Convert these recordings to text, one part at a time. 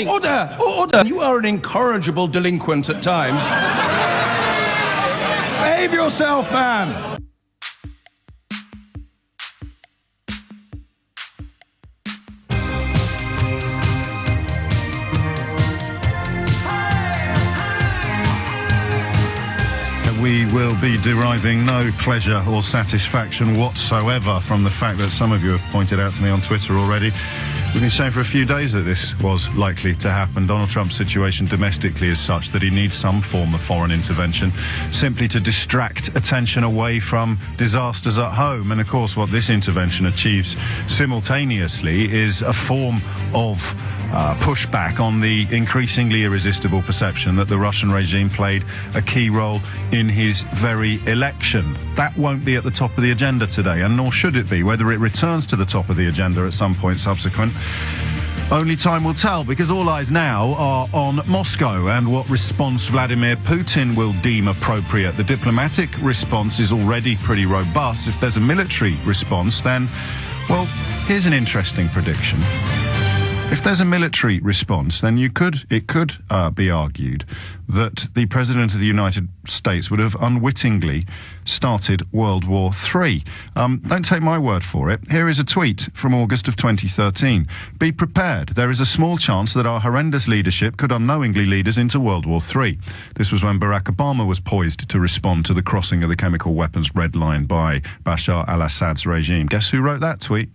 Order! Order! You are an incorrigible delinquent at times. Behave yourself, man! We will be deriving no pleasure or satisfaction whatsoever from the fact that some of you have pointed out to me on Twitter already. We've been saying for a few days that this was likely to happen. Donald Trump's situation domestically is such that he needs some form of foreign intervention simply to distract attention away from disasters at home. And of course, what this intervention achieves simultaneously is a form of pushback on the increasingly irresistible perception that the Russian regime played a key role in his very election. That won't be at the top of the agenda today, and nor should it be. Whether it returns to the top of the agenda at some point subsequent, only time will tell, because all eyes now are on Moscow and what response Vladimir Putin will deem appropriate. The diplomatic response is already pretty robust. If there's a military response, then, well, here's an interesting prediction. If there's a military response, then it could be argued that the President of the United States would have unwittingly started World War III. Don't take my word for it. Here is a tweet from August of 2013. Be prepared. There is a small chance that our horrendous leadership could unknowingly lead us into World War III. This was when Barack Obama was poised to respond to the crossing of the chemical weapons red line by Bashar al-Assad's regime. Guess who wrote that tweet?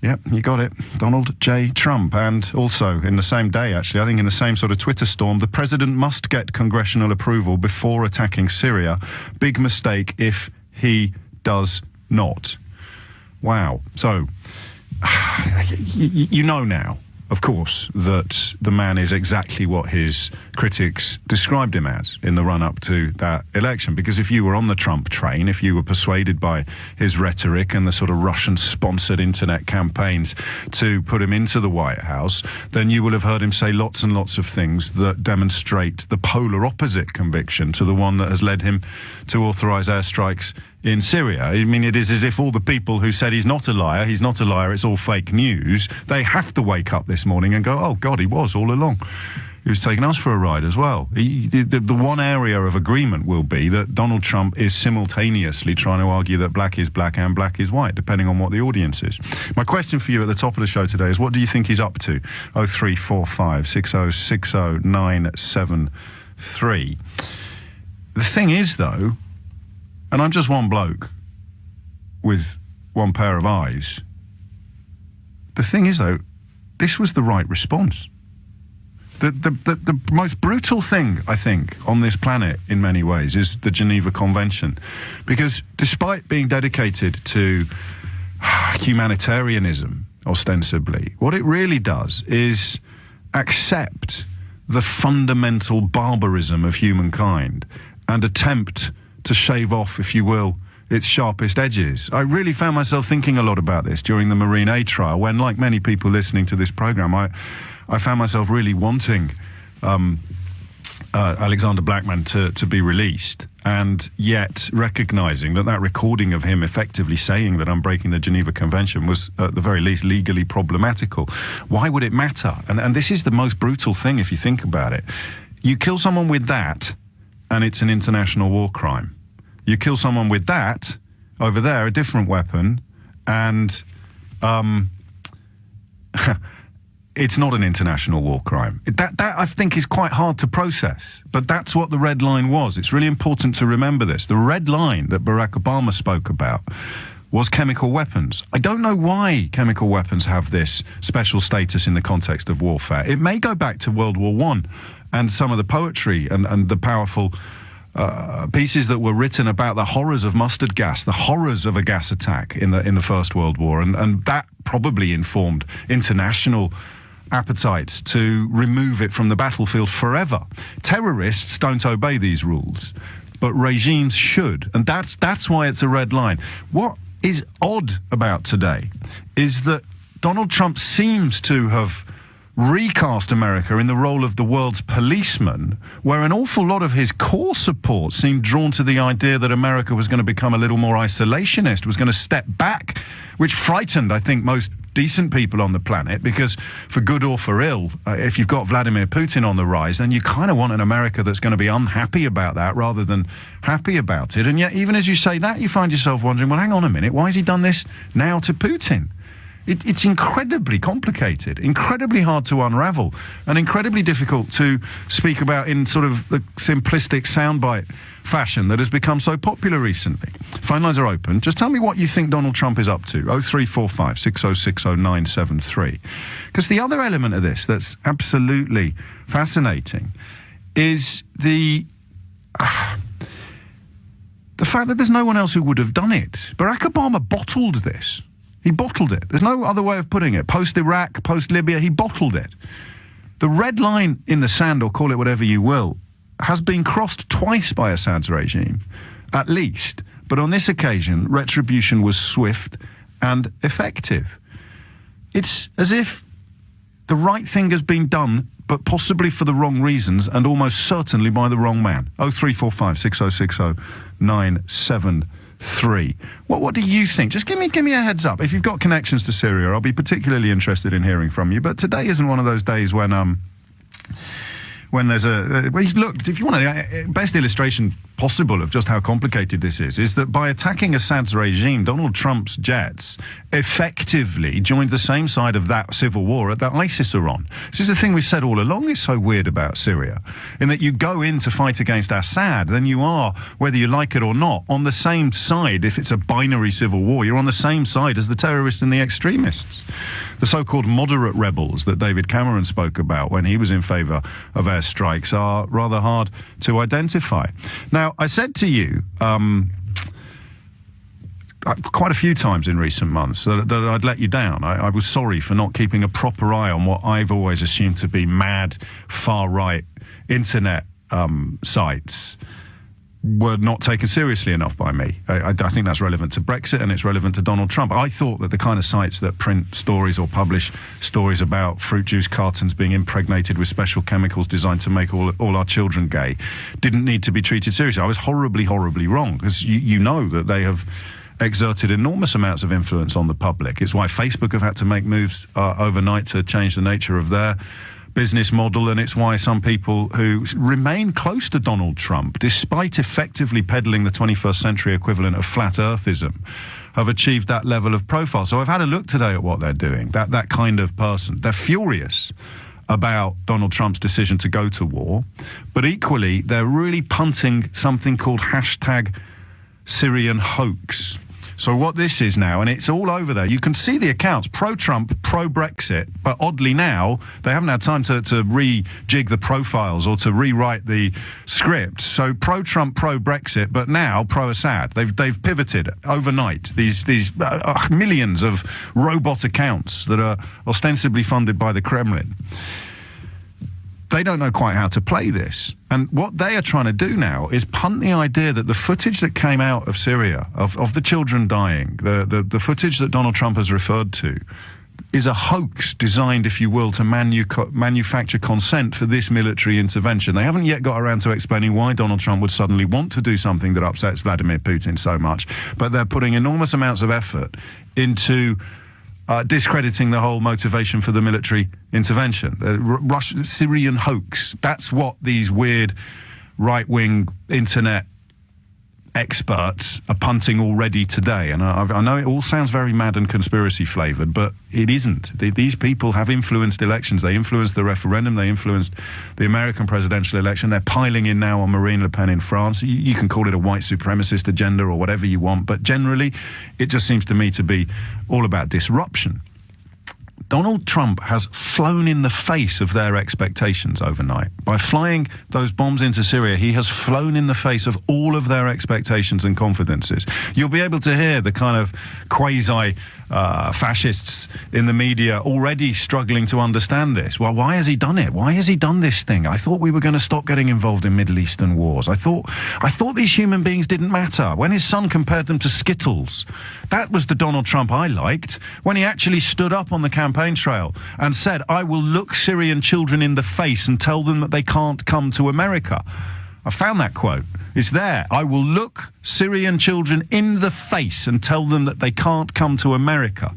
Yep, you got it. Donald J. Trump. And also, in the same day, actually, I think in the same sort of Twitter storm, the president must get congressional approval before attacking Syria. Big mistake if he does not. Wow. So, you know now, of course, that the man is exactly what his critics described him as in the run-up to that election. Because if you were on the Trump train, if you were persuaded by his rhetoric and the sort of Russian-sponsored internet campaigns to put him into the White House, then you will have heard him say lots and lots of things that demonstrate the polar opposite conviction to the one that has led him to authorize airstrikes in Syria. I mean, it is as if all the people who said he's not a liar, it's all fake news, they have to wake up this morning and go, oh, God, he was all along. He was taking us for a ride as well. The one area of agreement will be that Donald Trump is simultaneously trying to argue that black is black and black is white, depending on what the audience is. My question for you at the top of the show today is, what do you think he's up to? 0345 6060 973. The thing is, though, and I'm just one bloke with one pair of eyes. The thing is, though, this was the right response. The most brutal thing, I think, on this planet in many ways is the Geneva Convention. Because despite being dedicated to humanitarianism, ostensibly, what it really does is accept the fundamental barbarism of humankind and attempt to shave off, if you will, its sharpest edges. I really found myself thinking a lot about this during the Marine Aid trial, when, like many people listening to this program, I found myself really wanting Alexander Blackman to be released, and yet recognizing that recording of him effectively saying that I'm breaking the Geneva Convention was, at the very least, legally problematical. Why would it matter? And this is the most brutal thing, if you think about it. You kill someone with that, and it's an international war crime. You kill someone with that, over there, a different weapon, and it's not an international war crime. That I think is quite hard to process, but that's what the red line was. It's really important to remember this. The red line that Barack Obama spoke about was chemical weapons. I don't know why chemical weapons have this special status in the context of warfare. It may go back to World War I and some of the poetry and the powerful pieces that were written about the horrors of mustard gas, the horrors of a gas attack in the First World War, and that probably informed international appetites to remove it from the battlefield forever. Terrorists don't obey these rules, but regimes should, and that's why it's a red line. What is odd about today is that Donald Trump seems to have recast America in the role of the world's policeman, where an awful lot of his core support seemed drawn to the idea that America was going to become a little more isolationist, was going to step back, which frightened, I think, most decent people on the planet, because for good or for ill, if you've got Vladimir Putin on the rise, then you kind of want an America that's going to be unhappy about that rather than happy about it. And yet, even as you say that, you find yourself wondering, well, hang on a minute, why has he done this now to Putin? It's incredibly complicated, incredibly hard to unravel, and incredibly difficult to speak about in sort of the simplistic soundbite fashion that has become so popular recently. Phone lines are open. Just tell me what you think Donald Trump is up to. 0345 6060 973. Because the other element of this that's absolutely fascinating is the fact that there's no one else who would have done it. Barack Obama bottled this. He bottled it. There's no other way of putting it. Post-Iraq, post-Libya, he bottled it. The red line in the sand, or call it whatever you will, has been crossed twice by Assad's regime, at least. But on this occasion, retribution was swift and effective. It's as if the right thing has been done, but possibly for the wrong reasons, and almost certainly by the wrong man. 0345 6060 973. What do you think? Just give me a heads up. If you've got connections to Syria, I'll be particularly interested in hearing from you. But today isn't one of those days when there's look, if you want a best illustration possible of just how complicated this is that by attacking Assad's regime, Donald Trump's jets effectively joined the same side of that civil war that ISIS are on. This is the thing we've said all along is so weird about Syria, in that you go in to fight against Assad, then you are, whether you like it or not, on the same side. If it's a binary civil war, you're on the same side as the terrorists and the extremists. The so-called moderate rebels that David Cameron spoke about when he was in favour of airstrikes are rather hard to identify. Now, I said to you quite a few times in recent months that I'd let you down. I was sorry for not keeping a proper eye on what I've always assumed to be mad, far-right internet sites were not taken seriously enough by me. I think that's relevant to Brexit, and it's relevant to Donald Trump. I thought that the kind of sites that print stories or publish stories about fruit juice cartons being impregnated with special chemicals designed to make all our children gay didn't need to be treated seriously. I was horribly, horribly wrong, because you know that they have exerted enormous amounts of influence on the public. It's why Facebook have had to make moves overnight to change the nature of their business model, and it's why some people who remain close to Donald Trump, despite effectively peddling the 21st century equivalent of flat earthism, have achieved that level of profile. So I've had a look today at what they're doing, that kind of person. They're furious about Donald Trump's decision to go to war, but equally they're really punting something called #Syrian hoax. So what this is now, and it's all over there, you can see the accounts, pro-Trump, pro-Brexit, but oddly now, they haven't had time to rejig the profiles or to rewrite the script. So pro-Trump, pro-Brexit, but now pro-Assad. They've pivoted overnight. These millions of robot accounts that are ostensibly funded by the Kremlin. They don't know quite how to play this. And what they are trying to do now is punt the idea that the footage that came out of Syria, of the children dying, the footage that Donald Trump has referred to, is a hoax designed, if you will, to manufacture consent for this military intervention. They haven't yet got around to explaining why Donald Trump would suddenly want to do something that upsets Vladimir Putin so much, but they're putting enormous amounts of effort into discrediting the whole motivation for the military intervention. Syrian hoax. That's what these weird right-wing internet experts are punting already today. And I know it all sounds very mad and conspiracy-flavoured, but it isn't. These people have influenced elections. They influenced the referendum. They influenced the American presidential election. They're piling in now on Marine Le Pen in France. You can call it a white supremacist agenda or whatever you want, but generally it just seems to me to be all about disruption. Donald Trump has flown in the face of their expectations overnight. By flying those bombs into Syria, he has flown in the face of all of their expectations and confidences. You'll be able to hear the kind of quasi-fascists in the media already struggling to understand this. Well, why has he done it? Why has he done this thing? I thought we were going to stop getting involved in Middle Eastern wars. I thought these human beings didn't matter. When his son compared them to Skittles, that was the Donald Trump I liked. When he actually stood up on the campaign campaign trail and said, I will look Syrian children in the face and tell them that they can't come to America. I found that quote. It's there. I will look Syrian children in the face and tell them that they can't come to America.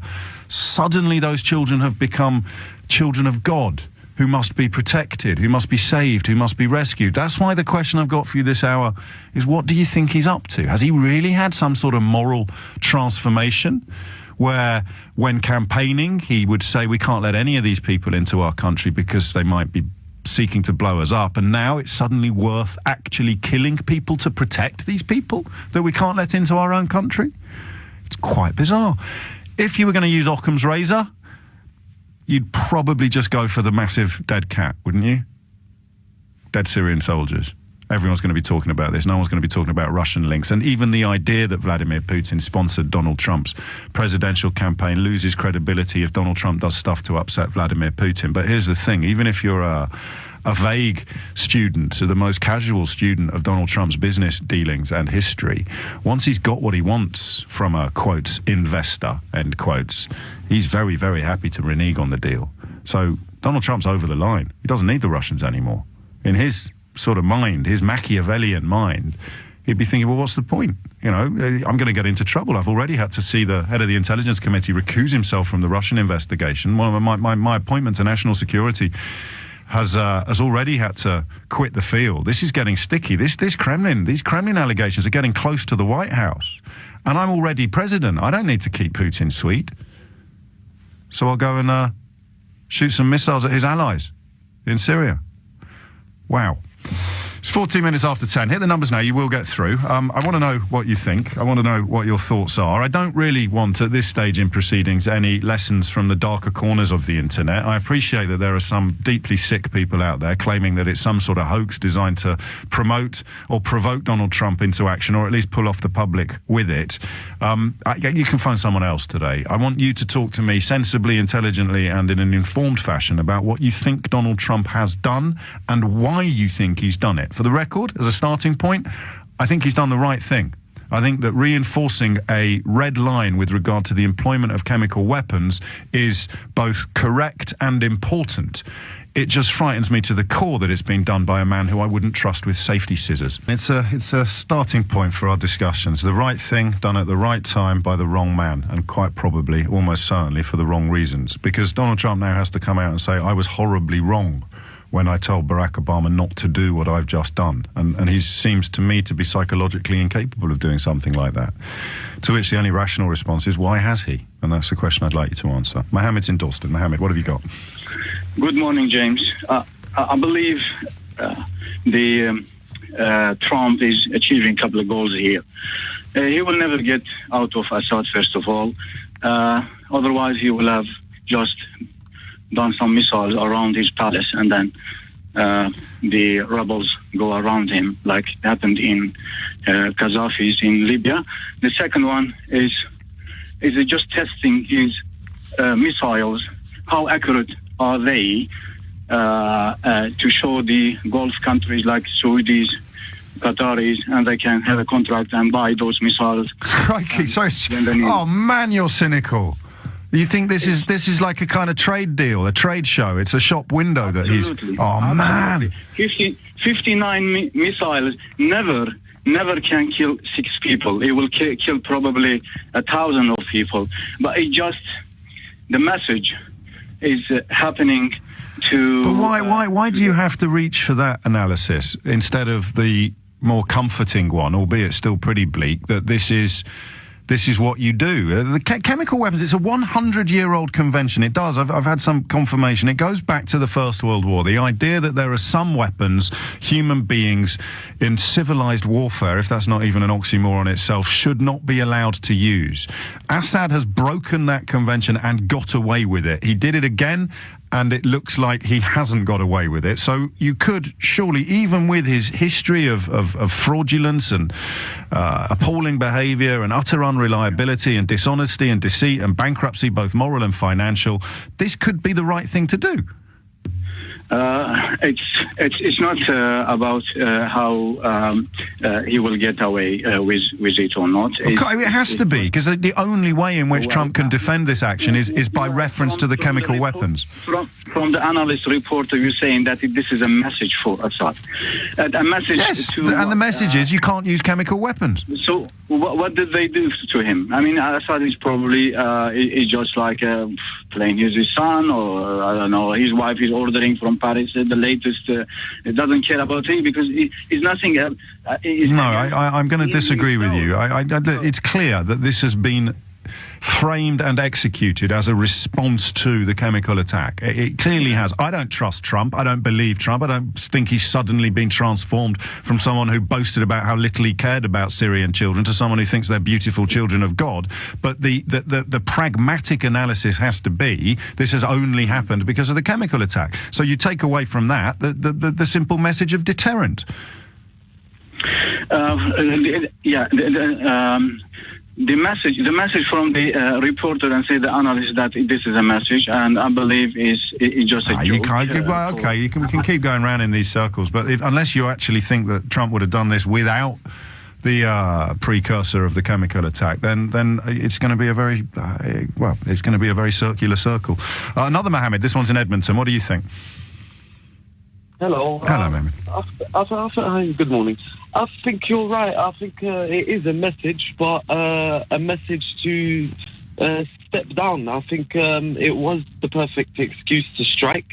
Suddenly those children have become children of God, who must be protected, who must be saved, who must be rescued. That's why the question I've got for you this hour is, what do you think he's up to? Has he really had some sort of moral transformation where, when campaigning, he would say we can't let any of these people into our country because they might be seeking to blow us up, and now it's suddenly worth actually killing people to protect these people that we can't let into our own country? It's quite bizarre. If you were going to use Occam's razor, you'd probably just go for the massive dead cat, wouldn't you? Dead Syrian soldiers. Everyone's going to be talking about this. No one's going to be talking about Russian links. And even the idea that Vladimir Putin sponsored Donald Trump's presidential campaign loses credibility if Donald Trump does stuff to upset Vladimir Putin. But here's the thing. Even if you're a vague student, so the most casual student of Donald Trump's business dealings and history, once he's got what he wants from a, quotes, investor, end quotes, he's very, very happy to renege on the deal. So Donald Trump's over the line. He doesn't need the Russians anymore. In his sort of mind, his Machiavellian mind, he'd be thinking, well, what's the point? You know, I'm going to get into trouble. I've already had to see the head of the Intelligence Committee recuse himself from the Russian investigation. One of my appointment to national security has already had to quit the field. This is getting sticky. These Kremlin allegations are getting close to the White House. And I'm already president. I don't need to keep Putin sweet. So I'll go and shoot some missiles at his allies in Syria. Wow. It's 14 minutes after 10. Hit the numbers now. You will get through. I want to know what you think. I want to know what your thoughts are. I don't really want, at this stage in proceedings, any lessons from the darker corners of the internet. I appreciate that there are some deeply sick people out there claiming that it's some sort of hoax designed to promote or provoke Donald Trump into action, or at least pull off the public with it. You can phone someone else today. I want you to talk to me sensibly, intelligently, and in an informed fashion about what you think Donald Trump has done and why you think he's done it. For the record, as a starting point, I think he's done the right thing. I think that reinforcing a red line with regard to the employment of chemical weapons is both correct and important. It just frightens me to the core that it's been done by a man who I wouldn't trust with safety scissors. It's a starting point for our discussions. The right thing done at the right time by the wrong man, and quite probably, almost certainly, for the wrong reasons. Because Donald Trump now has to come out and say, I was horribly wrong when I told Barack Obama not to do what I've just done. And he seems to me to be psychologically incapable of doing something like that. To which the only rational response is, why has he? And that's the question I'd like you to answer. Mohammed's in Dalston. Mohammed, what have you got? Good morning, James. I believe Trump is achieving a couple of goals here. He will never get out of Assad, first of all. Otherwise, he will have just done some missiles around his palace, and then the rebels go around him, like happened in Gaddafi's in Libya. The second one is just testing his missiles. How accurate are they to show the Gulf countries like Saudis, Qataris, and they can have a contract and buy those missiles. Crikey, oh man, you're cynical. You think this is like a kind of trade deal, a trade show? It's a shop window that Absolutely. he's... Oh, man. 59 missiles never can kill 6 people. It will kill probably 1,000 of people. But it just... The message is happening to... But why do you have to reach for that analysis instead of the more comforting one, albeit still pretty bleak, that this is what you do? The chemical weapons, it's a 100-year-old convention. It does. I've had some confirmation. It goes back to the First World War. The idea that there are some weapons human beings in civilized warfare, if that's not even an oxymoron itself, should not be allowed to use. Assad has broken that convention and got away with it. He did it again, and it looks like he hasn't got away with it. So you could surely, even with his history of fraudulence and appalling behavior and utter unreliability and dishonesty and deceit and bankruptcy, both moral and financial, this could be the right thing to do. It's not about how he will get away with it or not. Of course, it has to be, because the only way in which Trump can defend this action is by reference to the chemical weapons. From the analyst report, you're saying that this is a message for Assad. A message yes, to... and the message is you can't use chemical weapons. So what did they do to him? I mean, Assad is probably is just like playing his son, or I don't know, his wife is ordering from Paris the latest. It doesn't care about him because he's nothing. I'm going to disagree with you. It's clear that this has been framed and executed as a response to the chemical attack. It clearly has. I don't trust Trump. I don't believe Trump. I don't think he's suddenly been transformed from someone who boasted about how little he cared about Syrian children to someone who thinks they're beautiful children of God. But the pragmatic analysis has to be this has only happened because of the chemical attack. So you take away from that the simple message of deterrent. The message from the reporter and say the analyst that this is a message, and I believe it's just a joke. You can keep going around in these circles, but unless you actually think that Trump would have done this without the precursor of the chemical attack, then it's going to be a very it's going to be a very circular circle. Another Mohammed. This one's in Edmonton. What do you think? Hello. Hello, Mohammed. Good morning. I think you're right. I think it is a message, but a message to step down. I think it was the perfect excuse to strike,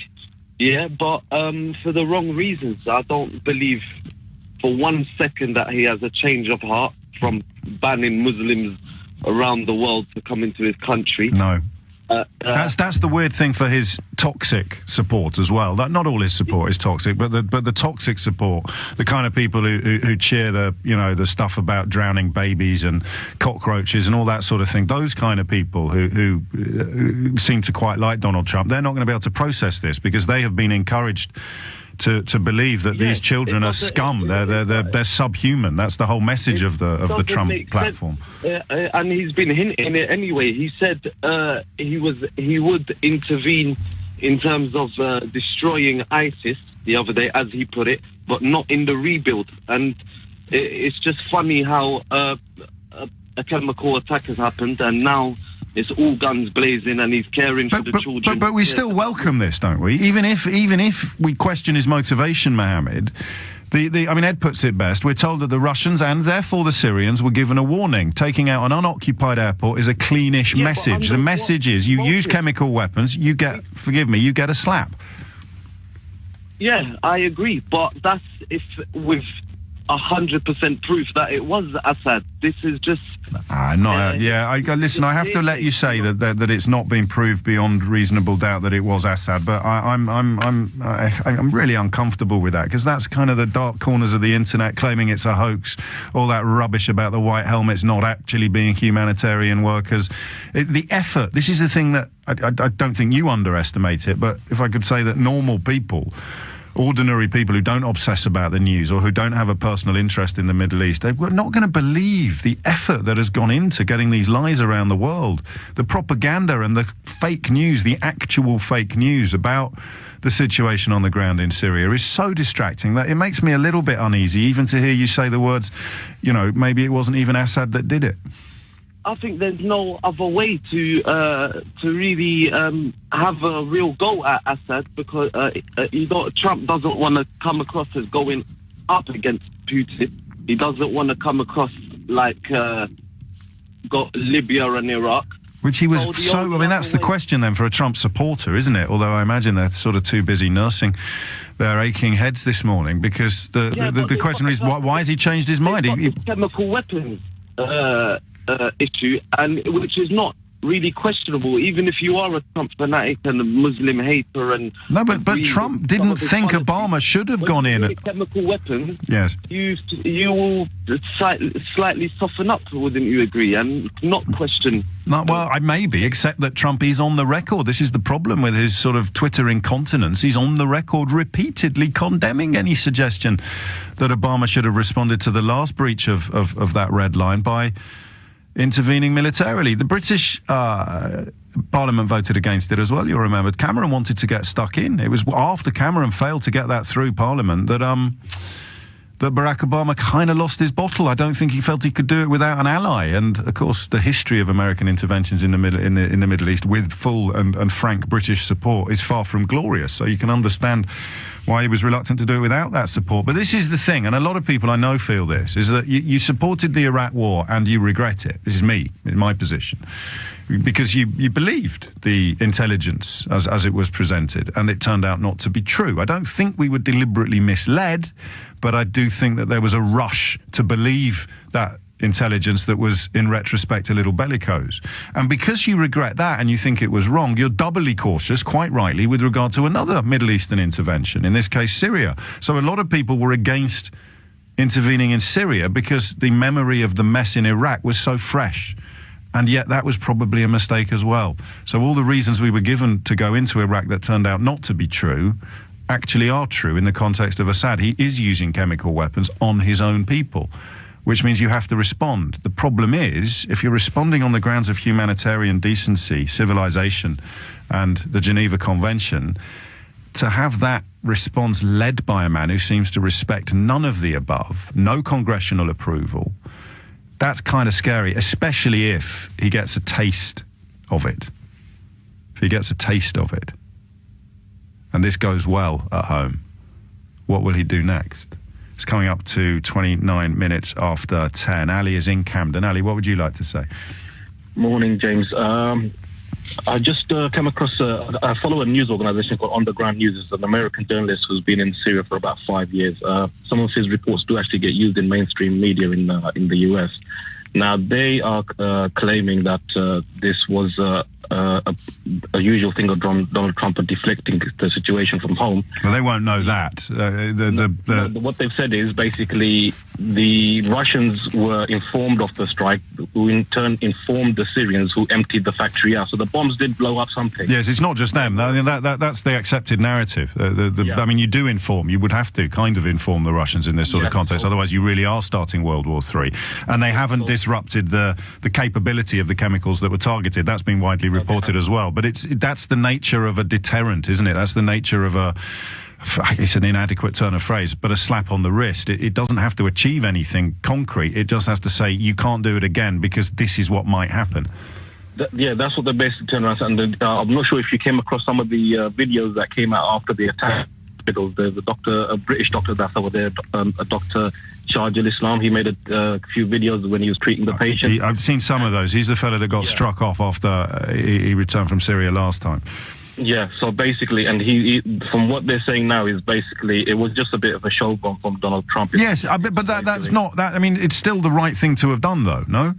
but for the wrong reasons. I don't believe for 1 second that he has a change of heart from banning Muslims around the world to come into his country. No. That's the weird thing for his toxic support as well. Not all his support is toxic, but the toxic support, the kind of people who cheer the stuff about drowning babies and cockroaches and all that sort of thing. Those kind of people who seem to quite like Donald Trump, they're not going to be able to process this because they have been encouraged to believe that these children are scum. They're subhuman. That's the whole message of the Trump platform. And he's been hinting it anyway. He said he would intervene in terms of destroying ISIS the other day, as he put it, but not in the rebuild. And it's just funny how a chemical attack has happened, and now it's all guns blazing, and he's caring for the children. But we still welcome this, don't we? Even if we question his motivation, Mohammed. I mean, Ed puts it best. We're told that the Russians and therefore the Syrians were given a warning. Taking out an unoccupied airport is a cleanish message. The message is you use chemical weapons, you get, you get a slap. Yeah, I agree, but that's if with 100% proof that it was Assad. This is just... listen, I have to let you say that it's not been proved beyond reasonable doubt that it was Assad, but I'm really uncomfortable with that, because that's kind of the dark corners of the internet, claiming it's a hoax, all that rubbish about the white helmets not actually being humanitarian workers. The effort, this is the thing that I don't think you underestimate it, but if I could say that normal people, ordinary people who don't obsess about the news or who don't have a personal interest in the Middle East, they're not going to believe the effort that has gone into getting these lies around the world. The propaganda and the fake news, the actual fake news about the situation on the ground in Syria is so distracting that it makes me a little bit uneasy even to hear you say the words, maybe it wasn't even Assad that did it. I think there's no other way to really have a real go at Assad, because Trump doesn't want to come across as going up against Putin. He doesn't want to come across like got Libya and Iraq. Which he was that's the question then for a Trump supporter, isn't it? Although I imagine they're sort of too busy nursing their aching heads this morning, because the question is why has he changed his mind? Chemical weapons issue, and which is not really questionable, even if you are a Trump fanatic and a Muslim hater. And no, but Trump didn't think Obama should have gone in. Chemical weapons. Yes. You will slightly soften up, wouldn't you agree, and not question? No, well, maybe, except that Trump is on the record. This is the problem with his sort of Twitter incontinence. He's on the record repeatedly condemning any suggestion that Obama should have responded to the last breach of that red line by intervening militarily. The British Parliament voted against it as well, you'll remember. Cameron wanted to get stuck in. It was after Cameron failed to get that through Parliament that Barack Obama kind of lost his bottle. I don't think he felt he could do it without an ally. And of course, the history of American interventions in the Middle East with full and frank British support is far from glorious. So you can understand why he was reluctant to do it without that support. But this is the thing, and a lot of people I know feel this, is that you supported the Iraq war and you regret it. This is me, in my position. Because you believed the intelligence as it was presented, and it turned out not to be true. I don't think we were deliberately misled, but I do think that there was a rush to believe that intelligence that was, in retrospect, a little bellicose. And because you regret that and you think it was wrong, you're doubly cautious, quite rightly, with regard to another Middle Eastern intervention, in this case, Syria. So a lot of people were against intervening in Syria because the memory of the mess in Iraq was so fresh. And yet that was probably a mistake as well. So all the reasons we were given to go into Iraq that turned out not to be true actually are true in the context of Assad. He is using chemical weapons on his own people, which means you have to respond. The problem is, if you're responding on the grounds of humanitarian decency, civilization, and the Geneva Convention, to have that response led by a man who seems to respect none of the above, no congressional approval, that's kind of scary, especially if he gets a taste of it. If he gets a taste of it, and this goes well at home, what will he do next? It's coming up to 29 minutes after 10. Ali is in Camden. Ali, what would you like to say? Morning, James. I just came across, I follow a news organization called Underground News. It's an American journalist who's been in Syria for about 5 years. Some of his reports do actually get used in mainstream media in the US. Now, they are claiming that this was a usual thing of Donald Trump deflecting the situation from home. Well, they won't know that. What they've said is basically the Russians were informed of the strike, who in turn informed the Syrians, who emptied the factory out. So the bombs did blow up something. Yes, it's not just them. That's the accepted narrative. I mean, you do inform. You would have to kind of inform the Russians in this sort of context. Otherwise, you really are starting World War III. And they haven't disrupted the capability of the chemicals that were targeted. That's been widely reported as well. But that's the nature of a deterrent, isn't it? That's the nature of it's an inadequate turn of phrase, but a slap on the wrist. It doesn't have to achieve anything concrete. It just has to say, you can't do it again because this is what might happen. That's what they basically turned around. And I'm not sure if you came across some of the videos that came out after the attack. There's a British doctor that's over there, Dr. Shahjul Islam. He made a few videos when he was treating the patient. I've seen some of those. He's the fellow that got struck off after he returned from Syria last time. Yeah, so basically, and he from what they're saying now is basically it was just a bit of a show bomb from Donald Trump. Yes, but that's not that. I mean, it's still the right thing to have done, though. No.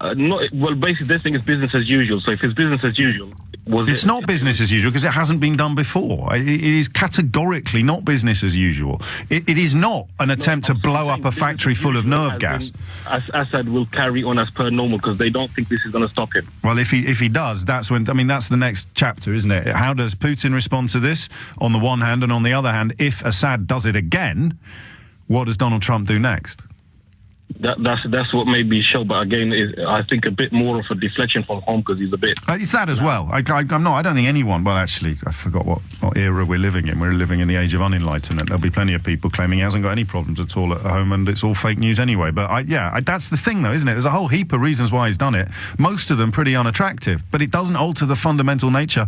Well, basically, this thing is business as usual. So if it's business as usual, it's not business as usual because it hasn't been done before. It is categorically not business as usual. It is not an attempt to blow up a factory full of nerve gas. Assad will carry on as per normal because they don't think this is going to stop him. Well, if he does, that's when. I mean, that's the next chapter, isn't it? How does Putin respond to this? On the one hand, and on the other hand, if Assad does it again, what does Donald Trump do next? That's what made me show, but again, I think a bit more of a deflection from home because he's a bit. It's that as well. I don't think anyone. Well, actually, I forgot what era we're living in. We're living in the age of unenlightenment. There'll be plenty of people claiming he hasn't got any problems at all at home, and it's all fake news anyway. But that's the thing, though, isn't it? There's a whole heap of reasons why he's done it. Most of them pretty unattractive, but it doesn't alter the fundamental nature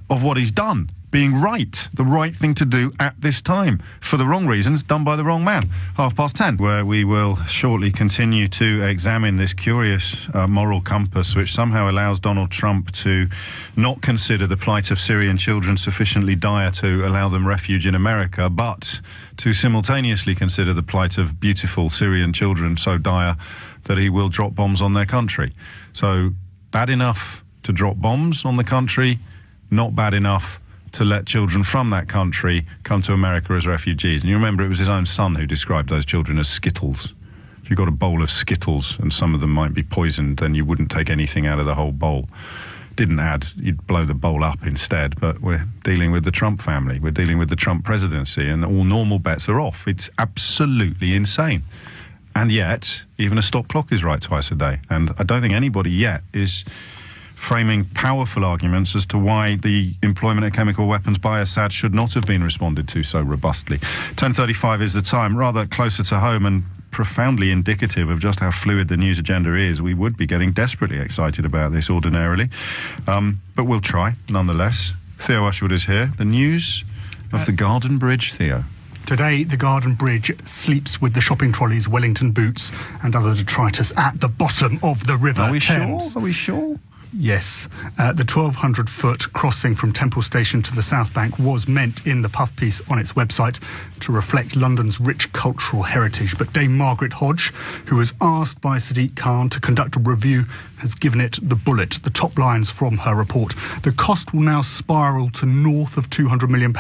of what he's done. Being right, the right thing to do at this time, for the wrong reasons, done by the wrong man. 10:30, where we will shortly continue to examine this curious moral compass which somehow allows Donald Trump to not consider the plight of Syrian children sufficiently dire to allow them refuge in America, but to simultaneously consider the plight of beautiful Syrian children so dire that he will drop bombs on their country. So, bad enough to drop bombs on the country, not bad enough to let children from that country come to America as refugees. And you remember it was his own son who described those children as Skittles. If you've got a bowl of Skittles and some of them might be poisoned, then you wouldn't take anything out of the whole bowl. Didn't add, you'd blow the bowl up instead. But we're dealing with the Trump family. We're dealing with the Trump presidency, and all normal bets are off. It's absolutely insane. And yet, even a stop clock is right twice a day. And I don't think anybody yet is framing powerful arguments as to why the employment of chemical weapons by Assad should not have been responded to so robustly. 10:35 is the time, rather closer to home and profoundly indicative of just how fluid the news agenda is. We would be getting desperately excited about this ordinarily, but we'll try nonetheless. Theo Ushwood is here. The news of the Garden Bridge, Theo. Today, the Garden Bridge sleeps with the shopping trolleys, Wellington boots and other detritus at the bottom of the River Thames. Are we sure? Yes. The 1,200-foot crossing from Temple Station to the South Bank was meant in the puff piece on its website to reflect London's rich cultural heritage. But Dame Margaret Hodge, who was asked by Sadiq Khan to conduct a review, has given it the bullet. The top lines from her report. The cost will now spiral to north of £200 million.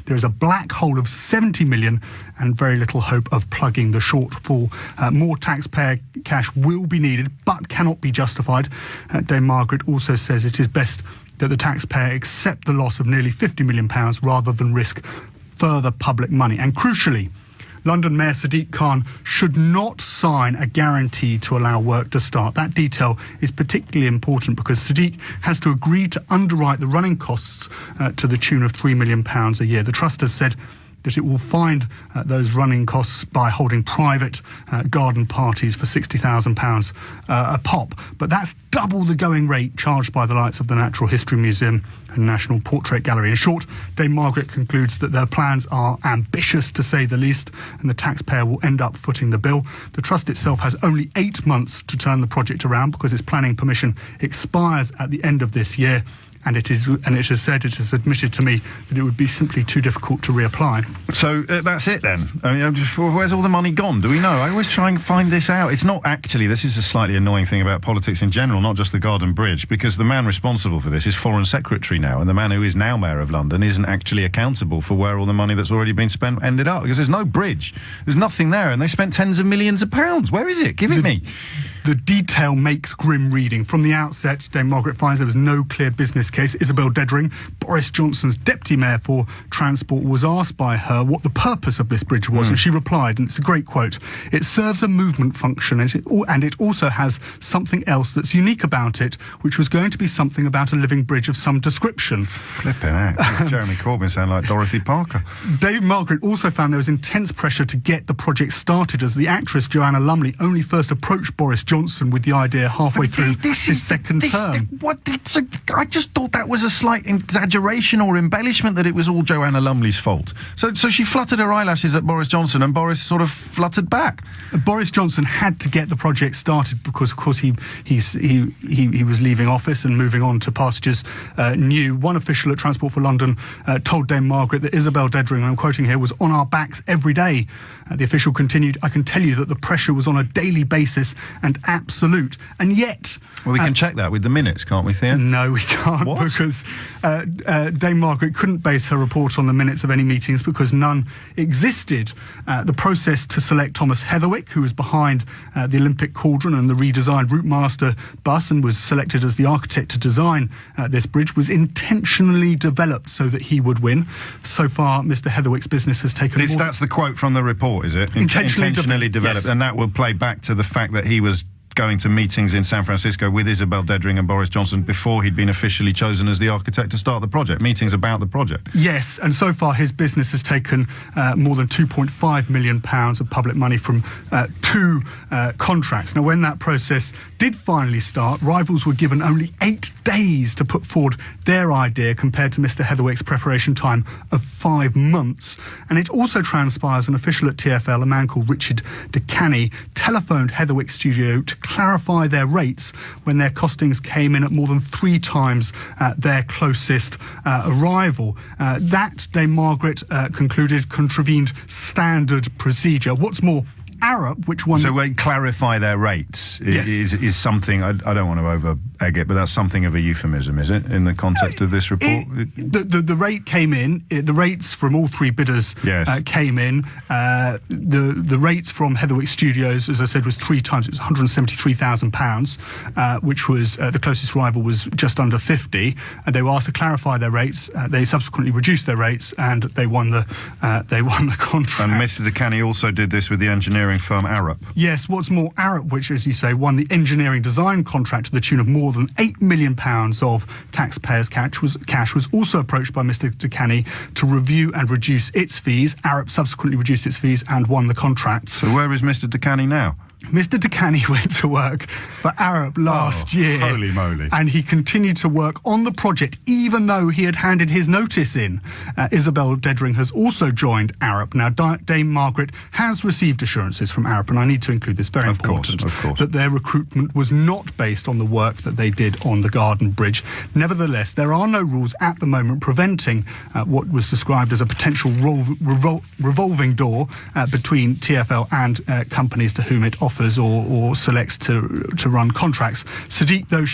There is a black hole of 70 million and very little hope of plugging the shortfall. More taxpayer cash will be needed, but cannot be justified. Dame Margaret also says it is best that the taxpayer accept the loss of nearly £50 million rather than risk further public money. And crucially, London Mayor Sadiq Khan should not sign a guarantee to allow work to start. That detail is particularly important because Sadiq has to agree to underwrite the running costs to the tune of £3 million a year. The Trust has said that it will find those running costs by holding private garden parties for £60,000 a pop. But that's double the going rate charged by the likes of the Natural History Museum and National Portrait Gallery. In short, Dame Margaret concludes that their plans are ambitious, to say the least, and the taxpayer will end up footing the bill. The Trust itself has only 8 months to turn the project around because its planning permission expires at the end of this year. And it has admitted to me that it would be simply too difficult to reapply. So that's it then? I mean, where's all the money gone? Do we know? I always try and find this out. It's not actually, this is a slightly annoying thing about politics in general, not just the Garden Bridge, because the man responsible for this is Foreign Secretary now, and the man who is now Mayor of London isn't actually accountable for where all the money that's already been spent ended up, because there's no bridge. There's nothing there, and they spent tens of millions of pounds. Where is it? Give it me. The detail makes grim reading. From the outset, Dame Margaret finds there was no clear business case. Isabel Dedring, Boris Johnson's Deputy Mayor for Transport, was asked by her what the purpose of this bridge was, and she replied, and it's a great quote, "It serves a movement function, and it also has something else that's unique about it, which was going to be something about a living bridge of some description." Flipping heck. Jeremy Corbyn sound like Dorothy Parker. Dame Margaret also found there was intense pressure to get the project started, as the actress Joanna Lumley only first approached Boris Johnson with the idea halfway through his second term. I just thought that was a slight exaggeration or embellishment, that it was all Joanna Lumley's fault. So she fluttered her eyelashes at Boris Johnson, and Boris sort of fluttered back. Boris Johnson had to get the project started because, of course, he was leaving office and moving on to pastures new. One official at Transport for London told Dame Margaret that Isabel Dedring, and I'm quoting here, was on our backs every day. The official continued, "I can tell you that the pressure was on a daily basis and absolute." And yet... Well, we can check that with the minutes, can't we, Theo? No, we can't. What? Because Dame Margaret couldn't base her report on the minutes of any meetings because none existed. The process to select Thomas Heatherwick, who was behind the Olympic Cauldron and the redesigned Routemaster bus and was selected as the architect to design this bridge, was intentionally developed so that he would win. So far, Mr. Heatherwick's business has taken... That's the quote from the report, is it? Intentionally developed. Yes. And that will play back to the fact that he was going to meetings in San Francisco with Isabel Dedring and Boris Johnson before he'd been officially chosen as the architect to start the project. Meetings about the project. Yes, and so far his business has taken more than £2.5 million of public money from 2 contracts. Now, when that process did finally start, rivals were given only 8 days to put forward their idea compared to Mr. Heatherwick's preparation time of 5 months. And it also transpires an official at TfL, a man called Richard DeCanny, telephoned Heatherwick's studio to clarify their rates when their costings came in at more than 3 times their closest rival. That, Dame Margaret concluded, contravened standard procedure. What's more, Arup, which one... So clarify their rates is something, I don't want to over-egg it, but that's something of a euphemism, is it, in the context of this report? The rate came in, the rates from all 3 bidders came in. The rates from Heatherwick Studios, as I said, was 3 times. It was £173,000, which was, the closest rival was just under 50. They were asked to clarify their rates. They subsequently reduced their rates, and they won the contract. And Mr. DeCanny also did this with the engineering engineering firm Arup. Yes, what's more, Arup, which, as you say, won the engineering design contract to the tune of more than £8 million of taxpayers' cash, was also approached by Mr. Ducani to review and reduce its fees. Arup subsequently reduced its fees and won the contract. So where is Mr. Ducani now? Mr. Ducani went to work for Arup last year. Holy moly. And he continued to work on the project even though he had handed his notice in. Isabel Dedring has also joined Arup. Now, Dame Margaret has received assurances from Arup, and I need to include this, very important, of course. that their recruitment was not based on the work that they did on the Garden Bridge. Nevertheless, there are no rules at the moment preventing what was described as a potential revolving door between TfL and companies to whom it offers or selects to run contracts. Sadiq, though,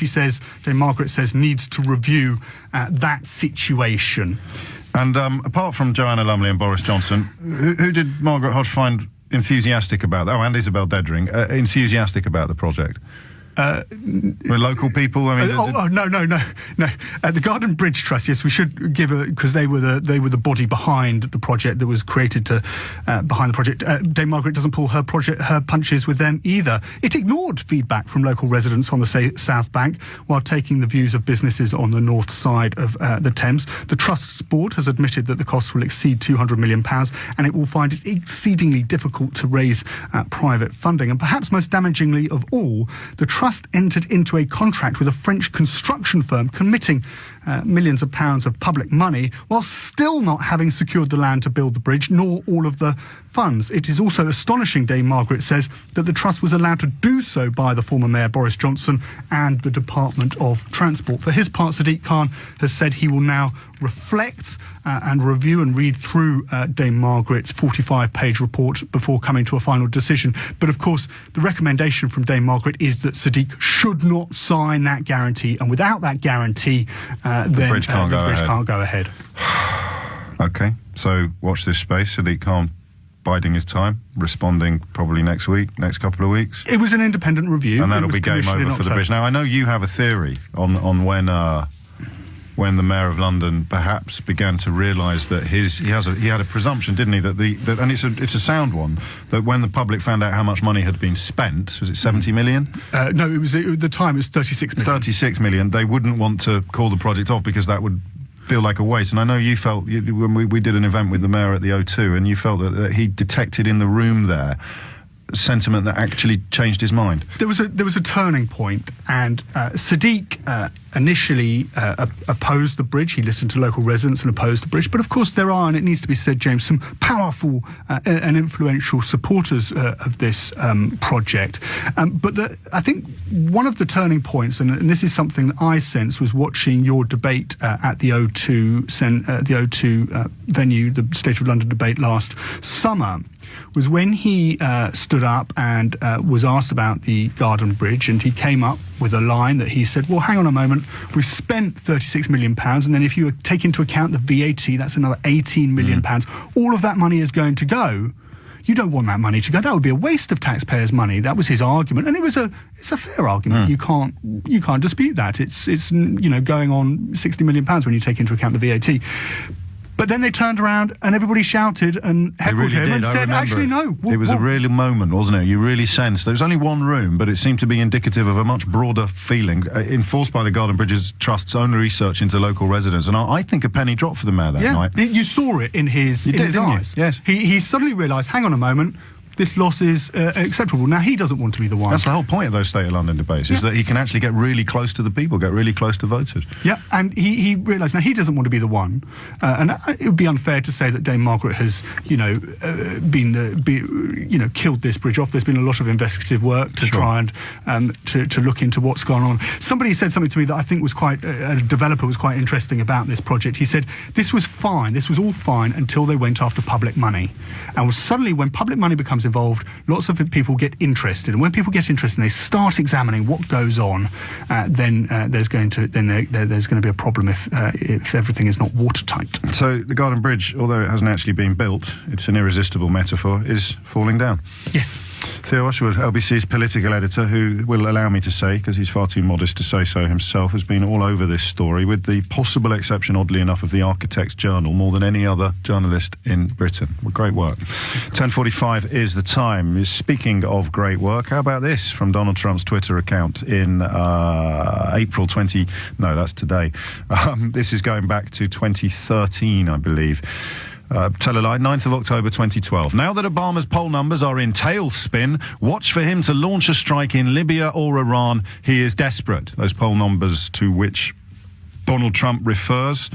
Dame Margaret says, needs to review that situation. And apart from Joanna Lumley and Boris Johnson, who did Margaret Hodge find enthusiastic about that? Oh, and Isabel Dedring, enthusiastic about the project? Were local people? I mean, no. The Garden Bridge Trust. Yes, we should give because they were the body behind the project that was created behind the project. Dame Margaret doesn't pull her punches with them either. It ignored feedback from local residents on the South Bank while taking the views of businesses on the north side of the Thames. The Trust's board has admitted that the costs will exceed £200 million, and it will find it exceedingly difficult to raise private funding. And perhaps most damagingly of all, the Trust entered into a contract with a French construction firm committing millions of pounds of public money while still not having secured the land to build the bridge nor all of the funds. It is also astonishing, Dame Margaret says, that the Trust was allowed to do so by the former Mayor Boris Johnson and the Department of Transport. For his part, Sadiq Khan has said he will now reflect and review and read through Dame Margaret's 45-page report before coming to a final decision. But of course, the recommendation from Dame Margaret is that Sadiq should not sign that guarantee, and without that guarantee, the bridge can't go ahead. OK, so watch this space. Sadiq Khan biding his time, responding probably next couple of weeks. It was an independent review. And that'll be game over for the bridge. Now, I know you have a theory on when the Mayor of London perhaps began to realise that he had a presumption, didn't he, that and it's a sound one, that when the public found out how much money had been spent, was it 70 million? No, at the time it was 36 million. 36 million. They wouldn't want to call the project off because that would feel like a waste. And I know you felt, when we did an event with the Mayor at the O2, and you felt that he detected in the room there sentiment that actually changed his mind. There was a turning point, and Sadiq initially opposed the bridge. He listened to local residents and opposed the bridge. But of course there are, and it needs to be said, James, some powerful and influential supporters of this project. But I think one of the turning points, and this is something that I sensed, was watching your debate at the O2 venue, the State of London debate last summer, was when he stood up and was asked about the Garden Bridge, and he came up with a line that he said, well, hang on a moment, we've spent £36 million, and then if you take into account the VAT, that's another £18 million. All of that money is going to go. You don't want that money to go. That would be a waste of taxpayers' money. That was his argument, and it's a fair argument. You can't dispute that. It's going on £60 million when you take into account the VAT. But then they turned around and everybody shouted and heckled him and said, actually, no. It was a real moment, wasn't it? You really sensed. There was only one room, but it seemed to be indicative of a much broader feeling, enforced by the Garden Bridges Trust's own research into local residents. And I think a penny dropped for the Mayor that night. You saw it in his eyes. Yes. He suddenly realised, hang on a moment, this loss is acceptable. Now, he doesn't want to be the one. That's the whole point of those State of London debates, is that he can actually get really close to the people, get really close to voters. Yeah, and he realised now he doesn't want to be the one. And it would be unfair to say that Dame Margaret has, killed this bridge off. There's been a lot of investigative work to try and to look into what's gone on. Somebody said something to me that I think was a developer was quite interesting about this project. He said, this was fine, this was all fine until they went after public money. And suddenly, when public money becomes involved, lots of people get interested, and when people get interested and they start examining what goes on, then there's going to be a problem if everything is not watertight. So the Garden Bridge, although it hasn't actually been built, it's an irresistible metaphor, is falling down. Yes. Theo Osherwood, LBC's political editor, who will allow me to say, because he's far too modest to say so himself, has been all over this story, with the possible exception, oddly enough, of the Architect's Journal, more than any other journalist in Britain. Well, great work. 10:45 is is the time. Speaking of great work, how about this from Donald Trump's Twitter account in April 20... No, that's today. This is going back to 2013, I believe. Teleline, 9th of October 2012. Now that Obama's poll numbers are in tailspin, watch for him to launch a strike in Libya or Iran. He is desperate. Those poll numbers to which Donald Trump refers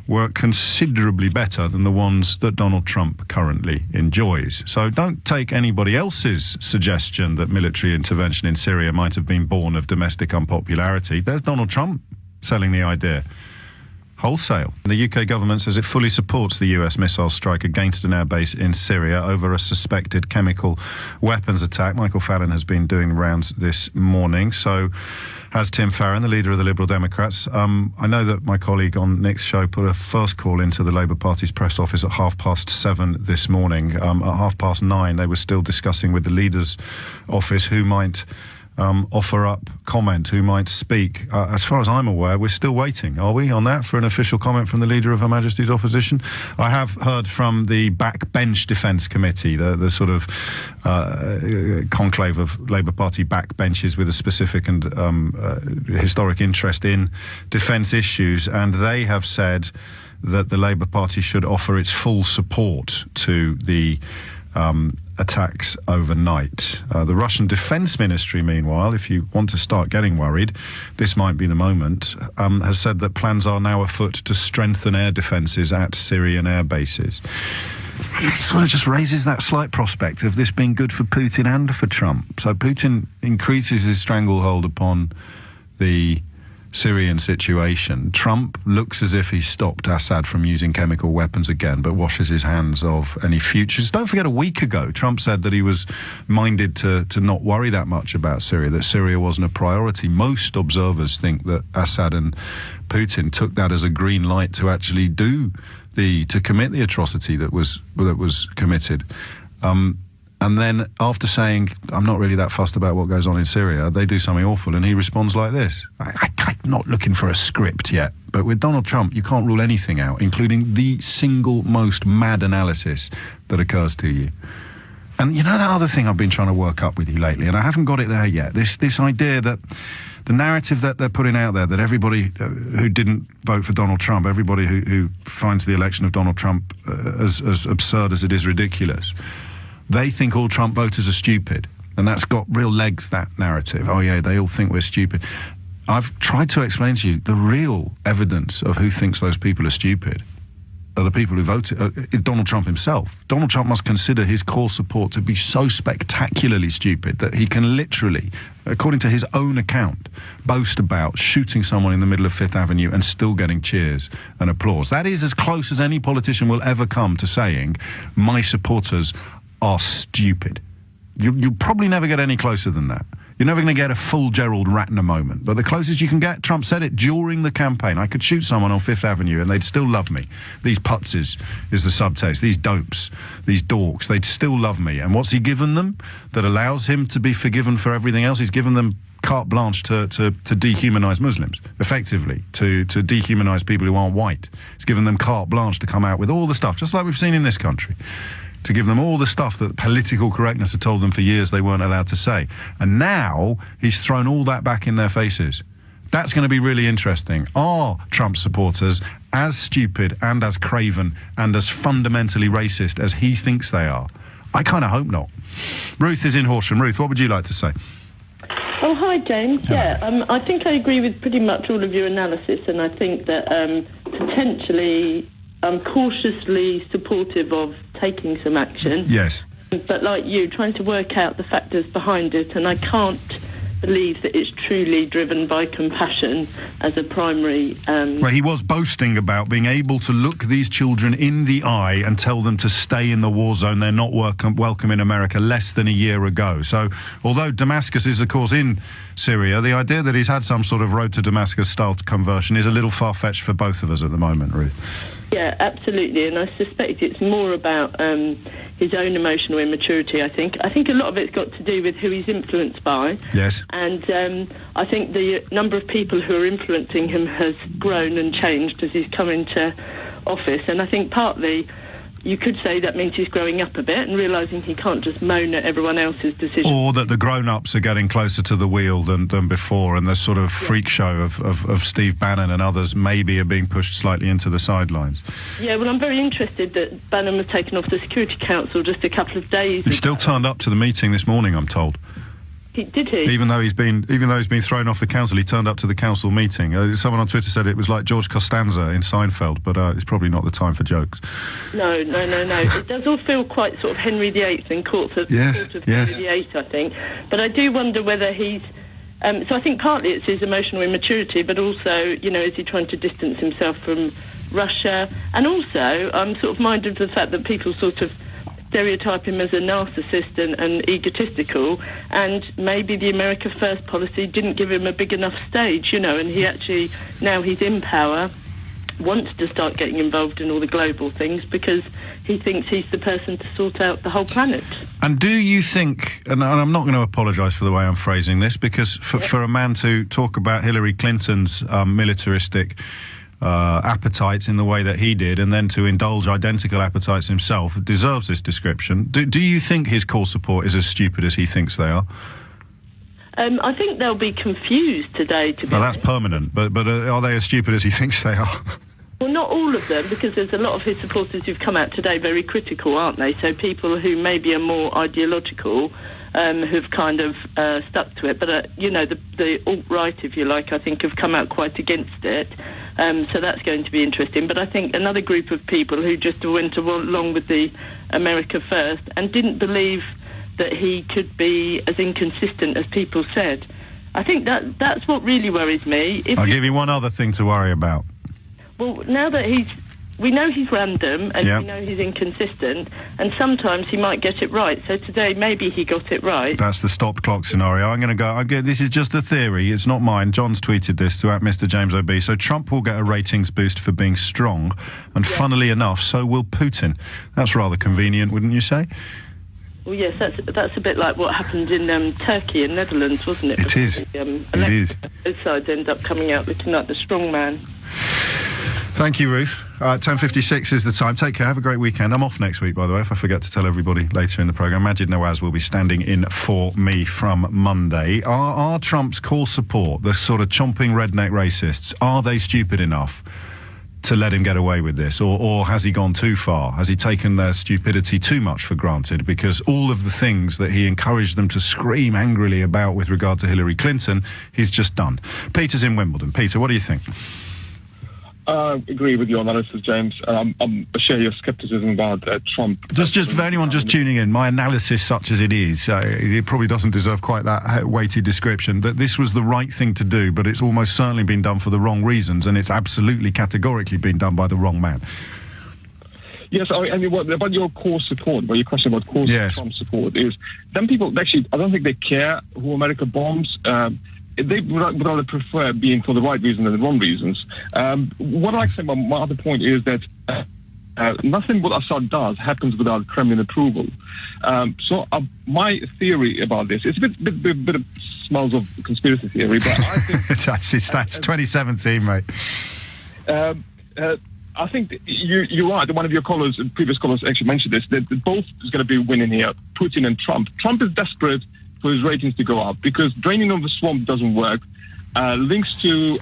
were considerably better than the ones that Donald Trump currently enjoys. So don't take anybody else's suggestion that military intervention in Syria might have been born of domestic unpopularity. There's Donald Trump selling the idea wholesale. The UK government says it fully supports the US missile strike against an airbase in Syria over a suspected chemical weapons attack. Michael Fallon has been doing rounds this morning, so has Tim Farron, the leader of the Liberal Democrats. I know that my colleague on Nick's show put a first call into the Labour Party's press office at 7:30 this morning. At 9:30, they were still discussing with the leader's office who might offer up comment, who might speak. As far as I'm aware, we're still waiting, are we, on that, for an official comment from the Leader of Her Majesty's Opposition? I have heard from the Backbench Defence Committee, the sort of conclave of Labour Party backbenches with a specific and historic interest in defence issues, and they have said that the Labour Party should offer its full support to the attacks overnight. The Russian Defence Ministry, meanwhile, if you want to start getting worried, this might be the moment, has said that plans are now afoot to strengthen air defences at Syrian air bases. It sort of just raises that slight prospect of this being good for Putin and for Trump. So Putin increases his stranglehold upon the Syrian situation. Trump looks as if he's stopped Assad from using chemical weapons again, but washes his hands of any futures. Don't forget, a week ago, Trump said that he was minded to not worry that much about Syria, that Syria wasn't a priority. Most observers think that Assad and Putin took that as a green light to actually to commit the atrocity that was committed. And then after saying, I'm not really that fussed about what goes on in Syria, they do something awful, and he responds like this. I'm not looking for a script yet, but with Donald Trump, you can't rule anything out, including the single most mad analysis that occurs to you. And you know that other thing I've been trying to work up with you lately, and I haven't got it there yet, this idea that the narrative that they're putting out there, that everybody who didn't vote for Donald Trump, everybody who finds the election of Donald Trump as absurd as it is ridiculous, they think all Trump voters are stupid. And that's got real legs, that narrative. Oh, yeah, they all think we're stupid. I've tried to explain to you the real evidence of who thinks those people are stupid are the people who voted. Donald Trump himself. Donald Trump must consider his core support to be so spectacularly stupid that he can literally, according to his own account, boast about shooting someone in the middle of Fifth Avenue and still getting cheers and applause. That is as close as any politician will ever come to saying, my supporters are stupid. You'll probably never get any closer than that. You're never going to get a full Gerald Ratner moment. But the closest you can get, Trump said it during the campaign. I could shoot someone on Fifth Avenue and they'd still love me. These putzes is the subtext. These dopes, these dorks, they'd still love me. And what's he given them that allows him to be forgiven for everything else? He's given them carte blanche to dehumanise Muslims, effectively, to dehumanise people who aren't white. He's given them carte blanche to come out with all the stuff, just like we've seen in this country, to give them all the stuff that political correctness had told them for years they weren't allowed to say. And now he's thrown all that back in their faces. That's going to be really interesting. Are Trump supporters as stupid and as craven and as fundamentally racist as he thinks they are? I kind of hope not. Ruth is in Horsham. Ruth, what would you like to say? Oh, hi, James. Yeah, I think I agree with pretty much all of your analysis, and I think that potentially I'm cautiously supportive of taking some action. Yes. But like you, trying to work out the factors behind it, and I can't believe that it's truly driven by compassion as a primary... Well, he was boasting about being able to look these children in the eye and tell them to stay in the war zone. They're not welcome in America less than a year ago. So, although Damascus is, of course, in Syria, the idea that he's had some sort of road to Damascus-style conversion is a little far-fetched for both of us at the moment, Ruth. Yeah, absolutely, and I suspect it's more about his own emotional immaturity, I think. I think a lot of it's got to do with who he's influenced by. Yes. And I think the number of people who are influencing him has grown and changed as he's come into office, and I think partly you could say that means he's growing up a bit and realising he can't just moan at everyone else's decisions. Or that the grown-ups are getting closer to the wheel than before, and the sort of freak show of Steve Bannon and others maybe are being pushed slightly into the sidelines. Yeah, well, I'm very interested that Bannon was taken off the Security Council just a couple of days ago. He still turned up to the meeting this morning, I'm told. Did he? Even though he's been thrown off the council, he turned up to the council meeting. Someone on Twitter said it was like George Costanza in Seinfeld, but it's probably not the time for jokes. No. It does all feel quite sort of Henry VIII and court of Henry VIII, I think. But I do wonder whether he's... so I think partly it's his emotional immaturity, but also, is he trying to distance himself from Russia? And also, I'm sort of minded of the fact that people sort of stereotype him as a narcissist and egotistical, and maybe the America First policy didn't give him a big enough stage, and he actually, now he's in power, wants to start getting involved in all the global things because he thinks he's the person to sort out the whole planet. And do you think, and I'm not going to apologise for the way I'm phrasing this, because for a man to talk about Hillary Clinton's militaristic appetites in the way that he did, and then to indulge identical appetites himself, deserves this description. Do you think his core support is as stupid as he thinks they are? I think they'll be confused today, to be honest. That's permanent, but are they as stupid as he thinks they are? Well, not all of them, because there's a lot of his supporters who've come out today very critical, aren't they? So people who maybe are more ideological who've kind of stuck to it. But, the alt-right, if you like, I think have come out quite against it. So that's going to be interesting. But I think another group of people who just went along with the America First and didn't believe that he could be as inconsistent as people said. I think that's what really worries me. I'll give you one other thing to worry about. Well, now that we know he's random and we know he's inconsistent, and sometimes he might get it right. So today, maybe he got it right. That's the stop clock scenario. I'm going to go. This is just a theory. It's not mine. John's tweeted this to @Mr. James OB. So Trump will get a ratings boost for being strong, and funnily enough, so will Putin. That's rather convenient, wouldn't you say? Well, yes, that's a bit like what happened in Turkey and Netherlands, wasn't it? It is. It is. Both sides end up coming out looking like the strong man. Thank you, Ruth. 10:56 is the time. Take care. Have a great weekend. I'm off next week, by the way, if I forget to tell everybody later in the programme. Majid Nawaz will be standing in for me from Monday. Are Trump's core support, the sort of chomping redneck racists, are they stupid enough to let him get away with this? Or has he gone too far? Has he taken their stupidity too much for granted? Because all of the things that he encouraged them to scream angrily about with regard to Hillary Clinton, he's just done. Peter's in Wimbledon. Peter, what do you think? I agree with your analysis, James. I share your scepticism about Trump. Just for anyone just tuning in, my analysis, such as it is, it probably doesn't deserve quite that weighty description, that this was the right thing to do, but it's almost certainly been done for the wrong reasons, and it's absolutely categorically been done by the wrong man. Yes, what about your core support? Well, your question about core Trump support is, them people, actually, I don't think they care who America bombs. They would rather prefer being for the right reason than the wrong reasons. What I like to say, my other point is that nothing what Assad does happens without Kremlin approval. So my theory about this, it's a bit of smells of conspiracy theory, but I think... that's 2017, mate. I think you're right. One of your previous callers actually mentioned this, that both is going to be winning here, Putin and Trump. Trump is desperate for his ratings to go up because draining of the swamp doesn't work. Links to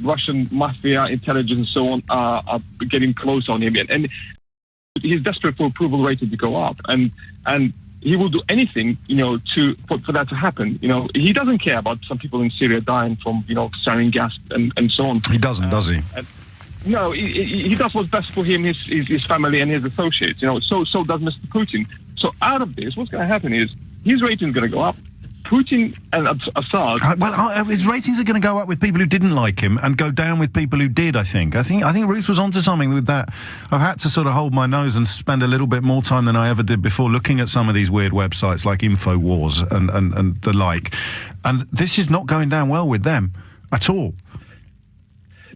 Russian mafia, intelligence, and so on are getting close on him, and he's desperate for approval rating to go up, and he will do anything, for that to happen. He doesn't care about some people in Syria dying from, sarin gas and so on. He doesn't, does he? No, he does what's best for him, his family, and his associates. So does Mr. Putin. So out of this, what's going to happen is his rating is going to go up. Putin and Assad... his ratings are going to go up with people who didn't like him and go down with people who did, I think. I think Ruth was onto something with that. I've had to sort of hold my nose and spend a little bit more time than I ever did before looking at some of these weird websites like InfoWars and the like. And this is not going down well with them at all.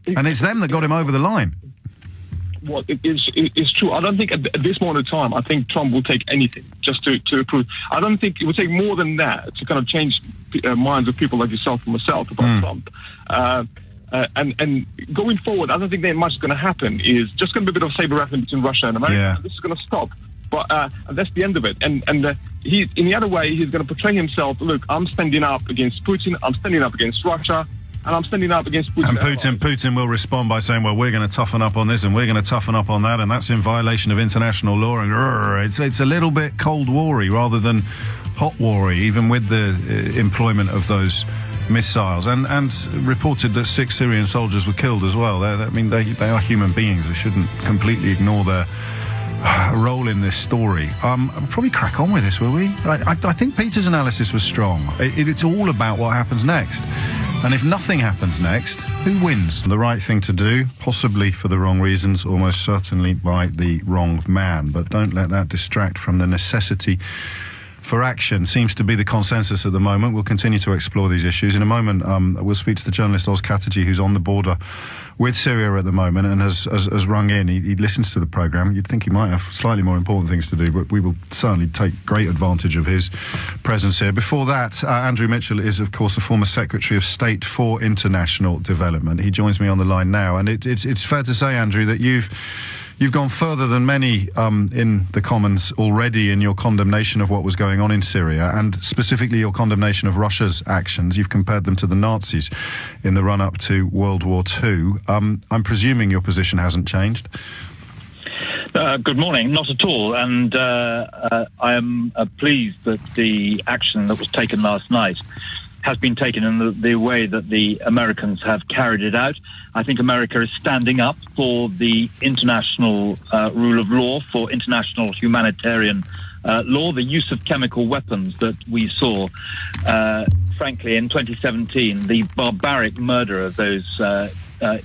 And it's them that got him over the line. Well, it's true. I don't think at this moment in time, I think Trump will take anything just to approve. I don't think it will take more than that to kind of change minds of people like yourself and myself about Trump. And going forward, I don't think that much is going to happen. Is just going to be a bit of saber rattling between Russia and America. Yeah. This is going to stop. But and that's the end of it. And he, in the other way, he's going to portray himself. Look, I'm standing up against Putin. I'm standing up against Russia. And I'm standing up against Putin. And Putin will respond by saying, well, we're going to toughen up on this and we're going to toughen up on that, and that's in violation of international law. And it's a little bit Cold War-y rather than hot war-y, even with the employment of those missiles. And reported that 6 Syrian soldiers were killed as well. They are human beings. We shouldn't completely ignore their role in this story. We'll probably crack on with this, will we? I think Peter's analysis was strong. It's all about what happens next. And if nothing happens next, who wins? The right thing to do, possibly for the wrong reasons, almost certainly by the wrong man. But don't let that distract from the necessity for action. Seems to be the consensus at the moment. We'll continue to explore these issues. In a moment, we'll speak to the journalist Oz Kataji, who's on the border with Syria at the moment and has rung in. He listens to the programme. You'd think he might have slightly more important things to do, but we will certainly take great advantage of his presence here. Before that, Andrew Mitchell is, of course, the former Secretary of State for International Development. He joins me on the line now. And it's fair to say, Andrew, that you've gone further than many in the Commons already in your condemnation of what was going on in Syria, and specifically your condemnation of Russia's actions. You've compared them to the Nazis in the run-up to World War II. I'm presuming your position hasn't changed? Good morning. Not at all. And I am pleased that the action that was taken last night has been taken in the way that the Americans have carried it out. I think America is standing up for the international rule of law, for international humanitarian law. The use of chemical weapons that we saw, frankly, in 2017, the barbaric murder of those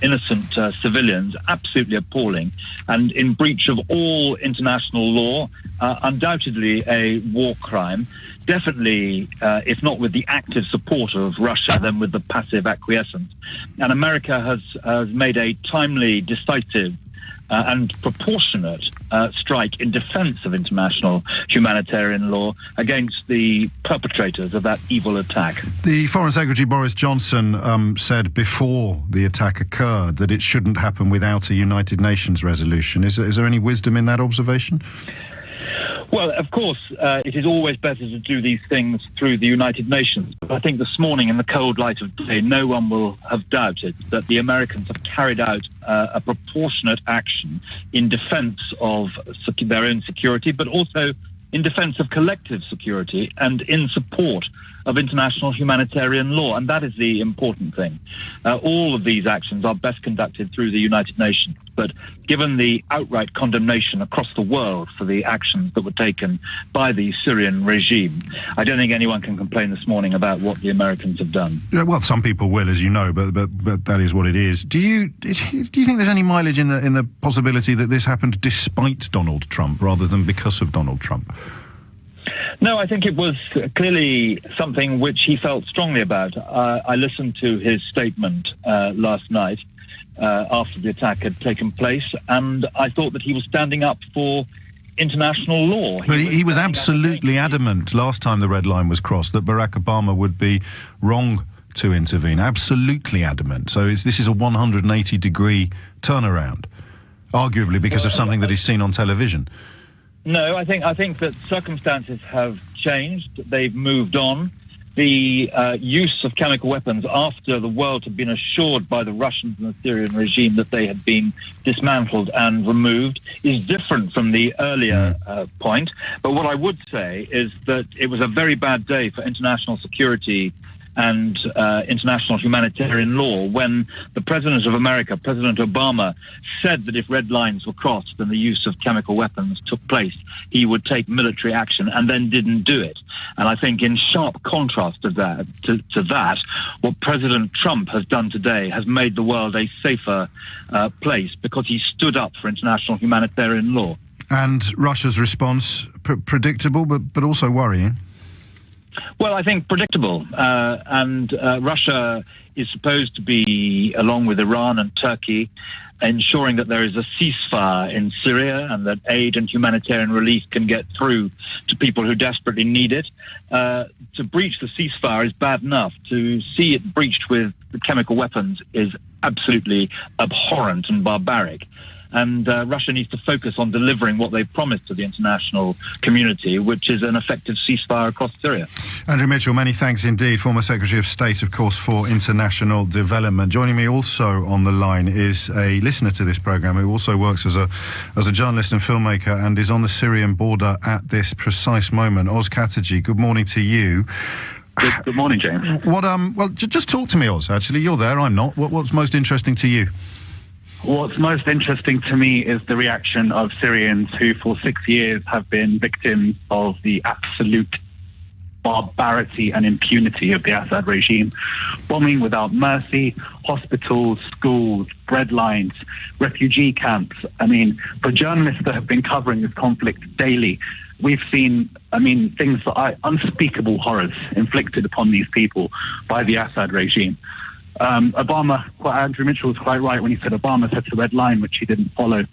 innocent civilians, absolutely appalling, and in breach of all international law, undoubtedly a war crime. Definitely, if not with the active support of Russia, then with the passive acquiescence. And America has made a timely, decisive and proportionate strike in defense of international humanitarian law against the perpetrators of that evil attack. The Foreign Secretary Boris Johnson said before the attack occurred that it shouldn't happen without a United Nations resolution. Is there any wisdom in that observation? Well, of course, it is always better to do these things through the United Nations. But I think this morning, in the cold light of day, no one will have doubted that the Americans have carried out a proportionate action in defense of their own security, but also in defense of collective security and in support of international humanitarian law. And that is the important thing. All of these actions are best conducted through the United Nations. But given the outright condemnation across the world for the actions that were taken by the Syrian regime, I don't think anyone can complain this morning about what the Americans have done. Yeah, well, some people will, as you know, but that is what it is. Do you think there's any mileage in the possibility that this happened despite Donald Trump rather than because of Donald Trump? No, I think it was clearly something which he felt strongly about. I listened to his statement last night after the attack had taken place, and I thought that he was standing up for international law. But he was absolutely adamant last time the red line was crossed that Barack Obama would be wrong to intervene. Absolutely adamant. So this is a 180-degree turnaround, arguably because of something that he's seen on television. No, I think that circumstances have changed. They've moved on. The use of chemical weapons after the world had been assured by the Russians and the Syrian regime that they had been dismantled and removed is different from the earlier point. But what I would say is that it was a very bad day for international security and international humanitarian law when the President of America, President Obama, said that if red lines were crossed and the use of chemical weapons took place, he would take military action and then didn't do it. And I think in sharp contrast to that, what President Trump has done today has made the world a safer place because he stood up for international humanitarian law. And Russia's response, predictable but also worrying. Well, I think predictable. And Russia is supposed to be, along with Iran and Turkey, ensuring that there is a ceasefire in Syria and that aid and humanitarian relief can get through to people who desperately need it. To breach the ceasefire is bad enough. To see it breached with with chemical weapons is absolutely abhorrent and barbaric. And Russia needs to focus on delivering what they've promised to the international community, which is an effective ceasefire across Syria. Andrew Mitchell, many thanks indeed. Former Secretary of State, of course, for International Development. Joining me also on the line is a listener to this programme who also works as a journalist and filmmaker and is on the Syrian border at this precise moment. Oz Kataji, good morning to you. Good morning, James. Just talk to me, Oz, actually. You're there, I'm not. What's most interesting to you? What's most interesting to me is the reaction of Syrians who for 6 years have been victims of the absolute barbarity and impunity of the Assad regime. Bombing without mercy, hospitals, schools, bread lines, refugee camps. I mean, for journalists that have been covering this conflict daily, we've seen, things that are unspeakable horrors inflicted upon these people by the Assad regime. Andrew Mitchell was quite right when he said Obama set a red line, which he didn't follow.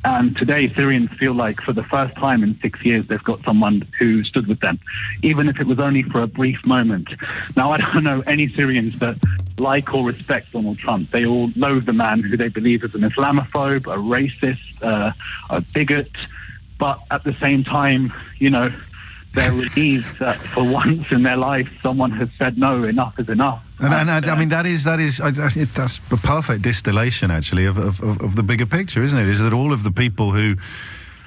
And today, Syrians feel like for the first time in 6 years, they've got someone who stood with them, even if it was only for a brief moment. Now, I don't know any Syrians that like or respect Donald Trump. They all loathe the man who they believe is an Islamophobe, a racist, a bigot. But at the same time, they're relieved that for once in their life, someone has said, no, enough is enough. That's a perfect distillation, actually, of the bigger picture, isn't it? Is that all of the people who,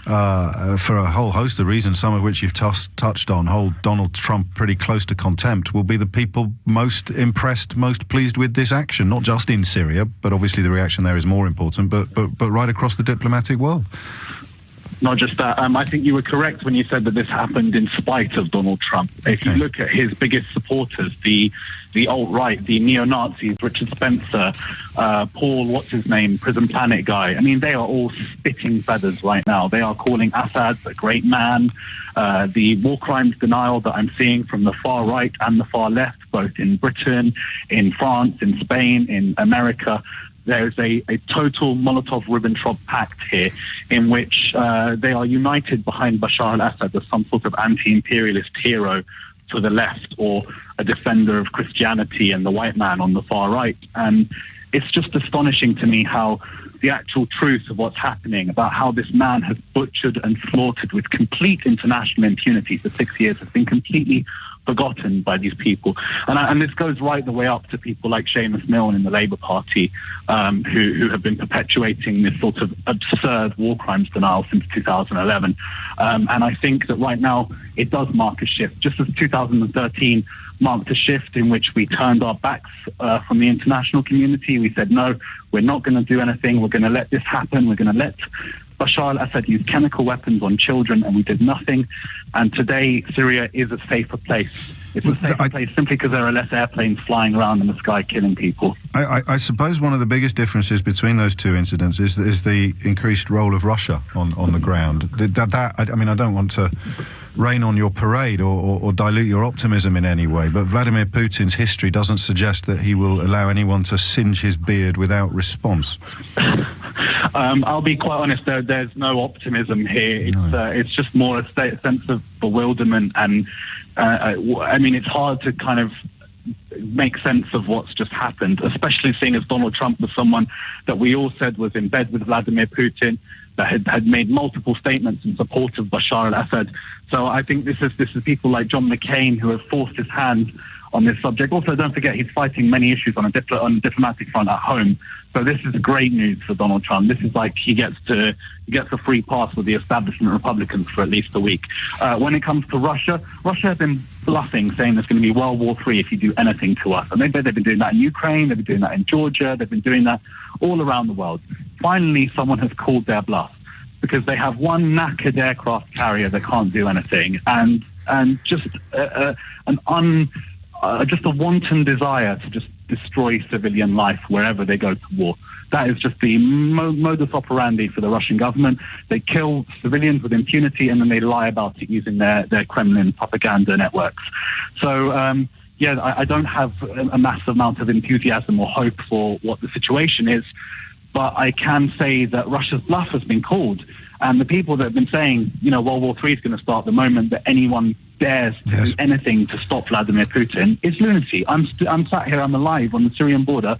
for a whole host of reasons, some of which you've touched on, hold Donald Trump pretty close to contempt, will be the people most impressed, most pleased with this action, not just in Syria, but obviously the reaction there is more important, but right across the diplomatic world. Not just that. I think you were correct when you said that this happened in spite of Donald Trump. If you look at his biggest supporters, the alt-right, the neo-Nazis, Richard Spencer, Paul, what's his name, Prison Planet guy, they are all spitting feathers right now. They are calling Assad a great man. The war crimes denial that I'm seeing from the far right and the far left, both in Britain, in France, in Spain, in America, there's a total Molotov-Ribbentrop pact here in which they are united behind Bashar al-Assad as some sort of anti-imperialist hero to the left or a defender of Christianity and the white man on the far right. And it's just astonishing to me how the actual truth of what's happening, about how this man has butchered and slaughtered with complete international impunity for 6 years, has been completely forgotten by these people. And this goes right the way up to people like Seamus Milne in the Labour Party, who have been perpetuating this sort of absurd war crimes denial since 2011. And I think that right now it does mark a shift, just as 2013 marked a shift in which we turned our backs from the international community. We said, no, we're not going to do anything. We're going to let this happen. We're going to let Bashar al-Assad use chemical weapons on children, and we did nothing. And today, Syria is a safer place. It's a safer place simply because there are less airplanes flying around in the sky killing people. I suppose one of the biggest differences between those two incidents is the increased role of Russia on the ground. I don't want to rain on your parade or dilute your optimism in any way, but Vladimir Putin's history doesn't suggest that he will allow anyone to singe his beard without response. I'll be quite honest, there's no optimism here. It's just more a sense of bewilderment, and it's hard to kind of make sense of what's just happened, especially seeing as Donald Trump was someone that we all said was in bed with Vladimir Putin, that had made multiple statements in support of Bashar al-Assad. So I think this is people like John McCain who have forced his hand on this subject. Also, don't forget, he's fighting many issues on a diplomatic front at home. So this is great news for Donald Trump. This is like he gets a free pass with the establishment Republicans for at least a week. When it comes to Russia has been bluffing, saying there's going to be World War III if you do anything to us. And they've been doing that in Ukraine, they've been doing that in Georgia, they've been doing that all around the world. Finally, someone has called their bluff, because they have one knackered aircraft carrier that can't do anything, and just a wanton desire to just destroy civilian life wherever they go to war. That is just the modus operandi for the Russian government. They kill civilians with impunity, and then they lie about it using their Kremlin propaganda networks. So, I don't have a massive amount of enthusiasm or hope for what the situation is, but I can say that Russia's bluff has been called. And the people that have been saying, World War III is going to start the moment that anyone dares to do anything to stop Vladimir Putin is lunacy. I'm sat here, I'm alive on the Syrian border,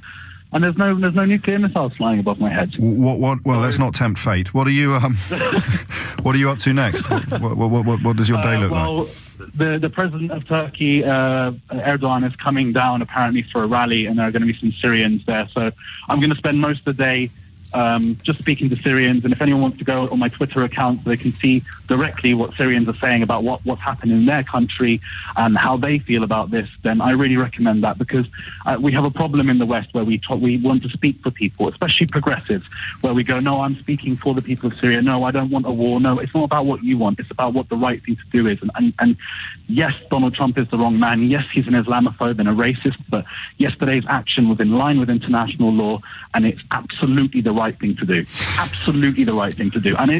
and there's no nuclear missiles flying above my head. Well, let's not tempt fate. What are you what are you up to next? What does your day look like? The president of Turkey, Erdogan, is coming down apparently for a rally, and there are going to be some Syrians there. So I'm going to spend most of the day just speaking to Syrians, and if anyone wants to go on my Twitter account so they can see directly what Syrians are saying about what's happening in their country and how they feel about this, then I really recommend that, because we have a problem in the West where we want to speak for people, especially progressives, where we go, no, I'm speaking for the people of Syria, no, I don't want a war, no, it's not about what you want, it's about what the right thing to do is. And yes, Donald Trump is the wrong man, yes, he's an Islamophobe and a racist, but yesterday's action was in line with international law, and it's absolutely the right thing to do. Absolutely the right thing to do. And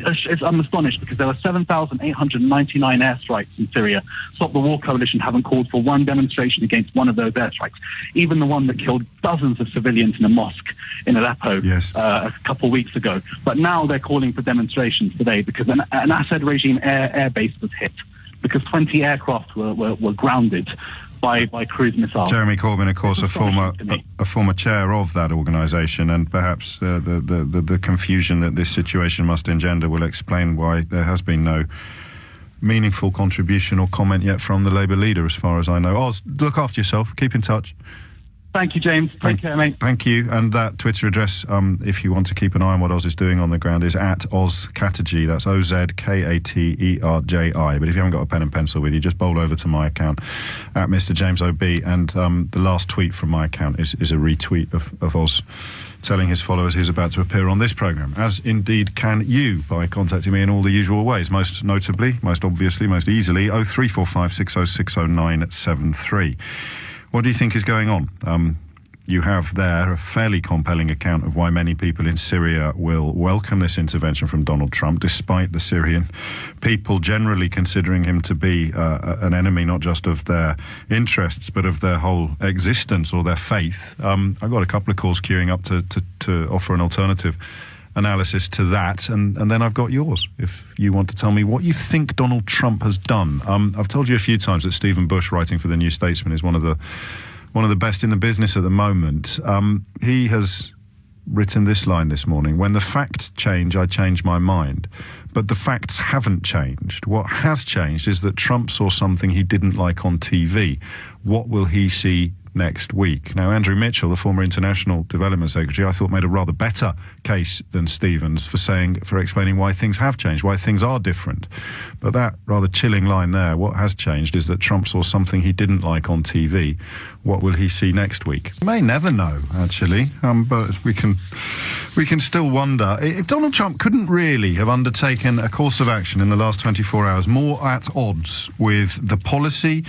I'm astonished because there are 7,899 airstrikes in Syria. Stop the War Coalition haven't called for one demonstration against one of those airstrikes. Even the one that killed dozens of civilians in a mosque in Aleppo a couple of weeks ago. But now they're calling for demonstrations today because an Assad regime air base was hit, because 20 aircraft were grounded by cruise missiles. Jeremy Corbyn, of course, a former chair of that organisation, and perhaps the confusion that this situation must engender will explain why there has been no meaningful contribution or comment yet from the Labour leader, as far as I know. Oz, look after yourself. Keep in touch. Thank you, James. Take care, mate. Thank you. And that Twitter address, if you want to keep an eye on what Oz is doing on the ground, is at OzKaterji. That's OzKaterji. But if you haven't got a pen and pencil with you, just bowl over to my account, at Mr. James OB. And the last tweet from my account is a retweet of Oz telling his followers he's about to appear on this programme, as indeed can you, by contacting me in all the usual ways, most notably, most obviously, most easily, 0345 6060973. What do you think is going on? You have there a fairly compelling account of why many people in Syria will welcome this intervention from Donald Trump, despite the Syrian people generally considering him to be an enemy, not just of their interests, but of their whole existence or their faith. I've got a couple of calls queuing up to offer an alternative analysis to that, and then I've got yours, if you want to tell me what you think Donald Trump has done. I've told you a few times that Stephen Bush, writing for the New Statesman, is one of the best in the business at the moment. He has written this line this morning: when the facts change, I change my mind. But the facts haven't changed. What has changed is that Trump saw something he didn't like on TV. What will he see next week? Now, Andrew Mitchell, the former International Development Secretary, I thought made a rather better case than Stevens for explaining why things have changed, why things are different. But that rather chilling line there, what has changed is that Trump saw something he didn't like on TV. What will he see next week? We may never know, actually, but we can still wonder. If Donald Trump couldn't really have undertaken a course of action in the last 24 hours more at odds with the policy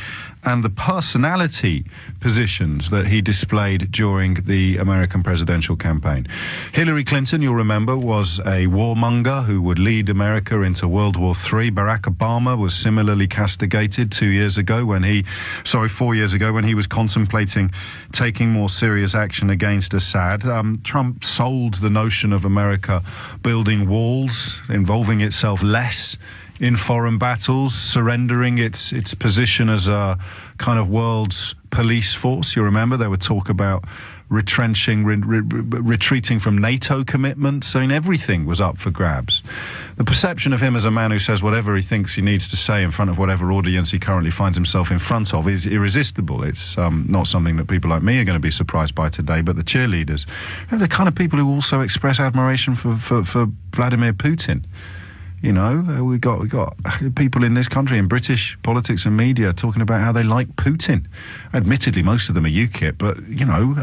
and the personality positions that he displayed during the American presidential campaign. Hillary Clinton, you'll remember, was a warmonger who would lead America into World War III. Barack Obama was similarly castigated 4 years ago when he was contemplating taking more serious action against Assad. Trump sold the notion of America building walls, involving itself less in foreign battles, surrendering its position as a kind of world's police force. You remember there were talk about retrenching, retreating from NATO commitments. I mean, everything was up for grabs. The perception of him as a man who says whatever he thinks he needs to say in front of whatever audience he currently finds himself in front of is irresistible. It's not something that people like me are going to be surprised by today, but the cheerleaders, they're the kind of people who also express admiration for Vladimir Putin. You know, we got people in this country, in British politics and media, talking about how they like Putin. Admittedly, most of them are UKIP, but, you know,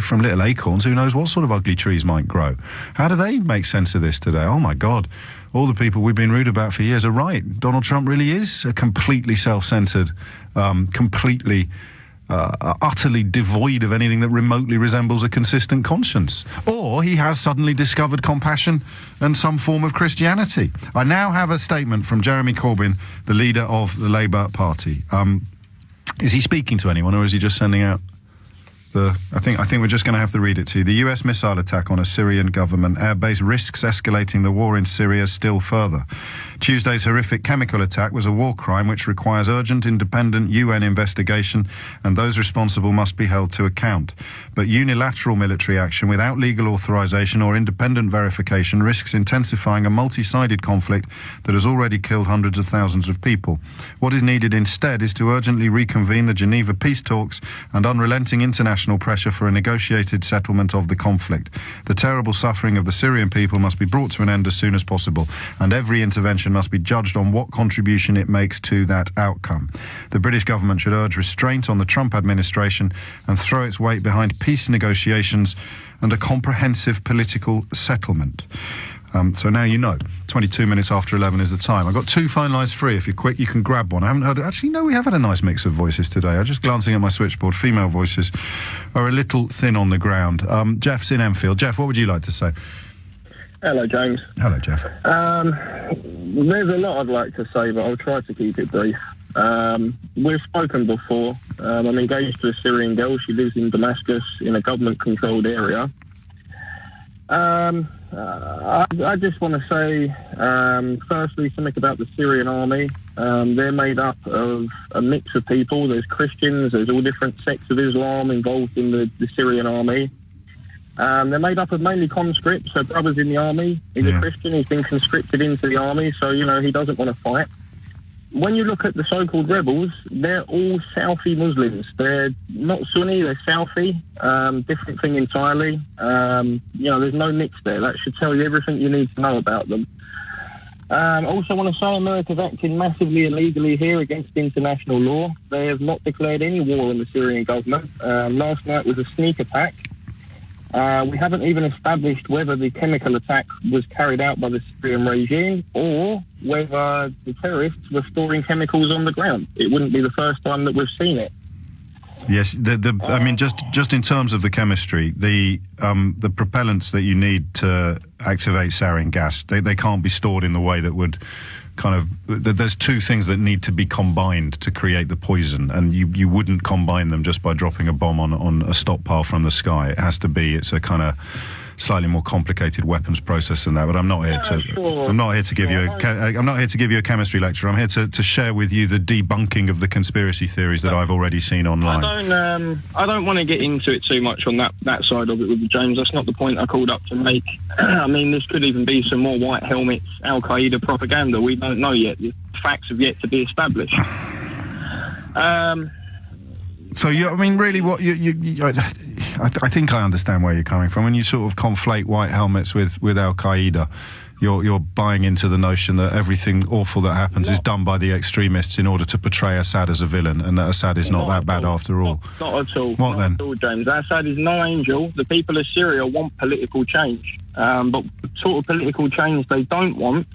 from little acorns, who knows what sort of ugly trees might grow. How do they make sense of this today? Oh, my God. All the people we've been rude about for years are right. Donald Trump really is a completely self-centred, utterly devoid of anything that remotely resembles a consistent conscience. Or he has suddenly discovered compassion and some form of Christianity. I now have a statement from Jeremy Corbyn, the leader of the Labour Party. Is he speaking to anyone, or is he just sending out I think we're just going to have to read it to you. The US missile attack on a Syrian government airbase risks escalating the war in Syria still further. Tuesday's horrific chemical attack was a war crime which requires urgent, independent UN investigation, and those responsible must be held to account. But unilateral military action without legal authorization or independent verification risks intensifying a multi-sided conflict that has already killed hundreds of thousands of people. What is needed instead is to urgently reconvene the Geneva peace talks and unrelenting international pressure for a negotiated settlement of the conflict. The terrible suffering of the Syrian people must be brought to an end as soon as possible, and every intervention must be judged on what contribution it makes to that outcome. The British government should urge restraint on the Trump administration and throw its weight behind peace negotiations and a comprehensive political settlement. So now you know. 22 minutes after 11 is the time. I've got 2 phone lines free. If you're quick, you can grab one. I haven't heard... Actually, no, we have had a nice mix of voices today. I'm just glancing at my switchboard. Female voices are a little thin on the ground. Jeff's in Enfield. Jeff, what would you like to say? Hello, James. Hello, Jeff. There's a lot I'd like to say, but I'll try to keep it brief. We've spoken before. I'm engaged to a Syrian girl. She lives in Damascus in a government-controlled area. I just want to say, firstly, something about the Syrian army. They're made up of a mix of people. There's Christians, there's all different sects of Islam involved in the Syrian army. They're made up of mainly conscripts, so brothers in the army. He's a Christian, he's been conscripted into the army, so, he doesn't want to fight. When you look at the so-called rebels, they're all Soufi Muslims. They're not Sunni, they're Soufi. Different thing entirely. There's no mix there. That should tell you everything you need to know about them. I also want to say America's acting massively illegally here against international law. They have not declared any war on the Syrian government. Last night was a sneak attack. We haven't even established whether the chemical attack was carried out by the Syrian regime or whether the terrorists were storing chemicals on the ground. It wouldn't be the first time that we've seen it. Yes, just in terms of the chemistry, the propellants that you need to activate sarin gas, they can't be stored in the way that would there's 2 things that need to be combined to create the poison, and you wouldn't combine them just by dropping a bomb on a stockpile from the sky. It has to be, it's a kind of slightly more complicated weapons process than that. But I'm not here to give you a chemistry lecture. I'm here to share with you the debunking of the conspiracy theories that I've already seen online. I don't want to get into it too much on that side of it with James. That's not the point I called up to make. I mean, this could even be some more white helmets, Al-Qaeda propaganda. We don't know yet. The facts have yet to be established. So really, what I think I understand where you're coming from. When you sort of conflate white helmets with Al-Qaeda, you're buying into the notion that everything awful that happens is done by the extremists in order to portray Assad as a villain, and that Assad is not that bad after all. Not at all. What then? Not at all, James. Assad is no angel. The people of Syria want political change, but the sort of political change they don't want.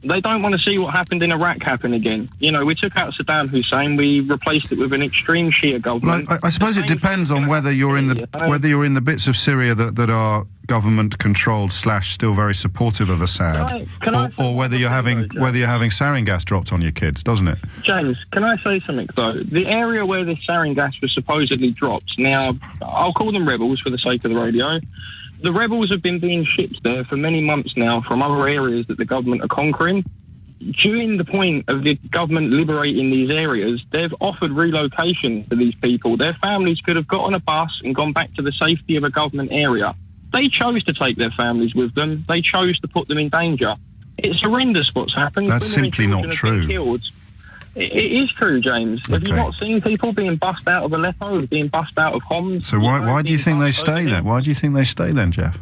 They don't want to see what happened in Iraq happen again. We took out Saddam Hussein. We replaced it with an extreme Shia government. Well, I suppose it depends on whether you're in the bits of Syria that are government controlled / still very supportive of Assad, or whether you're having sarin gas dropped on your kids, doesn't it? James, can I say something though? The area where the sarin gas was supposedly dropped. Now, I'll call them rebels for the sake of the radio. The rebels have been being shipped there for many months now from other areas that the government are conquering. During the point of the government liberating these areas, they've offered relocation to these people. Their families could have got on a bus and gone back to the safety of a government area. They chose to take their families with them. They chose to put them in danger. It's horrendous what's happened. That's simply not true. It is true, James. Okay. Have you not seen people being bussed out of Aleppo, being bussed out of Homs? So why do you think they stay then? Why do you think they stay then, Jeff?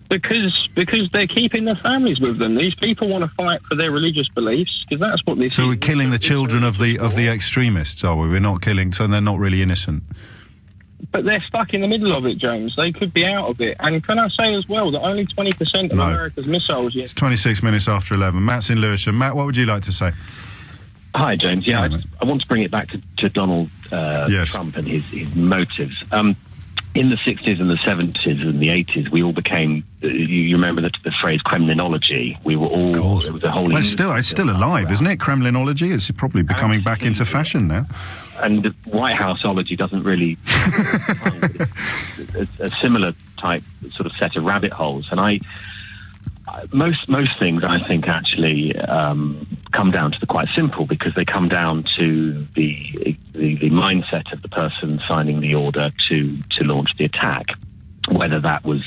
Because they're keeping their families with them. These people want to fight for their religious beliefs, because that's what this is. So we're killing the children of the extremists, are we? We're not killing, so they're not really innocent. But they're stuck in the middle of it, James. They could be out of it. And can I say as well that only 20% of America's missiles... It's 26 minutes after 11. Matt's in Lewisham. Matt, what would you like to say? Hi, James. Yeah, I want to bring it back to Donald Trump and his motives. in the 60s and the 70s and the 80s, we all became, you remember the phrase Kremlinology? We were all, there was a whole... Well, it's still alive, isn't it? Kremlinology? It's probably becoming back into fashion now. And the White Houseology doesn't really... a similar type sort of set of rabbit holes. And most things, I think, actually come down to the quite simple, because they come down to the mindset of the person signing the order to launch the attack, whether that was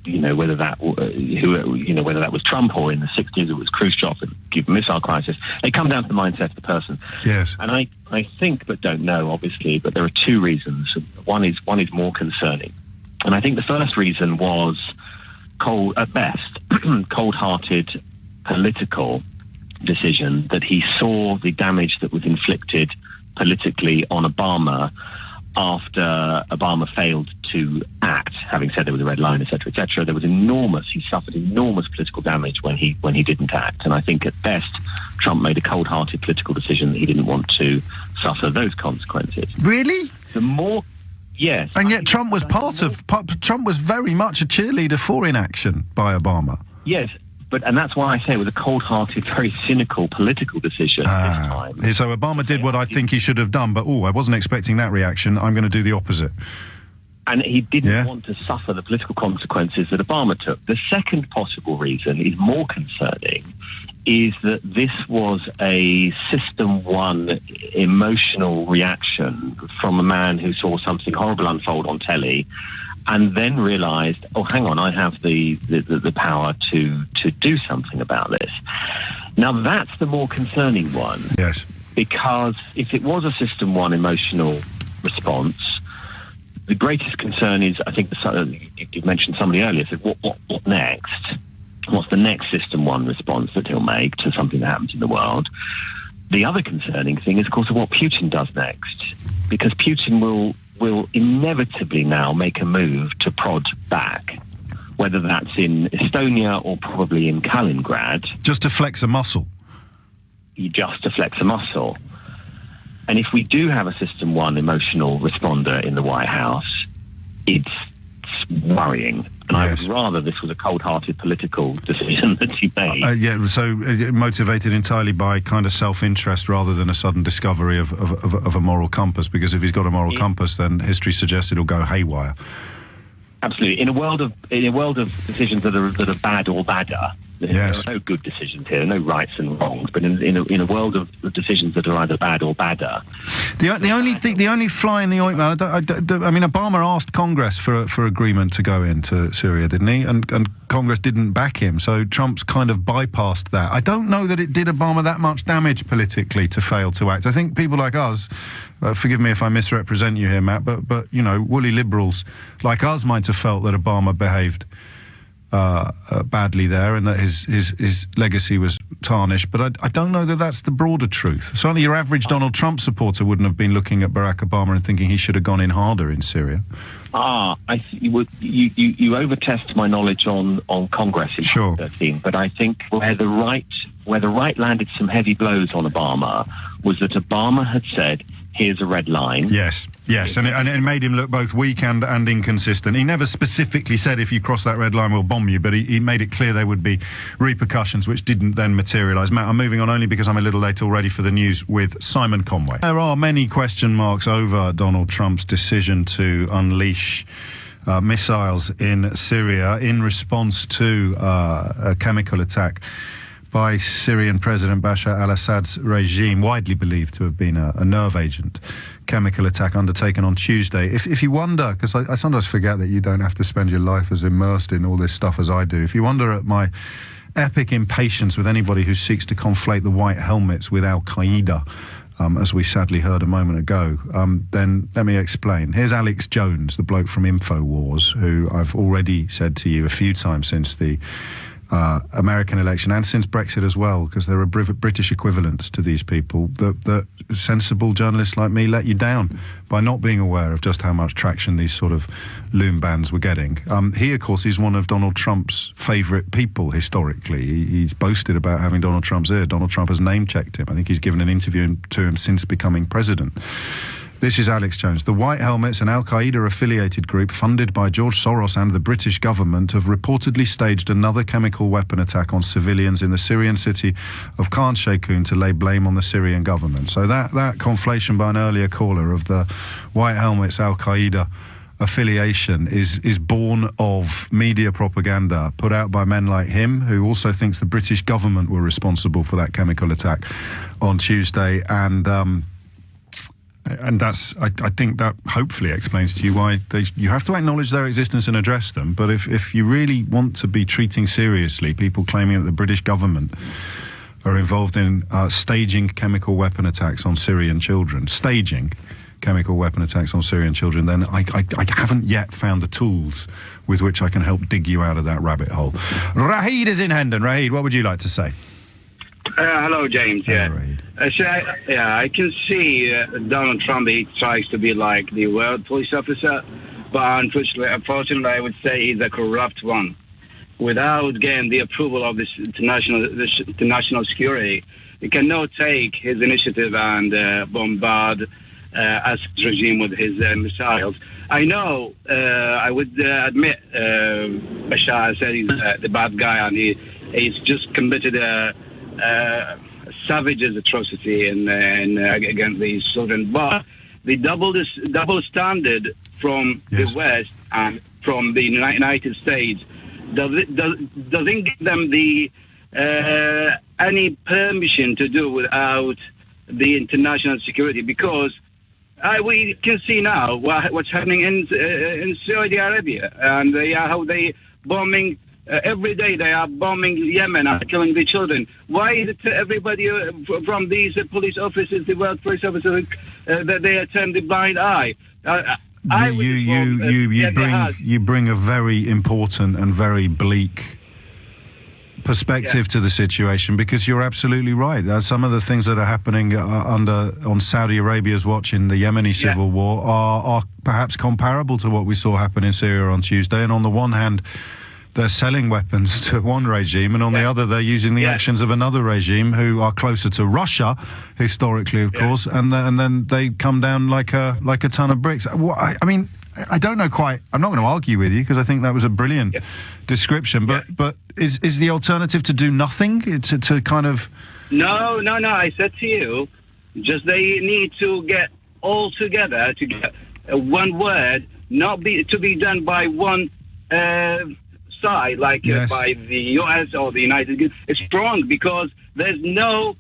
whether that was Trump, or in the 60s it was Khrushchev and the Cuban Missile Crisis. They come down to the mindset of the person. Yes. And I think, but don't know, obviously, but there are two reasons. One is more concerning, and I think the first reason was cold-hearted political decision, that he saw the damage that was inflicted politically on Obama after Obama failed to act, having said there was a red line, etc., etc. He suffered enormous political damage when he didn't act. And I think at best, Trump made a cold-hearted political decision that he didn't want to suffer those consequences. Really? Yes. And yet Trump was Trump was very much a cheerleader for inaction by Obama. Yes, and that's why I say it was a cold-hearted, very cynical political decision this time. So Obama did what I think he should have done, but I wasn't expecting that reaction. I'm going to do the opposite. And he didn't want to suffer the political consequences that Obama took. The second possible reason is more concerning, is that this was a System 1 emotional reaction from a man who saw something horrible unfold on telly and then realised, oh, hang on, I have the power to do something about this. Now, that's the more concerning one. Yes. Because if it was a System 1 emotional response, the greatest concern is, I think, you mentioned somebody earlier, said, what next? What's the next System 1 response that he'll make to something that happens in the world? The other concerning thing is, of course, what Putin does next, because Putin will inevitably now make a move to prod back, whether that's in Estonia or probably in Kaliningrad. Just to flex a muscle. Just to flex a muscle. And if we do have a System 1 emotional responder in the White House, it's worrying. And I would rather this was a cold-hearted political decision that he made. So motivated entirely by kind of self-interest rather than a sudden discovery of a moral compass, because if he's got a moral compass, then history suggests it'll go haywire. Absolutely. In a world of decisions that are bad or badder, there are no good decisions here, no rights and wrongs. But in a world of decisions that are either bad or badder, the only fly in the ointment. I mean, Obama asked Congress for agreement to go into Syria, didn't he? And Congress didn't back him. So Trump's kind of bypassed that. I don't know that it did Obama that much damage politically to fail to act. I think people like us. Forgive me if I misrepresent you here, Matt, but woolly liberals like us might have felt that Obama behaved badly there and that his legacy was tarnished, but I don't know that that's the broader truth. Certainly your average Donald Trump supporter wouldn't have been looking at Barack Obama and thinking he should have gone in harder in Syria. You overtest my knowledge on Congress in 2013, but I think where the right landed some heavy blows on Obama was that Obama had said, here's a red line. Yes, and it made him look both weak and inconsistent. He never specifically said, if you cross that red line, we'll bomb you, but he made it clear there would be repercussions, which didn't then materialise. Matt, I'm moving on only because I'm a little late already for the news with Simon Conway. There are many question marks over Donald Trump's decision to unleash missiles in Syria in response to a chemical attack by Syrian President Bashar al-Assad's regime, widely believed to have been a nerve agent chemical attack undertaken on Tuesday. If you wonder, because I sometimes forget that you don't have to spend your life as immersed in all this stuff as I do, if you wonder at my epic impatience with anybody who seeks to conflate the white helmets with Al-Qaeda, as we sadly heard a moment ago, then let me explain. Here's Alex Jones, the bloke from InfoWars, who I've already said to you a few times since the American election and since Brexit as well, because there are British equivalents to these people, that sensible journalists like me let you down by not being aware of just how much traction these sort of loom bands were getting. He, of course, is one of Donald Trump's favourite people historically. He's boasted about having Donald Trump's ear. Donald Trump has name-checked him. I think he's given an interview to him since becoming president. This is Alex Jones. The White Helmets, an Al-Qaeda-affiliated group funded by George Soros and the British government, have reportedly staged another chemical weapon attack on civilians in the Syrian city of Khan Sheikhoun to lay blame on the Syrian government. So that conflation by an earlier caller of the White Helmets Al-Qaeda affiliation is born of media propaganda put out by men like him, who also thinks the British government were responsible for that chemical attack on Tuesday. And that's, I think that hopefully explains to you why you have to acknowledge their existence and address them. But if you really want to be treating seriously people claiming that the British government are involved in staging chemical weapon attacks on Syrian children, then I haven't yet found the tools with which I can help dig you out of that rabbit hole. Rahid is in Hendon. Rahid, what would you like to say? Hello, James. I can see Donald Trump. He tries to be like the world police officer, but unfortunately, I would say he's a corrupt one. Without getting the approval of this international security, he cannot take his initiative and bombard Assad's regime with his missiles. I know. I would admit Bashar said he's the bad guy, and he's just committed a savage atrocity against these children. But the double standard from the West and from the United States doesn't give them the any permission to do without the international security, because we can see now what's happening in Saudi Arabia, and how they bombing. Every day they are bombing Yemen and killing the children. Why is it everybody from these police officers, the world police officers, that they turn the blind eye? You bring a very important and very bleak perspective to the situation, because you're absolutely right. Some of the things that are happening on Saudi Arabia's watch in the Yemeni civil war are perhaps comparable to what we saw happen in Syria on Tuesday. And on the one hand, they're selling weapons to one regime, and on the other, they're using the actions of another regime who are closer to Russia, historically, of course, and then they come down like a ton of bricks. I mean, I don't know quite. I'm not going to argue with you, because I think that was a brilliant description. But is the alternative to do nothing? To kind of No. I said to you, just they need to get all together to get one word, not to be done by one side, like by the US or the United States. It's wrong, because there's no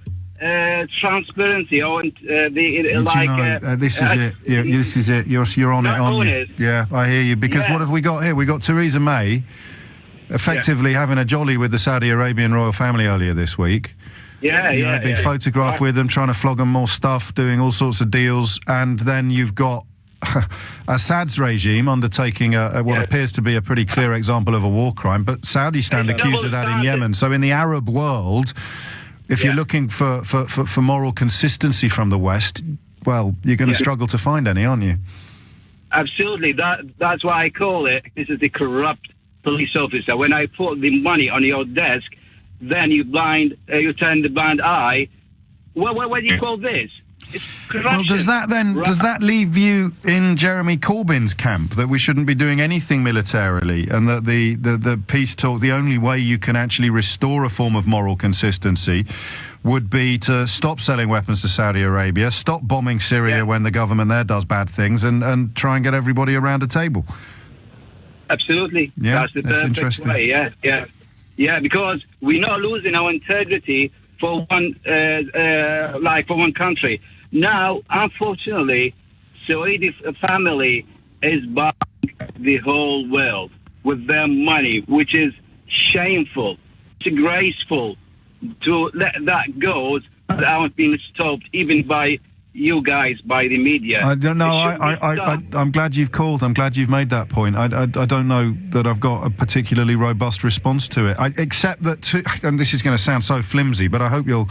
transparency or this is it. This is it. You're on it. Yeah, I hear you. Because what have we got here? We got Theresa May effectively having a jolly with the Saudi Arabian royal family earlier this week. Being photographed with them, trying to flog them more stuff, doing all sorts of deals, and then you've got Assad's regime undertaking what appears to be a pretty clear example of a war crime, but Saudi stand accused of that in Yemen. So in the Arab world, if you're looking for moral consistency from the West, well, you're going to struggle to find any, aren't you? Absolutely. That's why I call it, this is the corrupt police officer. When I put the money on your desk, then you turn the blind eye. What do you call this? It's corruption. Well, does that leave you in Jeremy Corbyn's camp, that we shouldn't be doing anything militarily, and that the peace talk, the only way you can actually restore a form of moral consistency would be to stop selling weapons to Saudi Arabia, stop bombing Syria when the government there does bad things, and try and get everybody around a table? Absolutely. Yeah, that's the perfect way. Yeah, because we're not losing our integrity for one country. Now, unfortunately, Saudi family is buying the whole world with their money, which is shameful. It's graceful to let that go without being stopped, even by you guys, by the media. I don't know. I'm glad you've called. I'm glad you've made that point. I don't know that I've got a particularly robust response to it, except that and this is going to sound so flimsy, but I hope you'll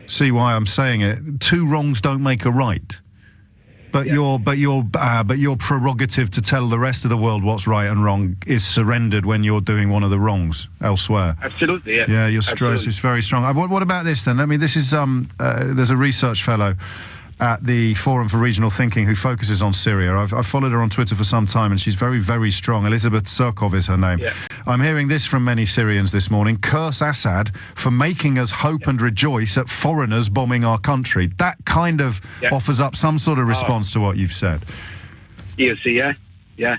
see why I'm saying it. Two wrongs don't make a right. But your prerogative to tell the rest of the world what's right and wrong is surrendered when you're doing one of the wrongs elsewhere. Absolutely, yeah. It's very strong. What about this then? I mean, this is there's a research fellow at the Forum for Regional Thinking who focuses on Syria. I've followed her on Twitter for some time, and she's very, very strong. Elizabeth Surkov is her name. Yeah. I'm hearing this from many Syrians this morning. Curse Assad for making us hope and rejoice at foreigners bombing our country. That kind of offers up some sort of response to what you've said. You see, yeah.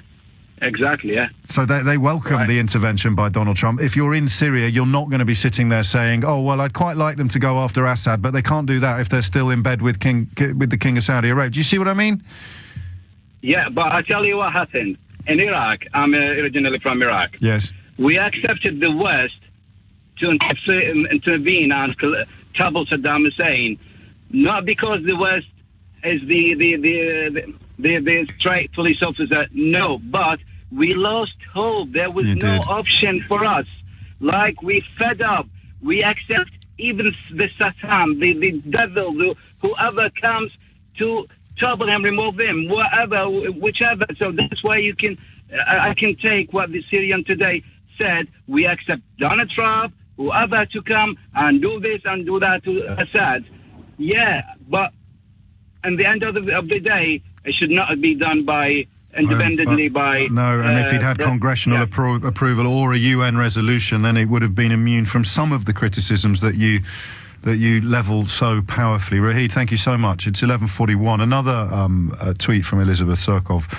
Exactly, yeah. So they welcome the intervention by Donald Trump. If you're in Syria, you're not going to be sitting there saying, oh, well, I'd quite like them to go after Assad, but they can't do that if they're still in bed with the King of Saudi Arabia. Do you see what I mean? Yeah, but I tell you what happened. In Iraq, I'm originally from Iraq. Yes. We accepted the West to intervene and trouble Saddam Hussein, not because the West is the straight police officer, no, but we lost hope. There was no option for us. Like, we fed up. We accept even the Satan, the devil, whoever comes to trouble him, remove him, whichever. So that's why I can take what the Syrian today said. We accept Donald Trump, whoever to come and do this and do that to Assad. Yeah, but at the end of the day, it should not be done independently by... No, and if he'd had congressional approval or a UN resolution, then it would have been immune from some of the criticisms that you level so powerfully. Rahid, thank you so much. It's 11:41. Another tweet from Elizabeth Surkov.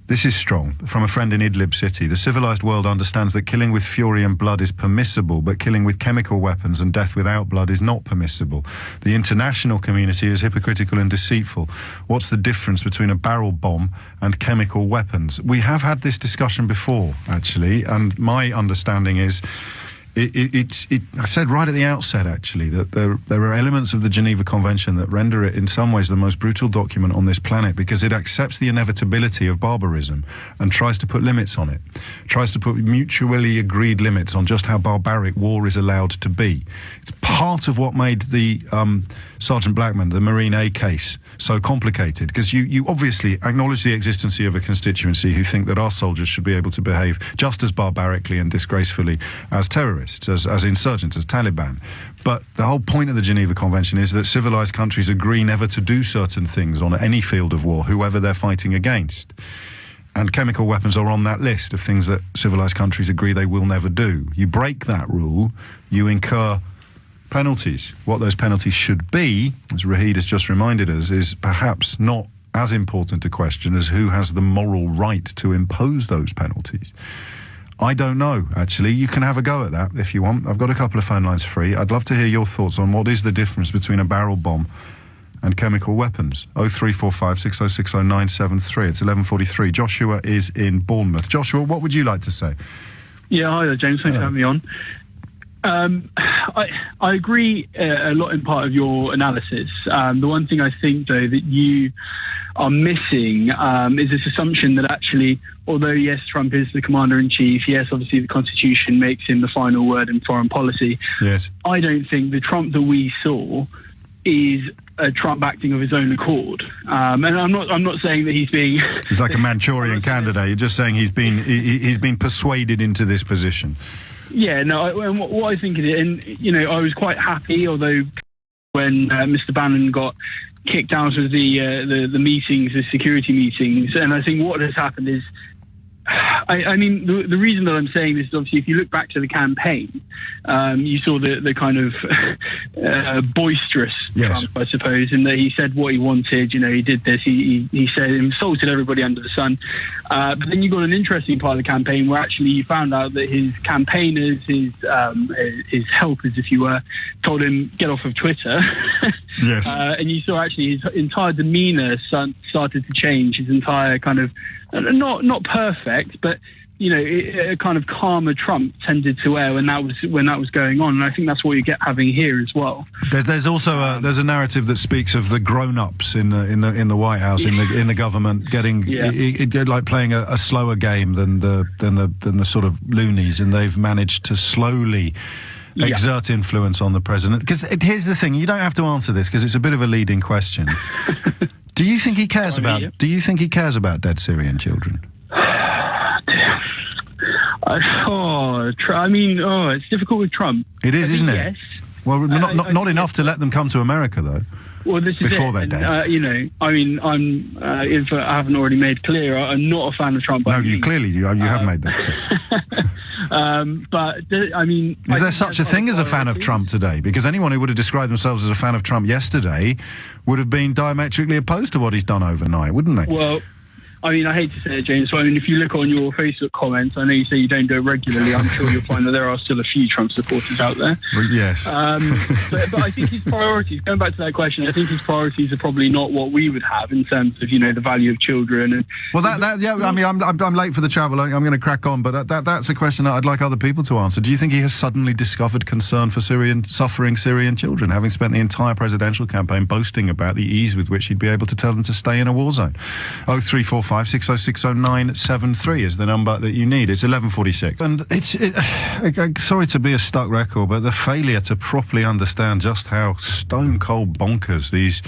This is strong, from a friend in Idlib city. The civilized world understands that killing with fury and blood is permissible, but killing with chemical weapons and death without blood is not permissible. The international community is hypocritical and deceitful. What's the difference between a barrel bomb and chemical weapons? We have had this discussion before, actually, and my understanding is I said right at the outset, actually, that there are elements of the Geneva Convention that render it in some ways the most brutal document on this planet, because it accepts the inevitability of barbarism and tries to put limits on it, tries to put mutually agreed limits on just how barbaric war is allowed to be. It's part of what made the Sergeant Blackman, the Marine A case, so complicated, because you obviously acknowledge the existence of a constituency who think that our soldiers should be able to behave just as barbarically and disgracefully as terrorists, as insurgents, as Taliban. But the whole point of the Geneva Convention is that civilized countries agree never to do certain things on any field of war, whoever they're fighting against. And chemical weapons are on that list of things that civilized countries agree they will never do. You break that rule, you incur penalties. What those penalties should be, as Rahid has just reminded us, is perhaps not as important a question as who has the moral right to impose those penalties. I don't know, actually. You can have a go at that if you want. I've got a couple of phone lines free. I'd love to hear your thoughts on what is the difference between a barrel bomb and chemical weapons. 0345 6060 973. It's 11:43. Joshua is in Bournemouth. Joshua, what would you like to say? Yeah, hi there, James. Thanks for having me on. I agree a lot in part of your analysis. The one thing I think, though, that you are missing is this assumption that actually, although, yes, Trump is the commander-in-chief, yes, obviously the Constitution makes him the final word in foreign policy. Yes. I don't think the Trump that we saw is a Trump acting of his own accord. And I'm not saying that he's being... He's like a Manchurian candidate. You're just saying he's been persuaded into this position. Yeah, no, what I think it is, and, I was quite happy, although when Mr. Bannon got kicked out of the meetings, the security meetings, and I think what has happened is, I mean, the reason that I'm saying this is obviously if you look back to the campaign, you saw the kind of boisterous Trump, I suppose, in that he said what he wanted. He did this. He said insulted everybody under the sun. But then you got an interesting part of the campaign where actually you found out that his campaigners, his helpers, if you were, told him get off of Twitter. Yes. And you saw actually his entire demeanour started to change. His entire kind of not perfect, but a kind of calmer Trump tended to air when that was going on, and I think that's what you get having here as well. There's also there's a narrative that speaks of the grown-ups in the White House, in the government getting like playing a slower game than the sort of loonies, and they've managed to slowly exert influence on the president. Because here's the thing: you don't have to answer this because it's a bit of a leading question. Do you think he cares about? Do you think he cares about dead Syrian children? It's difficult with Trump. It is, isn't it? Yes. Well, not enough to let them come to America, though. Well, this is before it. they're dead. You know, I mean, if I haven't already made clear, I'm not a fan of Trump. No, you have made that clear. But I mean, is there such a thing as a fan of Trump today? Because anyone who would have described themselves as a fan of Trump yesterday would have been diametrically opposed to what he's done overnight, wouldn't they? Well, I mean, I hate to say it, James, but I mean, if you look on your Facebook comments, I know you say you don't do it regularly. I'm sure you'll find that there are still a few Trump supporters out there. Yes. But I think his priorities, going back to that question, I think his priorities are probably not what we would have in terms of, you know, the value of children. And well, yeah, I mean, I'm late for the travel. I'm going to crack on, but that's a question that I'd like other people to answer. Do you think he has suddenly discovered concern for suffering Syrian children, having spent the entire presidential campaign boasting about the ease with which he'd be able to tell them to stay in a war zone? 0345 6060973 is the number that you need. It's 11:46, and sorry to be a stuck record, but the failure to properly understand just how stone cold bonkers these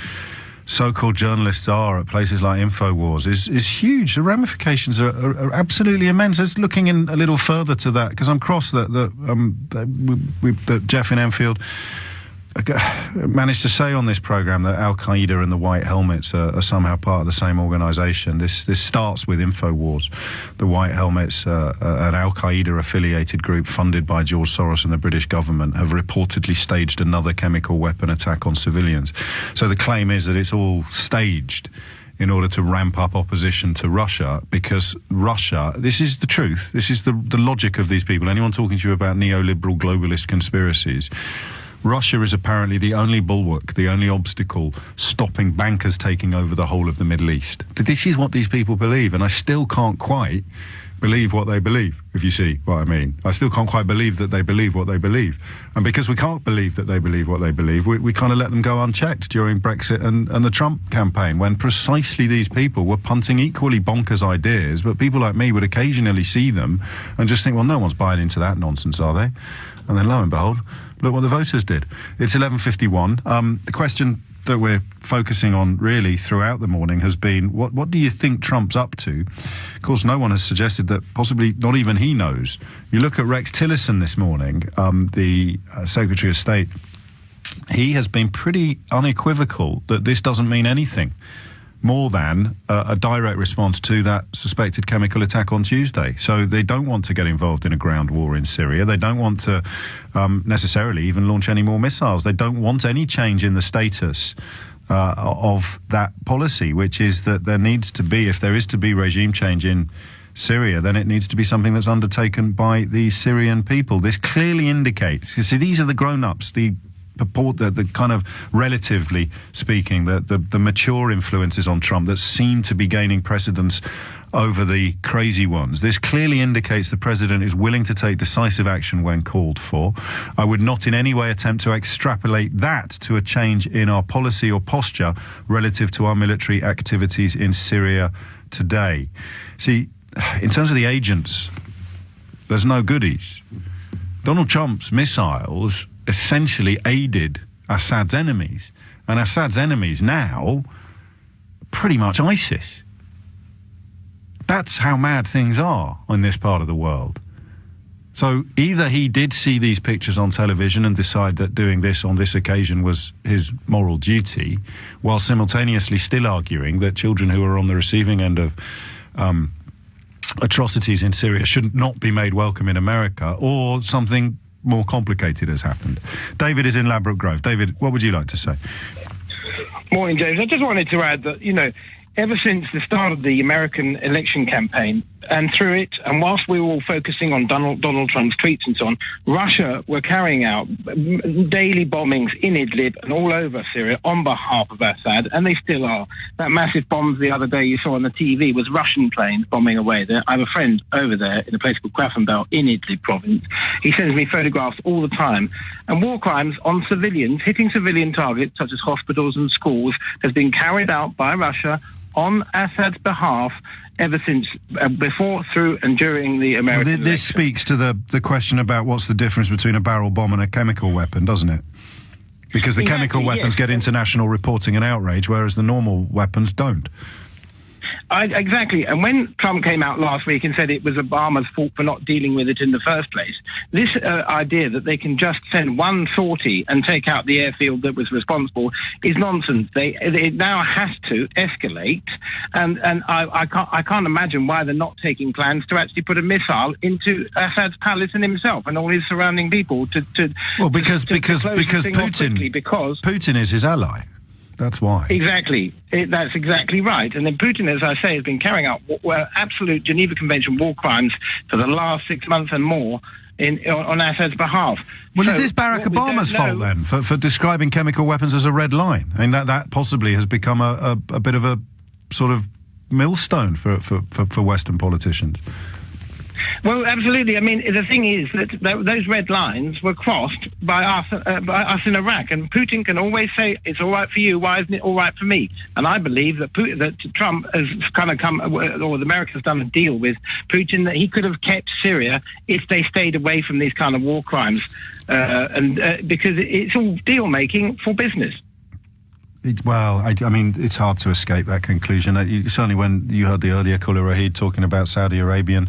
so-called journalists are at places like InfoWars is huge. The ramifications are absolutely immense. It's looking in a little further to that, because I'm cross that Jeff in Enfield managed to say on this programme that Al-Qaeda and the White Helmets are somehow part of the same organisation. This starts with InfoWars. The White Helmets, an Al-Qaeda affiliated group funded by George Soros and the British government, have reportedly staged another chemical weapon attack on civilians. So the claim is that it's all staged in order to ramp up opposition to Russia, because Russia, this is the truth, this is the logic of these people. Anyone talking to you about neoliberal globalist conspiracies, Russia is apparently the only bulwark, the only obstacle stopping bankers taking over the whole of the Middle East. This is what these people believe, and I still can't quite believe what they believe, if you see what I mean. I still can't quite believe that they believe what they believe. And because we can't believe that they believe what they believe, we kind of let them go unchecked during Brexit and the Trump campaign, when precisely these people were punting equally bonkers ideas, but people like me would occasionally see them and just think, well, no one's buying into that nonsense, are they? And then lo and behold, look what the voters did. It's 11:51. The question that we're focusing on really throughout the morning has been, what do you think Trump's up to? Of course, no one has suggested that possibly not even he knows. You look at Rex Tillerson this morning, the Secretary of State. He has been pretty unequivocal that this doesn't mean anything more than a direct response to that suspected chemical attack on Tuesday. So they don't want to get involved in a ground war in Syria. They don't want to necessarily even launch any more missiles. They don't want any change in the status of that policy, which is that there needs to be, if there is to be regime change in Syria, then it needs to be something that's undertaken by the Syrian people. This clearly indicates, you see, these are the grown-ups, the kind of, relatively speaking, the mature influences on Trump that seem to be gaining precedence over the crazy ones. This clearly indicates the president is willing to take decisive action when called for. I would not in any way attempt to extrapolate that to a change in our policy or posture relative to our military activities in Syria today. See, in terms of the agents, there's no goodies. Donald Trump's missiles essentially aided Assad's enemies, and Assad's enemies now pretty much ISIS. That's how mad things are in this part of the world. So either he did see these pictures on television and decide that doing this on this occasion was his moral duty, while simultaneously still arguing that children who are on the receiving end of atrocities in Syria should not be made welcome in America, or something more complicated has happened. David is in Ladbroke Grove. David, what would you like to say? Morning, James. I just wanted to add that, you know, ever since the start of the American election campaign and through it, and whilst we were all focusing on Donald Trump's tweets and so on, Russia were carrying out daily bombings in Idlib and all over Syria on behalf of Assad, and they still are. That massive bombs the other day you saw on the TV was Russian planes bombing away there. I have a friend over there in a place called Grafenbel in Idlib province. He sends me photographs all the time. And war crimes on civilians, hitting civilian targets such as hospitals and schools, has been carried out by Russia on Assad's behalf ever since, before, through and during the American election. This speaks to the question about what's the difference between a barrel bomb and a chemical weapon, doesn't it? Because the chemical weapons get international reporting and outrage, whereas the normal weapons don't. Exactly. And when Trump came out last week and said it was Obama's fault for not dealing with it in the first place, this idea that they can just send one sortie and take out the airfield that was responsible is nonsense. It now has to escalate, and I can't imagine why they're not taking plans to actually put a missile into Assad's palace and himself and all his surrounding people because Putin is his ally. That's why. Exactly. That's exactly right. And then Putin, as I say, has been carrying out absolute Geneva Convention war crimes for the last 6 months and more on Assad's behalf. Well, is this Barack Obama's fault then for describing chemical weapons as a red line? I mean, that possibly has become a bit of a sort of millstone for Western politicians. Well, absolutely. I mean, the thing is that those red lines were crossed by us in Iraq, and Putin can always say, it's all right for you, why isn't it all right for me? And I believe that Trump has kind of or the Americans done a deal with Putin that he could have kept Syria if they stayed away from these kind of war crimes, because it's all deal-making for business. I mean, it's hard to escape that conclusion. Certainly when you heard the earlier caller, Rahid, talking about Saudi Arabian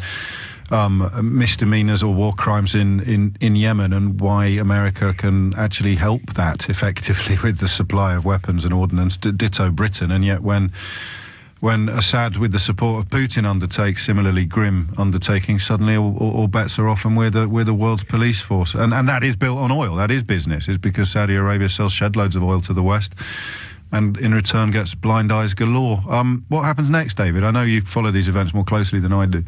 misdemeanors or war crimes in Yemen, and why America can actually help that effectively with the supply of weapons and ordnance, ditto Britain. And yet when Assad, with the support of Putin, undertakes similarly grim undertakings, suddenly all bets are off, and we're the world's police force. And that is built on oil. That is business. It's because Saudi Arabia sells shed loads of oil to the West, and in return gets blind eyes galore. What happens next, David? I know you follow these events more closely than I do.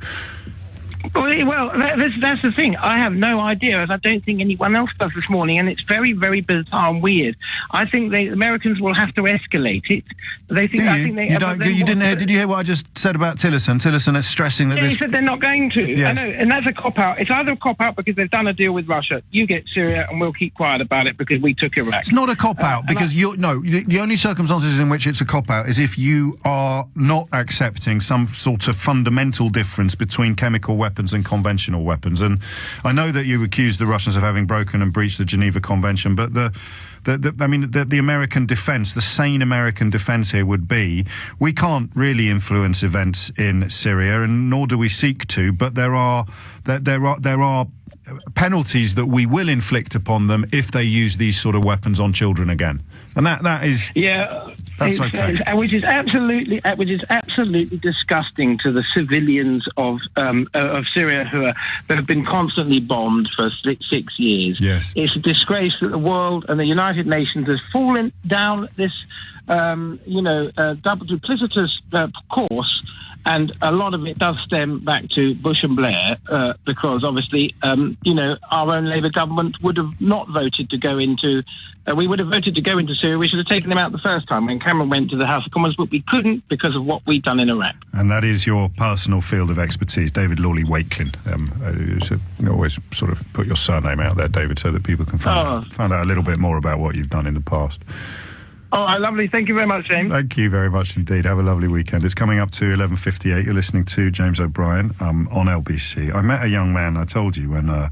Well, that's the thing. I have no idea, as I don't think anyone else does this morning, and it's very, very bizarre and weird. I think the Americans will have to escalate it. They think. I think they. Did you hear what I just said about Tillerson? Tillerson is stressing that he said they're not going to. Yes. I know, and that's a cop-out. It's either a cop-out because they've done a deal with Russia. You get Syria, and we'll keep quiet about it because we took Iraq. It's not a cop-out because the only circumstances in which it's a cop-out is if you are not accepting some sort of fundamental difference between chemical weapons and conventional weapons. And I know that you accused the Russians of having broken and breached the Geneva Convention, but the American defence, the sane American defence here would be, we can't really influence events in Syria, and nor do we seek to, but there are penalties that we will inflict upon them if they use these sort of weapons on children again. And that is... Yeah. That's okay. Which is absolutely disgusting to the civilians of Syria who have been constantly bombed for 6 years. Yes. It's a disgrace that the world and the United Nations has fallen down this, double duplicitous course. And a lot of it does stem back to Bush and Blair, because obviously, our own Labour government would have not voted to go into. We would have voted to go into Syria. We should have taken them out the first time when Cameron went to the House of Commons, but we couldn't because of what we'd done in Iraq. And that is your personal field of expertise, David Lawley-Wakelin. Always sort of put your surname out there, David, so that people can find out a little bit more about what you've done in the past. All right, lovely. Thank you very much, James. Thank you very much indeed. Have a lovely weekend. It's coming up to 11:58. You're listening to James O'Brien on LBC. I met a young man, I told you, when I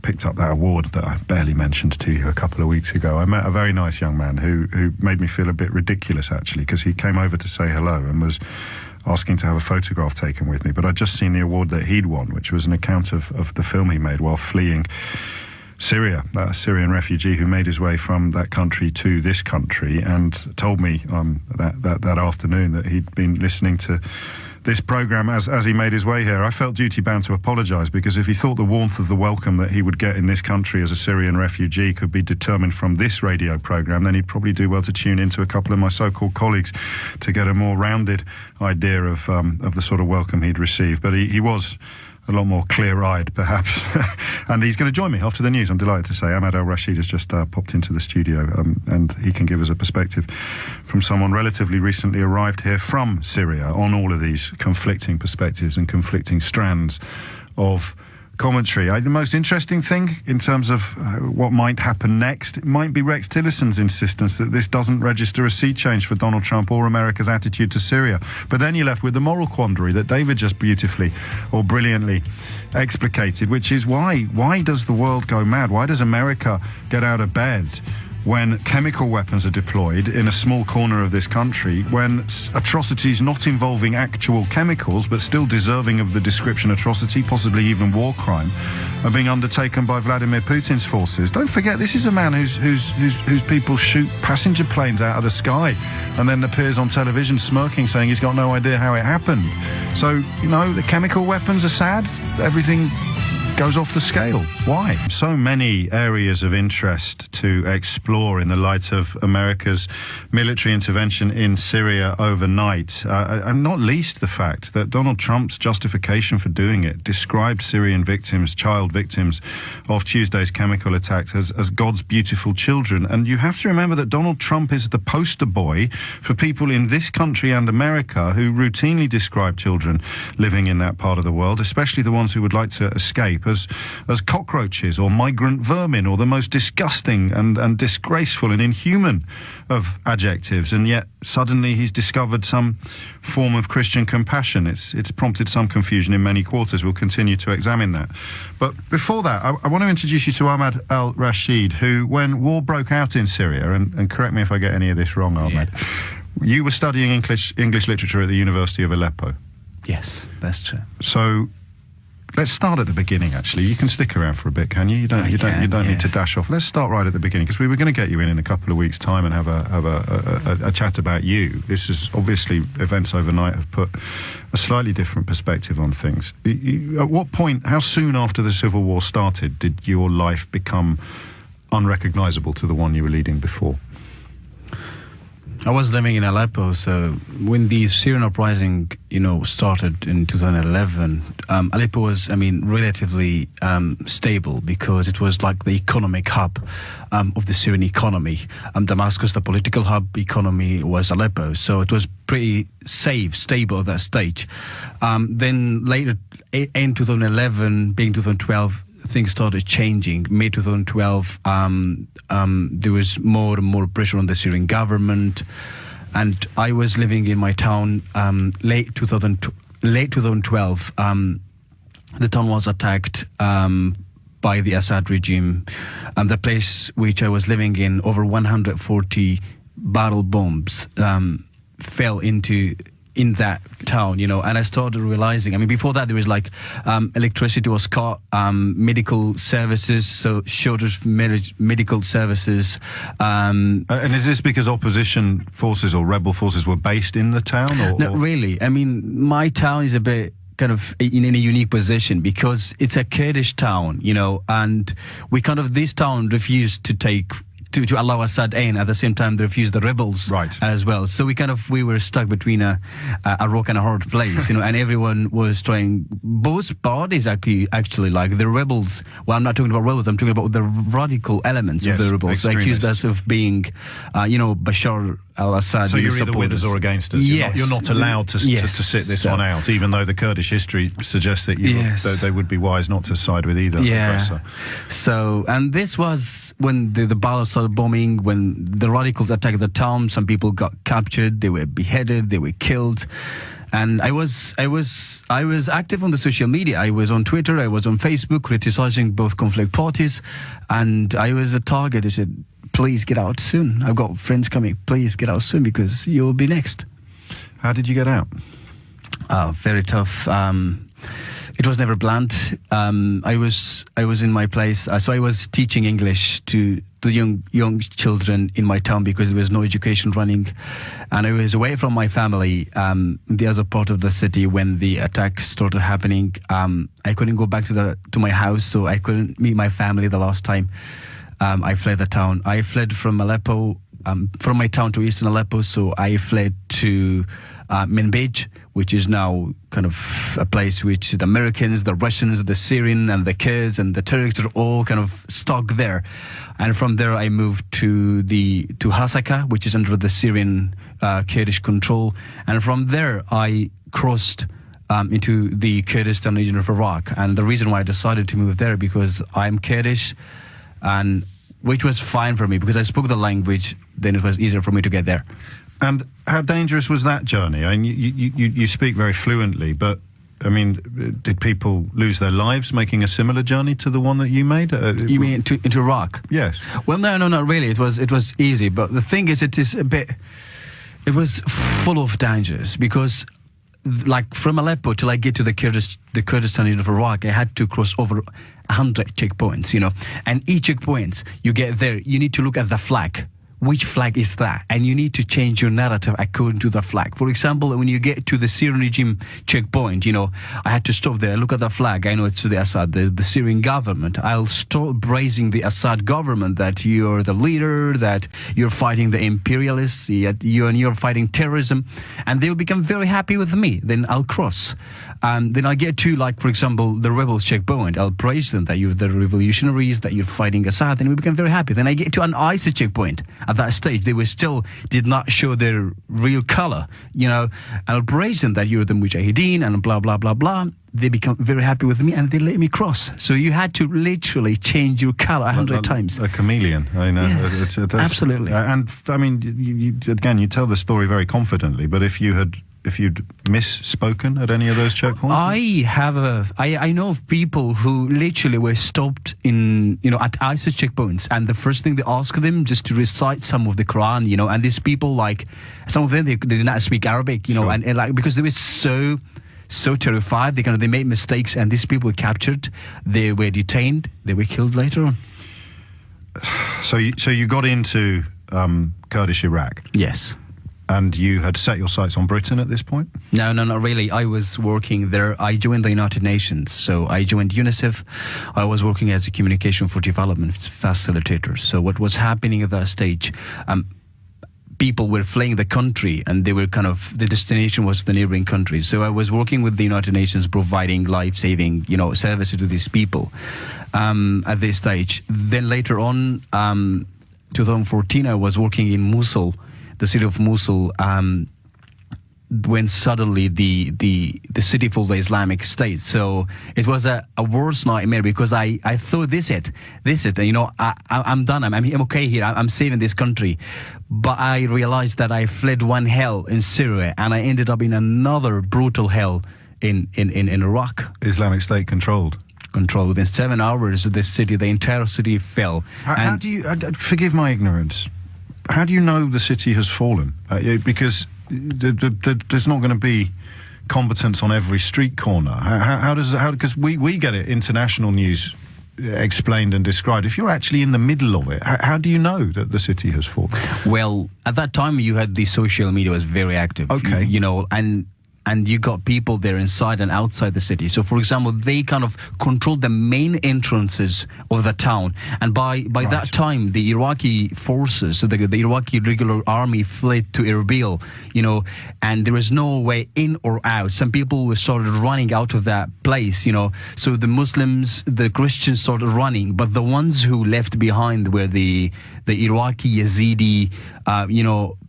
picked up that award that I barely mentioned to you a couple of weeks ago. I met a very nice young man who made me feel a bit ridiculous, actually, because he came over to say hello and was asking to have a photograph taken with me. But I'd just seen the award that he'd won, which was an account of the film he made while fleeing Syria, a Syrian refugee who made his way from that country to this country, and told me that afternoon that he'd been listening to this programme as he made his way here. I felt duty-bound to apologise, because if he thought the warmth of the welcome that he would get in this country as a Syrian refugee could be determined from this radio programme, then he'd probably do well to tune into a couple of my so-called colleagues to get a more rounded idea of the sort of welcome he'd received. But he was a lot more clear-eyed, perhaps. And he's going to join me after the news, I'm delighted to say. Ahmad Al-Rashid has just popped into the studio, and he can give us a perspective from someone relatively recently arrived here from Syria on all of these conflicting perspectives and conflicting strands of commentary. The most interesting thing in terms of what might happen next, it might be Rex Tillerson's insistence that this doesn't register a sea change for Donald Trump or America's attitude to Syria. But then you're left with the moral quandary that David just beautifully or brilliantly explicated, which is why does the world go mad? Why does America get out of bed when chemical weapons are deployed in a small corner of this country, when atrocities not involving actual chemicals but still deserving of the description atrocity, possibly even war crime, are being undertaken by Vladimir Putin's forces. Don't forget, this is a man whose people shoot passenger planes out of the sky and then appears on television smirking, saying he's got no idea how it happened. So, the chemical weapons are sad. Everything goes off the scale. Why? So many areas of interest to explore in the light of America's military intervention in Syria overnight, and not least the fact that Donald Trump's justification for doing it described Syrian victims, child victims of Tuesday's chemical attacks as God's beautiful children. And you have to remember that Donald Trump is the poster boy for people in this country and America who routinely describe children living in that part of the world, especially the ones who would like to escape, as cockroaches or migrant vermin or the most disgusting and disgraceful and inhuman of adjectives. And yet suddenly he's discovered some form of Christian compassion. It's prompted some confusion in many quarters. We'll continue to examine that. But before that, I want to introduce you to Ahmad Al-Bashid, who, when war broke out in Syria, and correct me if I get any of this wrong, Ahmad, you were studying English literature at the University of Aleppo. Yes, that's true. So let's start at the beginning, actually. You can stick around for a bit, can you? You don't need to dash off. Let's start right at the beginning, because we were going to get you in a couple of weeks' time and have a chat about you. This is obviously, events overnight have put a slightly different perspective on things. At what point, how soon after the Civil War started, did your life become unrecognisable to the one you were leading before? I was living in Aleppo, so when the Syrian uprising, started in 2011, Aleppo was, relatively stable, because it was like the economic hub of the Syrian economy. Damascus, the political hub economy, was Aleppo, so it was pretty safe, stable at that stage. Then later, in 2011, being 2012, things started changing. May 2012, there was more and more pressure on the Syrian government, and I was living in my town. Late 2012, the town was attacked by the Assad regime. The place which I was living in, over 140 barrel bombs fell in that town, and I started realizing, before that there was electricity was cut, medical services, so shortage of medical services. And is this because opposition forces or rebel forces were based in the town? Not really. My town is a bit kind of in a unique position, because it's a Kurdish town, and this town refused to allow Assad in. At the same time, they refused the rebels as well. So we were stuck between a rock and a hard place, and everyone was trying, both parties actually, like the rebels. Well, I'm not talking about rebels, I'm talking about the radical elements of the rebels. They accused us of being, Bashar al-Assad. So you're either with us or against us. Yes. You're not allowed to sit this one out, even though the Kurdish history suggests that they would be wise not to side with either aggressor. So, and this was when the battles started bombing, when the radicals attacked the town. Some people got captured, they were beheaded, they were killed. And I was active on the social media. I was on Twitter, I was on Facebook, criticizing both conflict parties, and I was a target. I said, please get out soon. I've got friends coming. Please get out soon, because you'll be next. How did you get out? Very tough. It was never planned. I was in my place. So I was teaching English to the young children in my town, because there was no education running, and I was away from my family, the other part of the city, when the attack started happening. I couldn't go back to my house, so I couldn't meet my family the last time. I fled the town. I fled from Aleppo, from my town to eastern Aleppo, so I fled to Manbij, which is now kind of a place which the Americans, the Russians, the Syrian and the Kurds and the Turks are all kind of stuck there. And from there I moved to Hasaka, which is under the Syrian Kurdish control. And from there I crossed into the Kurdistan region of Iraq. And the reason why I decided to move there, because I'm Kurdish, and which was fine for me, because I spoke the language, then it was easier for me to get there. And how dangerous was that journey? I mean, you speak very fluently, but I mean, did people lose their lives making a similar journey to the one that you made? You mean into Iraq? Yes. Well, no, not really. It was easy, but the thing is, it was full of dangers because, like, from Aleppo till I get to the Kurdistan region of Iraq, I had to cross over 100 checkpoints, and each checkpoint you get there, you need to look at the flag. Which flag is that? And you need to change your narrative according to the flag. For example, when you get to the Syrian regime checkpoint, I had to stop there. I look at the flag. I know it's the Assad, the Syrian government. I'll stop praising the Assad government that you're the leader, that you're fighting the imperialists, you're fighting terrorism. And they'll become very happy with me. Then I'll cross. Then I'll get to, like, for example, the rebels checkpoint. I'll praise them that you're the revolutionaries, that you're fighting Assad, and we become very happy. Then I get to an ISIS checkpoint. At that stage, they did not show their real color, and I'll praise them that you're the Mujahideen and blah, blah, blah, blah. They become very happy with me and they let me cross. So you had to literally change your color 100 times. A chameleon. I know. Yes, absolutely. And I mean, you tell the story very confidently, but if you'd misspoken at any of those checkpoints? I know of people who literally were stopped at ISIS checkpoints, and the first thing they ask them just to recite some of the Quran, and these people, like, some of them, they did not speak Arabic, Sure. and like, because they were so terrified, they made mistakes, and these people were captured, they were detained, they were killed later on. So you got into Kurdish Iraq? Yes. And you had set your sights on Britain at this point? No, not really. I was working there. I joined the United Nations. So I joined UNICEF. I was working as a communication for development facilitator. So what was happening at that stage, people were fleeing the country, and they were the destination was the neighboring countries. So I was working with the United Nations, providing life-saving, services to these people at this stage. Then later on, 2014, I was working in Mosul, the city of Mosul, when suddenly the city for the Islamic State. So it was a worse nightmare because I thought this it, I'm done. I'm okay here. I'm saving this country. But I realized that I fled one hell in Syria and I ended up in another brutal hell in Iraq. Islamic State controlled. Within 7 hours, the entire city fell. How do you, forgive my ignorance, how do you know the city has fallen? Because there's not going to be combatants on every street corner. Because we get it, international news explained and described. If you're actually in the middle of it, how do you know that the city has fallen? Well, at that time, you had the social media was very active. Okay. And you got people there inside and outside the city. So, for example, they controlled the main entrances of the town. And by that time, the Iraqi forces, the Iraqi regular army fled to Erbil, and there was no way in or out. Some people started running out of that place, So the Muslims, the Christians started running. But the ones who left behind were the Iraqi Yazidi,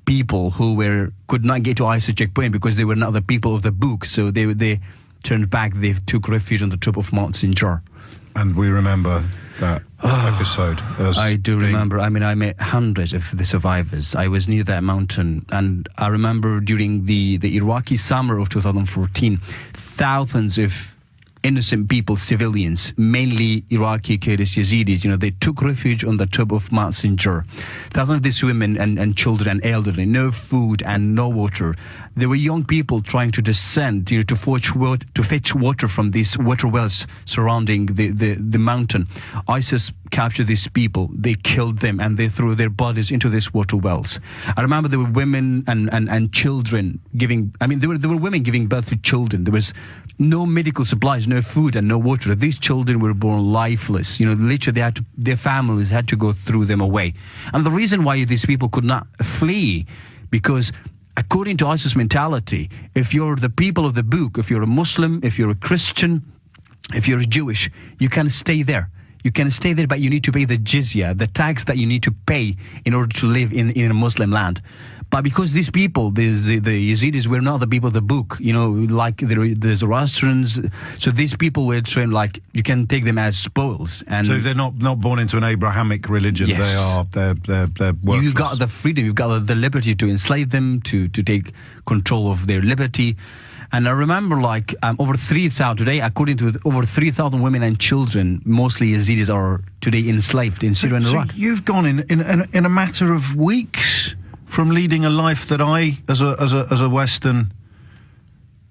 people who could not get to ISIS checkpoint because they were not the people of the book. So they turned back. They took refuge on the top of Mount Sinjar. And we remember that episode. I do remember. I met hundreds of the survivors. I was near that mountain, and I remember during the Iraqi summer of 2014, thousands of innocent people, civilians, mainly Iraqi Kurdish Yazidis, they took refuge on the top of Mount Sinjar. Thousands of these women and children and elderly, no food and no water. There were young people trying to descend, to fetch water from these water wells surrounding the mountain. ISIS captured these people, they killed them, and they threw their bodies into these water wells. I remember there were women and children there were women giving birth to children. There was no medical supplies, no food and no water. These children were born lifeless. Literally their families had to go through them away. And the reason why these people could not flee, because according to ISIS mentality, if you're the people of the book, if you're a Muslim, if you're a Christian, if you're Jewish, you can stay there. You can stay there, but you need to pay the jizya, the tax that you need to pay in order to live in a Muslim land. But because these people, the Yazidis, were not the people of the book, like the Zoroastrians. So these people were trained like you can take them as spoils. And so they're not born into an Abrahamic religion. Yes. They're worthless. You've got the freedom, you've got the liberty to enslave them, to take control of their liberty. And I remember over 3,000, today, according to over 3,000 women and children, mostly Yazidis, are today enslaved in Syria and Iraq. So you've gone in a matter of weeks from leading a life that I, as a Western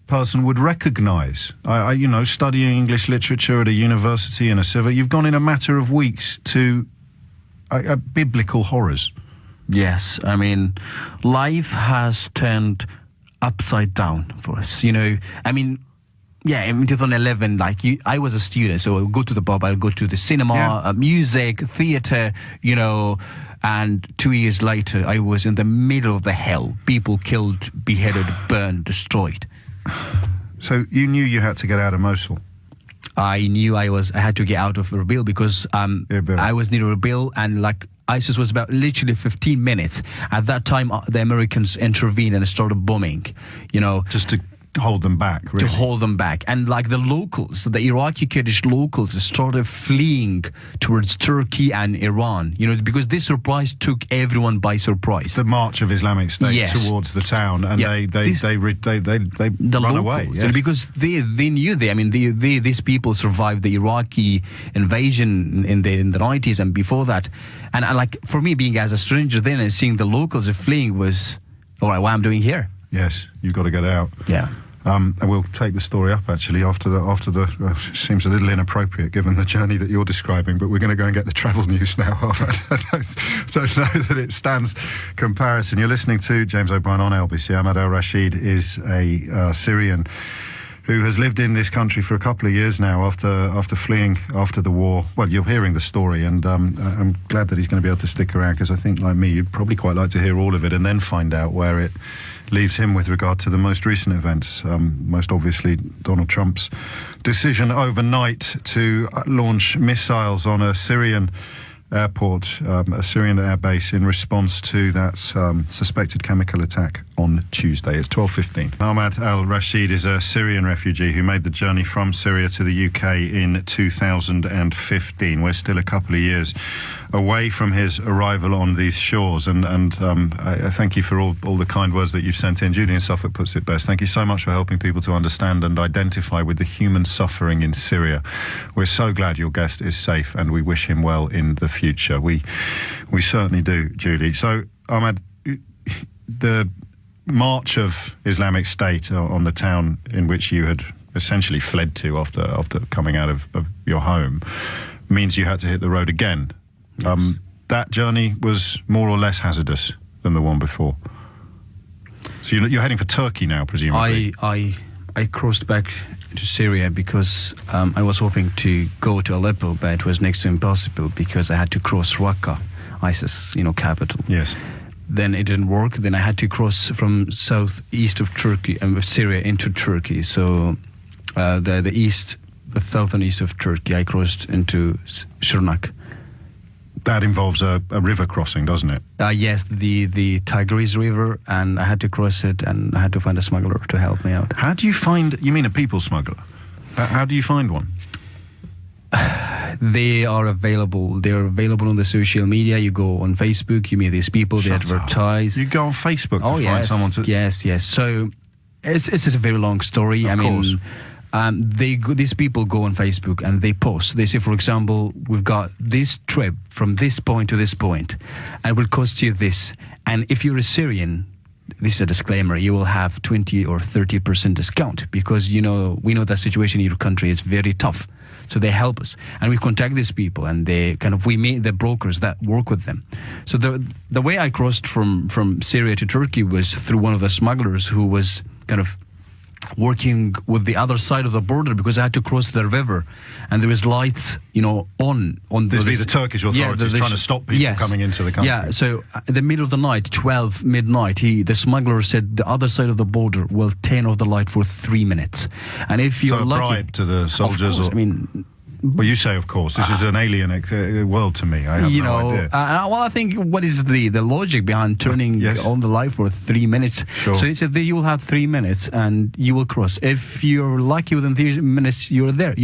person, would recognise. I studying English literature at a university and a civil. You've gone in a matter of weeks to biblical horrors. Yes, I mean, life has turned upside down for us. In 2011, I was a student, so I'll go to the pub, I'll go to the cinema, music, theatre, and 2 years later, I was in the middle of the hell. People killed, beheaded, burned, destroyed. So you knew you had to get out of Mosul? I knew I had to get out of Erbil because I was near Erbil, and ISIS was about literally 15 minutes. At that time, the Americans intervened and started bombing, Just to hold them back, really. To hold them back. And the locals, the Iraqi Kurdish locals, started fleeing towards Turkey and Iran, because this surprise took everyone by surprise. The march of Islamic State towards the town, and they run away. Yes. Because they knew these people survived the Iraqi invasion in the 90s and before that. And for me, being as a stranger then and seeing the locals fleeing was, all right, what I'm doing here. Yes, you've got to get out. Yeah. And we'll take the story up actually after the seems a little inappropriate given the journey that you're describing, but we're going to go and get the travel news now. I don't know that it stands comparison. You're listening to James O'Brien on LBC. Ahmad Al-Rashid is a Syrian who has lived in this country for a couple of years now after fleeing after the war. Well, you're hearing the story, and I'm glad that he's going to be able to stick around, because I think, like me, you'd probably quite like to hear all of it and then find out where it leaves him with regard to the most recent events. Most obviously, Donald Trump's decision overnight to launch missiles on a Syrian airport, a Syrian airbase, in response to that suspected chemical attack on Tuesday. It's 12:15. Ahmad Al-Rashid is a Syrian refugee who made the journey from Syria to the UK in 2015. We're still a couple of years away from his arrival on these shores, and I thank you for all the kind words that you've sent in. Julian Suffolk puts it best. Thank you so much for helping people to understand and identify with the human suffering in Syria. We're so glad your guest is safe, and we wish him well in the future. We certainly do, Julie. So, Ahmad, the march of Islamic State on the town in which you had essentially fled to after coming out of your home means you had to hit the road again. Yes. That journey was more or less hazardous than the one before. So you're heading for Turkey now, presumably. I crossed back to Syria because I was hoping to go to Aleppo, but it was next to impossible because I had to cross Raqqa, ISIS, capital. Yes. Then it didn't work. Then I had to cross from southeast of Turkey, Syria into Turkey. So the south and east of Turkey, I crossed into Shirnak. That involves a river crossing, doesn't it? Yes, the Tigris River, and I had to cross it, and I had to find a smuggler to help me out. How do you find? You mean a people smuggler? How do you find one? They are available. They're available on the social media. You go on Facebook, you meet these people, they advertise. You go on Facebook to find someone to... Yes. So it's just a very long story. Of course. These people go on Facebook and they post. They say, for example, we've got this trip from this point to this point, and it will cost you this. And if you're a Syrian, this is a disclaimer, you will have 20 or 30% discount because, we know that situation in your country is very tough. So they help us. And we contact these people, and we meet the brokers that work with them. So the way I crossed from Syria to Turkey was through one of the smugglers who was working with the other side of the border because I had to cross the river, and there was lights, on. This be the Turkish authorities trying to stop people coming into the country. Yeah. So in the middle of the night, 12 midnight, the smuggler said the other side of the border will turn off the light for 3 minutes, and if you're lucky, bribe to the soldiers. Of course, Well, you say, of course, this is an alien world to me. I have no idea. Well, I think what is the logic behind turning on the light for 3 minutes? Sure. So it's that you will have 3 minutes and you will cross. If you're lucky, within 3 minutes, you're there.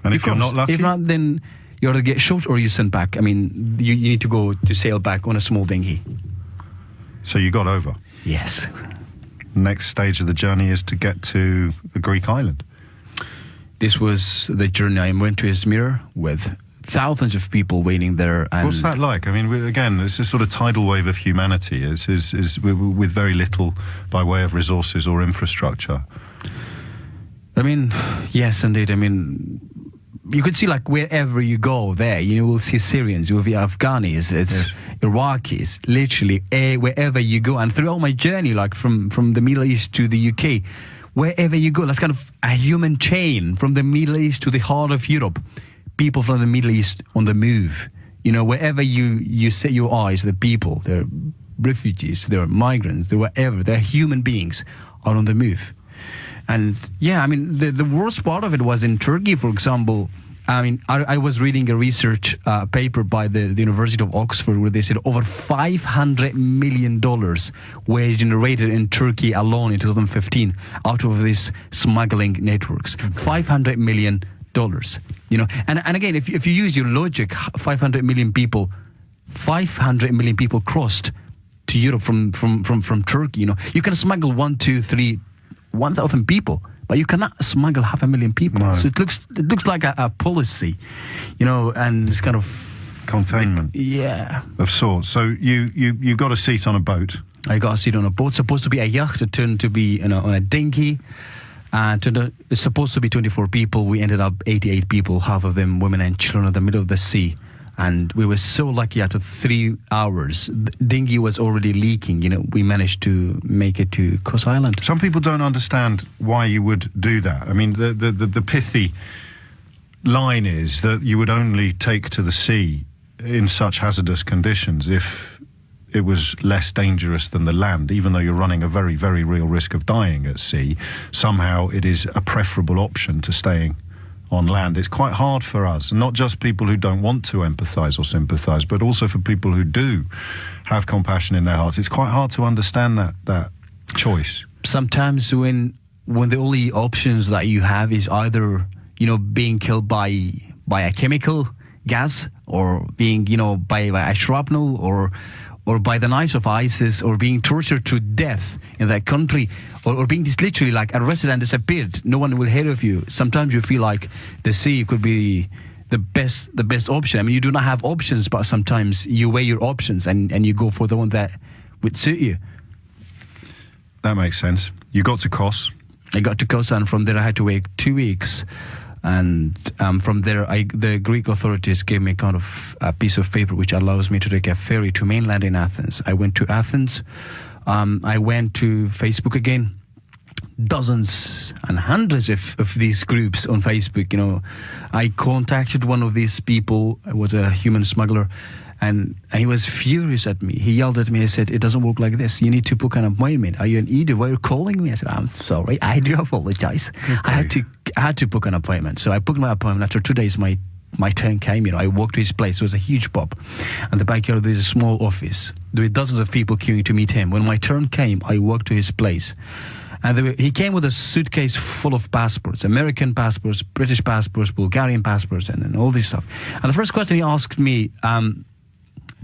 And if you're not lucky? If not, then you either get shot or you sent back. I mean, you need to go to sail back on a small dinghy. So you got over? Yes. Next stage of the journey is to get to the Greek island. This was the journey. I went to Izmir with thousands of people waiting there. And what's that like? I mean, again, it's a sort of tidal wave of humanity is with very little by way of resources or infrastructure. I mean, yes, indeed. I mean, you could see like wherever you go there, you will see Syrians, you will see Afghanis, Iraqis, literally wherever you go. And throughout my journey, like from the Middle East to the UK, wherever you go, that's kind of a human chain from the Middle East to the heart of Europe. People from the Middle East on the move. Wherever you set your eyes, the people, they're refugees, they're migrants, they're whatever, they're human beings are on the move. And yeah, I mean, the worst part of it was in Turkey, for example. I mean, I was reading a research paper by the University of Oxford where they said over $500 million were generated in Turkey alone in 2015 out of these smuggling networks. $500 million, And again, if you use your logic, 500 million people crossed to Europe from Turkey. You can smuggle 1,000 people. But you cannot smuggle 500,000 people. No. So it looks like a policy, and it's kind of containment. Of sorts. So you got a seat on a boat. I got a seat on a boat. Supposed to be a yacht. It turned to be on a dinghy. It's supposed to be 24 people. We ended up 88 people, half of them women and children, in the middle of the sea. And we were so lucky after 3 hours. The dinghy was already leaking. We managed to make it to Kos Island. Some people don't understand why you would do that. I mean, the pithy line is that you would only take to the sea in such hazardous conditions if it was less dangerous than the land, even though you're running a very, very real risk of dying at sea. Somehow it is a preferable option to staying on land. It's quite hard for us, not just people who don't want to empathise or sympathise, but also for people who do have compassion in their hearts. It's quite hard to understand that choice. Sometimes when the only options that you have is either, being killed by a chemical gas or being, by a shrapnel or by the knives of ISIS, or being tortured to death in that country, or being just literally like arrested and disappeared. No one will hear of you. Sometimes you feel like the sea could be the best option. I mean, you do not have options, but sometimes you weigh your options and you go for the one that would suit you. That makes sense. You got to Kos. I got to Kos, and from there I had to wait 2 weeks. And from there, the Greek authorities gave me kind of a piece of paper which allows me to take a ferry to mainland in Athens. I went to Athens. I went to Facebook again. Dozens and hundreds of these groups on Facebook. I contacted one of these people. It was a human smuggler. And he was furious at me. He yelled at me. He said, "It doesn't work like this. You need to book an appointment. Are you an idiot? Why are you calling me?" I said, "I'm sorry. I do apologize. Okay. I had to book an appointment." So I booked my appointment. After 2 days, my turn came. I walked to his place. It was a huge pub. And the backyard, there's a small office. There were dozens of people queuing to meet him. When my turn came, I walked to his place. And he came with a suitcase full of passports, American passports, British passports, Bulgarian passports, and all this stuff. And the first question he asked me,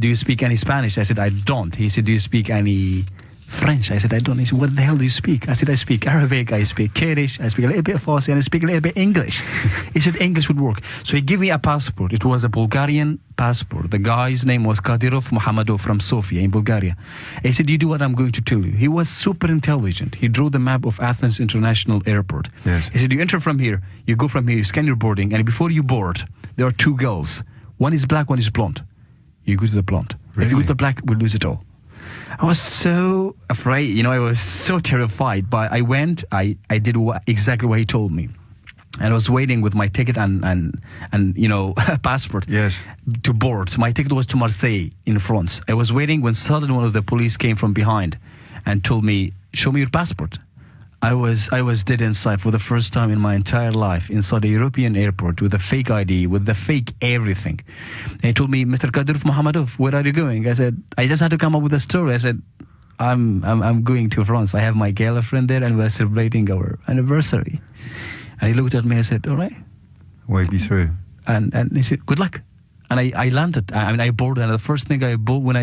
"Do you speak any Spanish?" I said, "I don't." He said, "Do you speak any French?" I said, "I don't." He said, "What the hell do you speak?" I said, "I speak Arabic, I speak Kurdish, I speak a little bit of Farsi, and I speak a little bit English." He said English would work. So he gave me a passport. It was a Bulgarian passport. The guy's name was Kadirov Mohamedov from Sofia in Bulgaria. He said, "You do what I'm going to tell you." He was super intelligent. He drew the map of Athens International Airport. Yes. He said, "You enter from here, you go from here, you scan your boarding, and before you board, there are 2 girls. One is black, one is blonde. You go to the blonde. Really? If you go to the black, we'll lose it all." I was so afraid, I was so terrified. But I went, I did exactly what he told me. And I was waiting with my ticket and passport to board. My ticket was to Marseille in France. I was waiting when suddenly one of the police came from behind and told me, "Show me your passport." I was dead inside for the first time in my entire life inside a European airport with a fake ID, with the fake everything. And he told me, Mr. Kadyrov Mohammadov, where are you going? I said, I just had to come up with a story. I said, I'm going to France. I have my girlfriend there and we're celebrating our anniversary. And he looked at me and said, all right. Waved you through. And he said, good luck. And I landed. I boarded. And the first thing I boarded,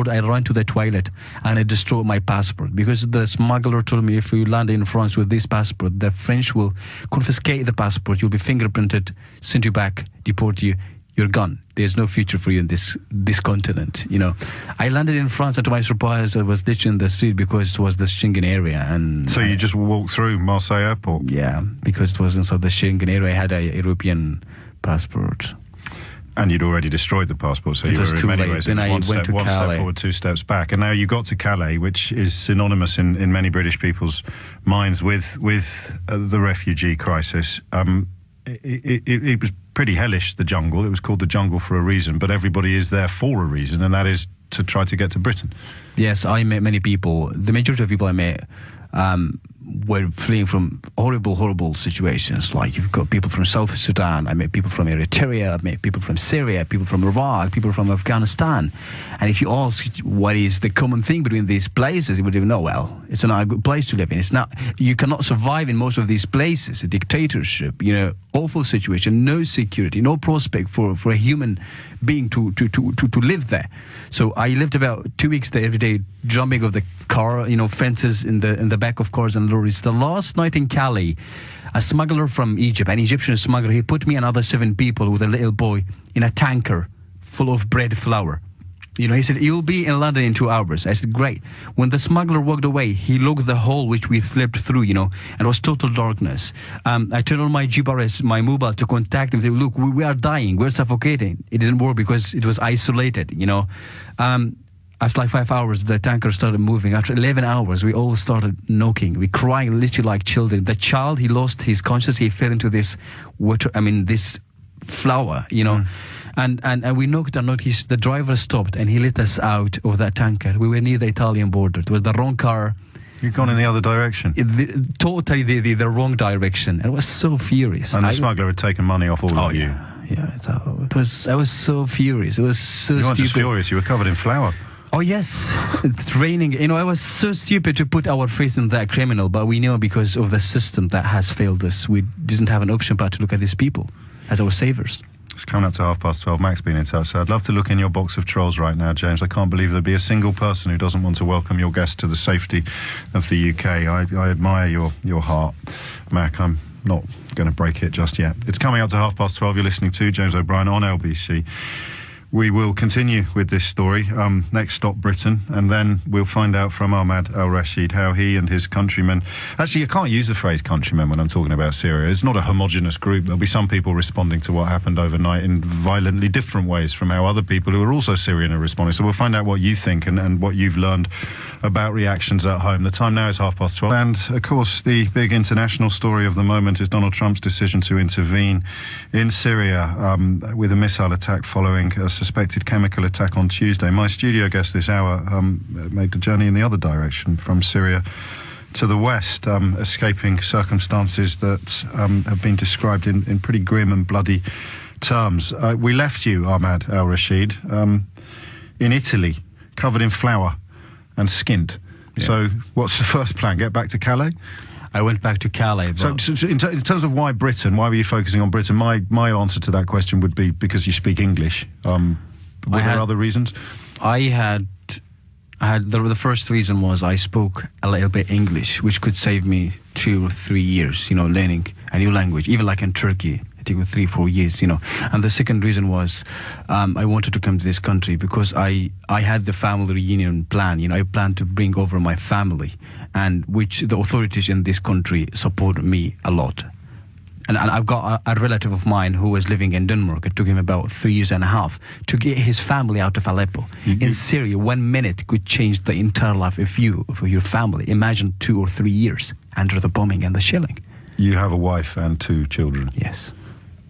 I ran to the toilet and I destroyed my passport. Because the smuggler told me if you land in France with this passport, the French will confiscate the passport. You'll be fingerprinted, send you back, deport you. You're gone. There's no future for you in this continent. I landed in France, and to my surprise, I was literally in the street because it was the Schengen area. And so you just walked through Marseille Airport? Yeah, because it was inside the Schengen area. I had a European passport. And you'd already destroyed the passport, so you were in many ways then I one went step forward, 2 steps back. And now you got to Calais, which is synonymous in many British people's minds with the refugee crisis. It was pretty hellish, the jungle. It was called the jungle for a reason, but everybody is there for a reason, and that is to try to get to Britain. Yes, I met many people. The majority of people I met were fleeing from horrible situations. Like, you've got people from South Sudan, I met people from Eritrea, I met people from Syria, people from Iraq, people from Afghanistan. And if you ask what is the common thing between these places, you would even know, well, it's not a good place to live in. It's not, you cannot survive in most of these places. A dictatorship, awful situation, no security, no prospect for a human being to live there. So I lived about 2 weeks there every day, jumping off the car, fences in the back of cars and lorries. The last night in Calais, a smuggler from Egypt, an Egyptian smuggler, he put me and other 7 people with a little boy in a tanker full of bread flour. He said, you'll be in London in 2 hours. I said, great. When the smuggler walked away, he looked the hole which we slipped through, and it was total darkness. I turned on my GPRS, my mobile, to contact him. Say, look, we are dying. We're suffocating. It didn't work because it was isolated, After like 5 hours, the tanker started moving. After 11 hours, we all started knocking. We crying literally like children. The child, he lost his consciousness. He fell into this water, this flour, And we knocked and knocked. The driver stopped and he let us out of that tanker. We were near the Italian border. It was the wrong car. You'd gone in the other direction? Totally the wrong direction. And I was so furious. And the smuggler had taken money off all of you? Yeah. I was so furious. It was so stupid. You weren't just furious, you were covered in flour. Oh, yes. It's raining. I was so stupid to put our faith in that criminal, but we know because of the system that has failed us, we didn't have an option but to look at these people as our saviors. It's coming up to 12:30. Mac's been in touch, so I'd love to look in your box of trolls right now, James. I can't believe there'd be a single person who doesn't want to welcome your guest to the safety of the UK. I admire your heart, Mac. I'm not going to break it just yet. It's coming up to 12:30. You're listening to James O'Brien on LBC. We will continue with this story. Next stop, Britain, and then we'll find out from Ahmad Al-Rashid how he and his countrymen... Actually, I can't use the phrase countrymen when I'm talking about Syria. It's not a homogenous group. There'll be some people responding to what happened overnight in violently different ways from how other people who are also Syrian are responding. So we'll find out what you think and what you've learned about reactions at home. The time now is 12:30. And, of course, the big international story of the moment is Donald Trump's decision to intervene in Syria with a missile attack following a suspected chemical attack on Tuesday. My studio guest this hour made the journey in the other direction from Syria to the west, escaping circumstances that have been described in pretty grim and bloody terms. We left you, Ahmad Al-Rashid, in Italy, covered in flour and skint. Yeah. So what's the first plan? Get back to Calais? I went back to Calais. So in terms of why Britain, why were you focusing on Britain? My answer to that question would be because you speak English. Were there other reasons? The first reason was I spoke a little bit English, which could save me 2 or 3 years, learning a new language. Even like in Turkey, it took 3-4 years, And the second reason was I wanted to come to this country because I had the family reunion plan. I planned to bring over my family, and which the authorities in this country supported me a lot. And I've got a relative of mine who was living in Denmark. It took him about 3.5 years to get his family out of Aleppo. In Syria, 1 minute could change the entire life of your family. Imagine 2 or 3 years under the bombing and the shelling. You have a wife and 2 children. Yes.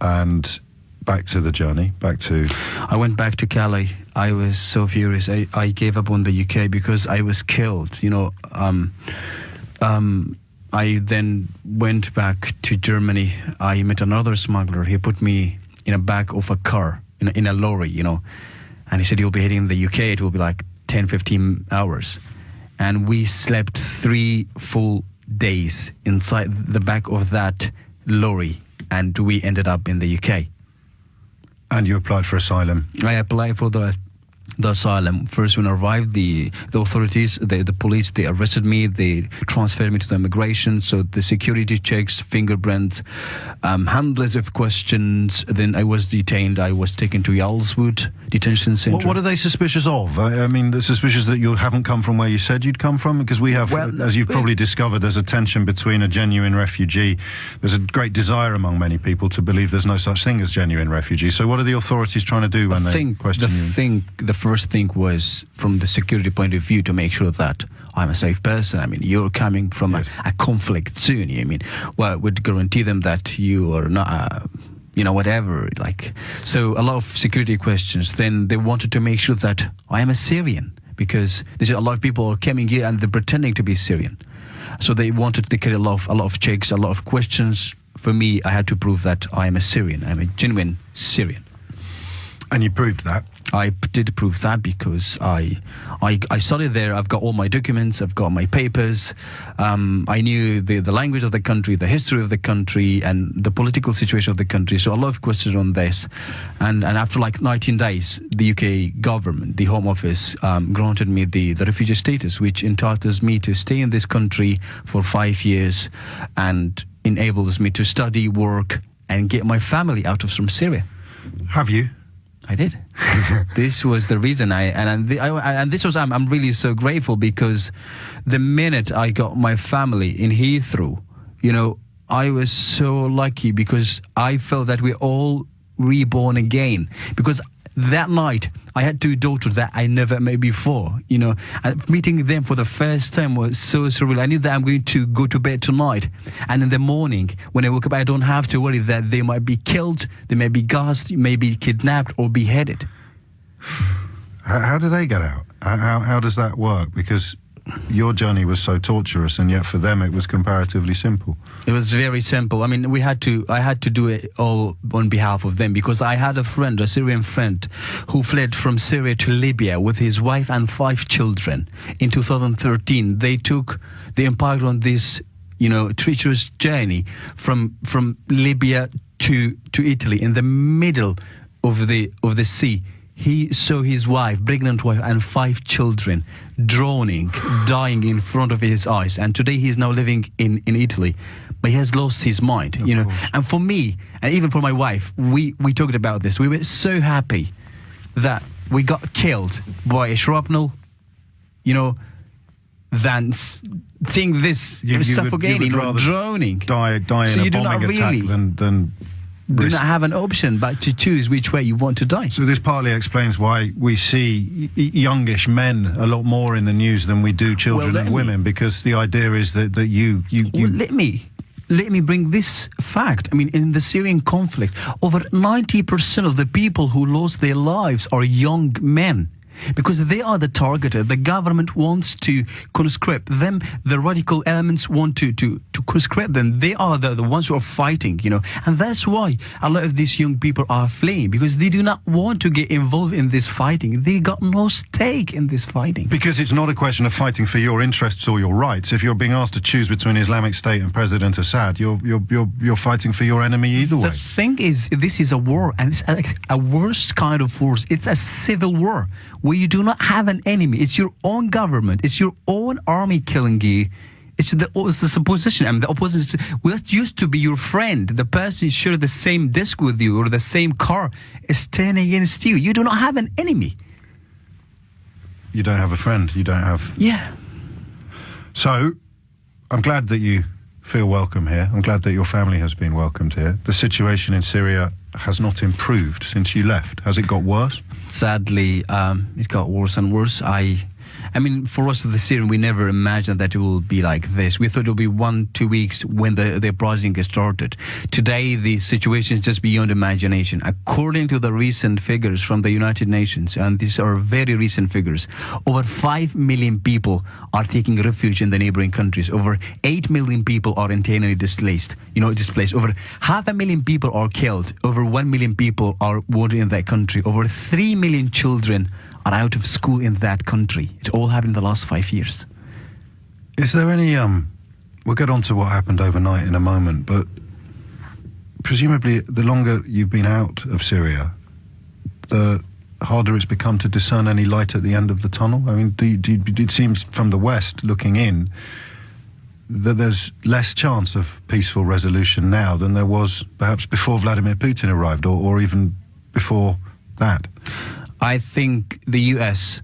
And back to the journey, I went back to Calais. I was so furious. I gave up on the UK because I was killed. I then went back to Germany. I met another smuggler. He put me in a back of a car, in a lorry, and he said, you'll be heading the UK. It will be like 10, 15 hours. And we slept 3 full days inside the back of that lorry, and we ended up in the UK. And you applied for asylum? I applied for the asylum. First, when I arrived, the authorities, the police, they arrested me. They transferred me to the immigration. So the security checks, fingerprints, hundreds of questions. Then I was detained. I was taken to Yalswood detention center. What are they suspicious of? I mean, they're suspicious that you haven't come from where you said you'd come from? Because we have, as you've probably discovered, there's a tension between a genuine refugee. There's a great desire among many people to believe there's no such thing as genuine refugees. So what are the authorities trying to do when they question you? The first thing was, from the security point of view, to make sure that I'm a safe person. I mean, you're coming from a conflict zone. I mean, well, would guarantee them that you are not, whatever. So a lot of security questions. Then they wanted to make sure that I am a Syrian, because there's a lot of people are coming here and they're pretending to be Syrian. So they wanted to carry a lot of checks, a lot of questions. For me, I had to prove that I am a Syrian. I'm a genuine Syrian. And you proved that? I did prove that because I studied there. I've got all my documents. I've got my papers. I knew the language of the country, the history of the country, and the political situation of the country. So a lot of questions on this. And after 19 days, the UK government, the Home Office, granted me the refugee status, which entitles me to stay in this country for 5 years and enables me to study, work, and get my family out from Syria. Have you? I did. This was the reason I'm really so grateful, because the minute I got my family in Heathrow, I was so lucky, because I felt that we're all reborn again. Because that night I had 2 daughters that I never met before, and meeting them for the first time was so surreal. I knew that I'm going to go to bed tonight, and in the morning when I woke up, I don't have to worry that they might be killed, they may be gassed, may be kidnapped or beheaded. How do they get out? How does that work? Because your journey was so torturous, and yet for them it was comparatively simple. It was very simple. I mean, I had to do it all on behalf of them, because I had a Syrian friend, who fled from Syria to Libya with his wife and 5 children. In 2013, they embarked on this, treacherous journey from Libya to Italy. In the middle of the sea, he saw his wife, pregnant wife, and 5 children drowning, dying in front of his eyes. And today he's now living in Italy, but he has lost his mind, And for me, and even for my wife, we talked about this. We were so happy that we got killed by a shrapnel, than seeing this suffocating or drowning. Die in a bombing attack than do not have an option but to choose which way you want to die. So this partly explains why we see youngish men a lot more in the news than we do children and women, because the idea is that you... Let me bring this fact. I mean, in the Syrian conflict, over 90% of the people who lost their lives are young men. Because they are the targeted. The government wants to conscript them. The radical elements want to conscript them. They are the ones who are fighting, And that's why a lot of these young people are fleeing, because they do not want to get involved in this fighting. They got no stake in this fighting. Because it's not a question of fighting for your interests or your rights. If you're being asked to choose between Islamic State and President Assad, you're fighting for your enemy either way. The thing is, this is a war, and it's a worse kind of war. It's a civil war, where you do not have an enemy. It's your own government. It's your own army killing you. It's the supposition. I mean, the opposition used to be your friend. The person who shared the same desk with you or the same car is turning against you. You do not have an enemy. You don't have a friend. You don't have... Yeah. So, I'm glad that you feel welcome here. I'm glad that your family has been welcomed here. The situation in Syria has not improved since you left. Has it got worse? Sadly, it got worse and worse. I mean, for us, the Syrian, we never imagined that it will be like this. We thought it would be 1-2 weeks when the uprising started. Today, the situation is just beyond imagination. According to the recent figures from the United Nations, and these are very recent figures, over 5 million people are taking refuge in the neighboring countries. Over 8 million people are internally displaced. Over 500,000 people are killed. Over 1 million people are wounded in that country. Over 3 million children are out of school in that country. It all happened in the last 5 years. Is there any, we'll get on to what happened overnight in a moment, but presumably the longer you've been out of Syria, the harder it's become to discern any light at the end of the tunnel? I mean, it seems from the West looking in that there's less chance of peaceful resolution now than there was perhaps before Vladimir Putin arrived, or even before that. I think the US,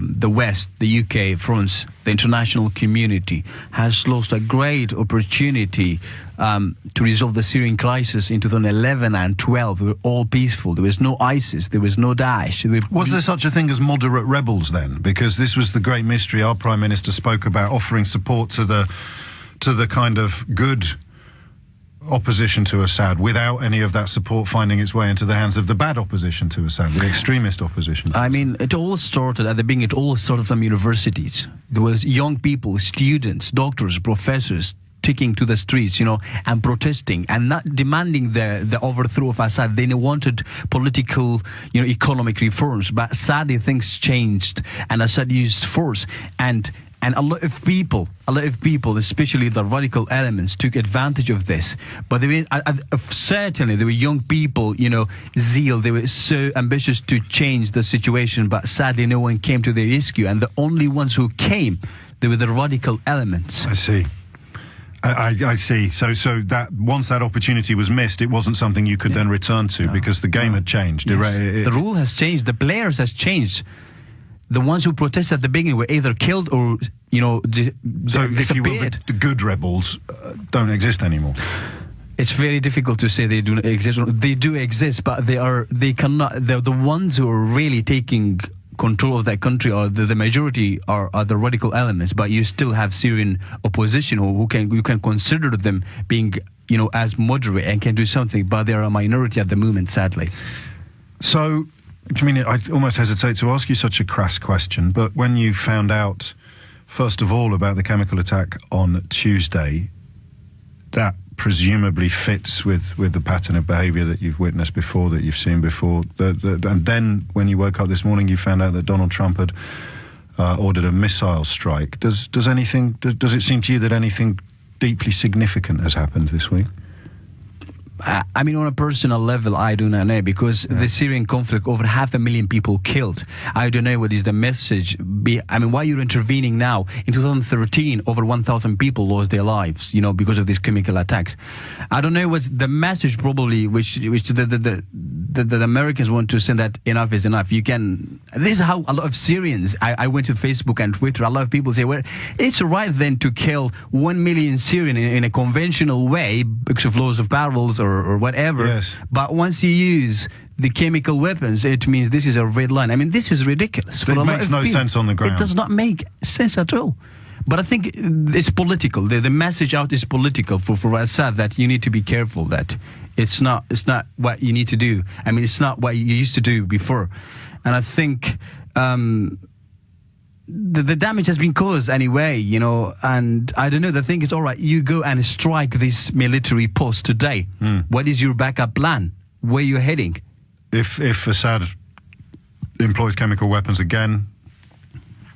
the West, the UK, France, the international community has lost a great opportunity to resolve the Syrian crisis in 2011 and 12. We were all peaceful. There was no ISIS. There was no Daesh. Was there such a thing as moderate rebels then? Because this was the great mystery. Our Prime Minister spoke about offering support to the kind of good opposition to Assad without any of that support finding its way into the hands of the bad opposition to Assad, the extremist opposition. I mean, it all started at the beginning. It all started from universities. There was young people, students, doctors, professors taking to the streets, and protesting and not demanding the overthrow of Assad. They wanted political, economic reforms. But sadly, things changed, and Assad used force. And a lot of people, especially the radical elements, took advantage of this. But certainly there were young people, zeal. They were so ambitious to change the situation, but sadly no one came to their rescue. And the only ones who came, they were the radical elements. I see. I see. So that once that opportunity was missed, it wasn't something you could then return to because the game had changed. Yes. The rule has changed. The players has changed. The ones who protested at the beginning were either killed or, disappeared. The good rebels don't exist anymore. It's very difficult to say they do not exist. They do exist, but they cannot. They're the ones who are really taking control of that country, or the majority are the radical elements. But you still have Syrian opposition you can consider them being, as moderate and can do something, but they are a minority at the moment, sadly. So, I mean, I almost hesitate to ask you such a crass question, but when you found out, first of all, about the chemical attack on Tuesday, that presumably fits with the pattern of behaviour that you've witnessed before, that you've seen before. And then when you woke up this morning, you found out that Donald Trump had ordered a missile strike. Does it seem to you that anything deeply significant has happened this week? I mean, on a personal level, I do not know, because the Syrian conflict, over 500,000 people killed. I don't know what is the message. Why you're intervening now? In 2013, over 1,000 people lost their lives, because of these chemical attacks. I don't know what's the message, probably, which the Americans want to send, that enough is enough. This is how a lot of Syrians, I went to Facebook and Twitter, a lot of people say, well, it's right then to kill 1 million Syrian in a conventional way, because of laws of barrels or whatever. Yes. But once you use the chemical weapons, it means this is a red line. I mean, this is ridiculous. It makes no sense on the ground. It does not make sense at all. But I think it's political. The message out is political for Assad, that you need to be careful, that it's not what you need to do. I mean, it's not what you used to do before. And I think the damage has been caused anyway, and I don't know. The thing is, all right, you go and strike this military post today. What is your backup plan? Where are you heading? If Assad employs chemical weapons again,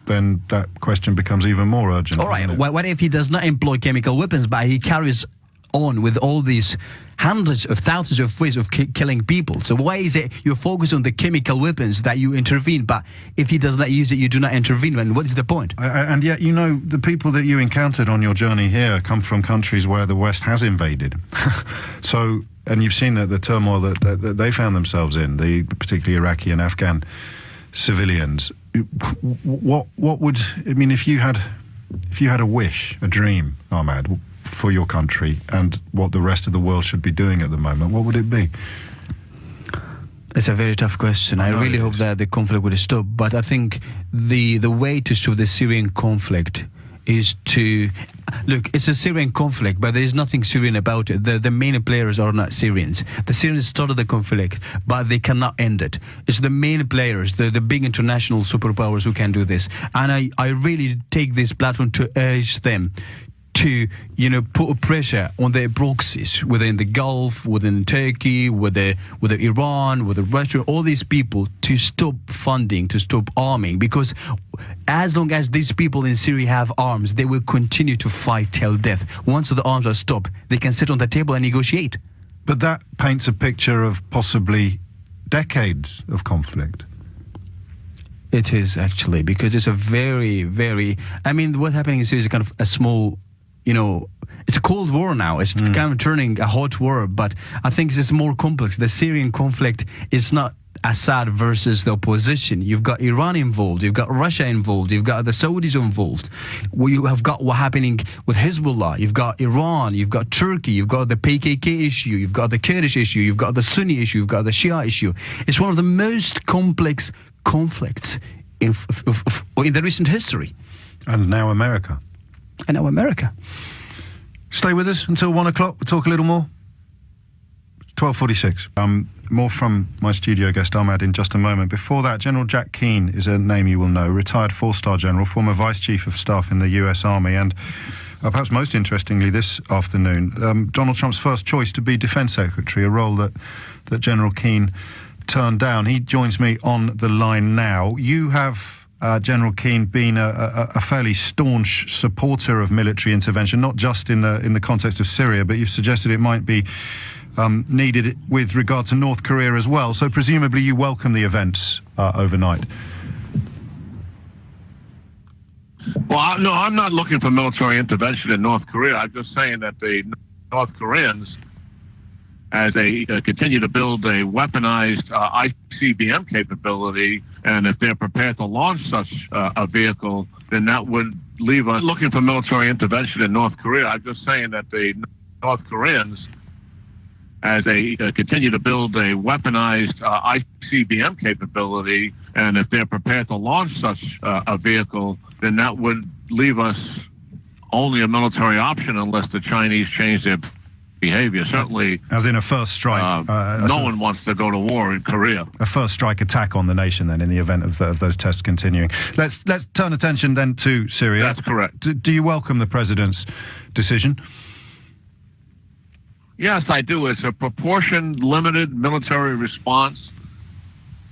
then that question becomes even more urgent. All right, what if he does not employ chemical weapons, but he carries on with all these hundreds of thousands of ways of killing people? So why is it you focus on the chemical weapons that you intervene, but if he does not use it, you do not intervene? And what is the point? And yet, the people that you encountered on your journey here come from countries where the West has invaded. So, and you've seen the turmoil that they found themselves in, particularly Iraqi and Afghan civilians. What would, if you had a wish, a dream, Ahmad, for your country and what the rest of the world should be doing at the moment, what would it be? It's a very tough question. I really hope that the conflict will stop. But I think the way to stop the Syrian conflict is to... Look, it's a Syrian conflict, but there is nothing Syrian about it. The main players are not Syrians. The Syrians started the conflict, but they cannot end it. It's the main players, the big international superpowers who can do this. And I really take this platform to urge them to, put pressure on their proxies within the Gulf, within Turkey, with Iran, with Russia, all these people to stop funding, to stop arming. Because as long as these people in Syria have arms, they will continue to fight till death. Once the arms are stopped, they can sit on the table and negotiate. But that paints a picture of possibly decades of conflict. It is, actually, because it's a very, very... I mean, what's happening in Syria is kind of a small... it's a cold war now. It's kind of turning a hot war, but I think it's more complex. The Syrian conflict is not Assad versus the opposition. You've got Iran involved, you've got Russia involved, you've got the Saudis involved. You have got what's happening with Hezbollah, you've got Iran, you've got Turkey, you've got the PKK issue, you've got the Kurdish issue, you've got the Sunni issue, you've got the Shia issue. It's one of the most complex conflicts in the recent history. And now America. Stay with us until 1 o'clock. We'll talk a little more. 12:46. More from my studio guest Ahmad in just a moment. Before that, General Jack Keane is a name you will know. Retired 4-star general, former Vice Chief of Staff in the US Army, and perhaps most interestingly this afternoon, Donald Trump's first choice to be Defense Secretary, a role that General Keane turned down. He joins me on the line now. You have... General Keane been a fairly staunch supporter of military intervention, not just in the context of Syria, but you've suggested it might be needed with regard to North Korea as well. So presumably you welcome the events overnight. Well, no, I'm not looking for military intervention in North Korea. I'm just saying that the North Koreans, as they continue to build a weaponized ICBM capability, and if they're prepared to launch such a vehicle, then that would leave us looking for military intervention in North Korea. I'm just saying that the North Koreans, as they continue to build a weaponized ICBM capability, and if they're prepared to launch such a vehicle, then that would leave us only a military option unless the Chinese change their behavior. Certainly, as in a first strike. No one wants to go to war in Korea. A first strike attack on the nation, then, in the event of those tests continuing. Let's turn attention then to Syria. That's correct. Do you welcome the president's decision? Yes, I do. It's a proportioned, limited military response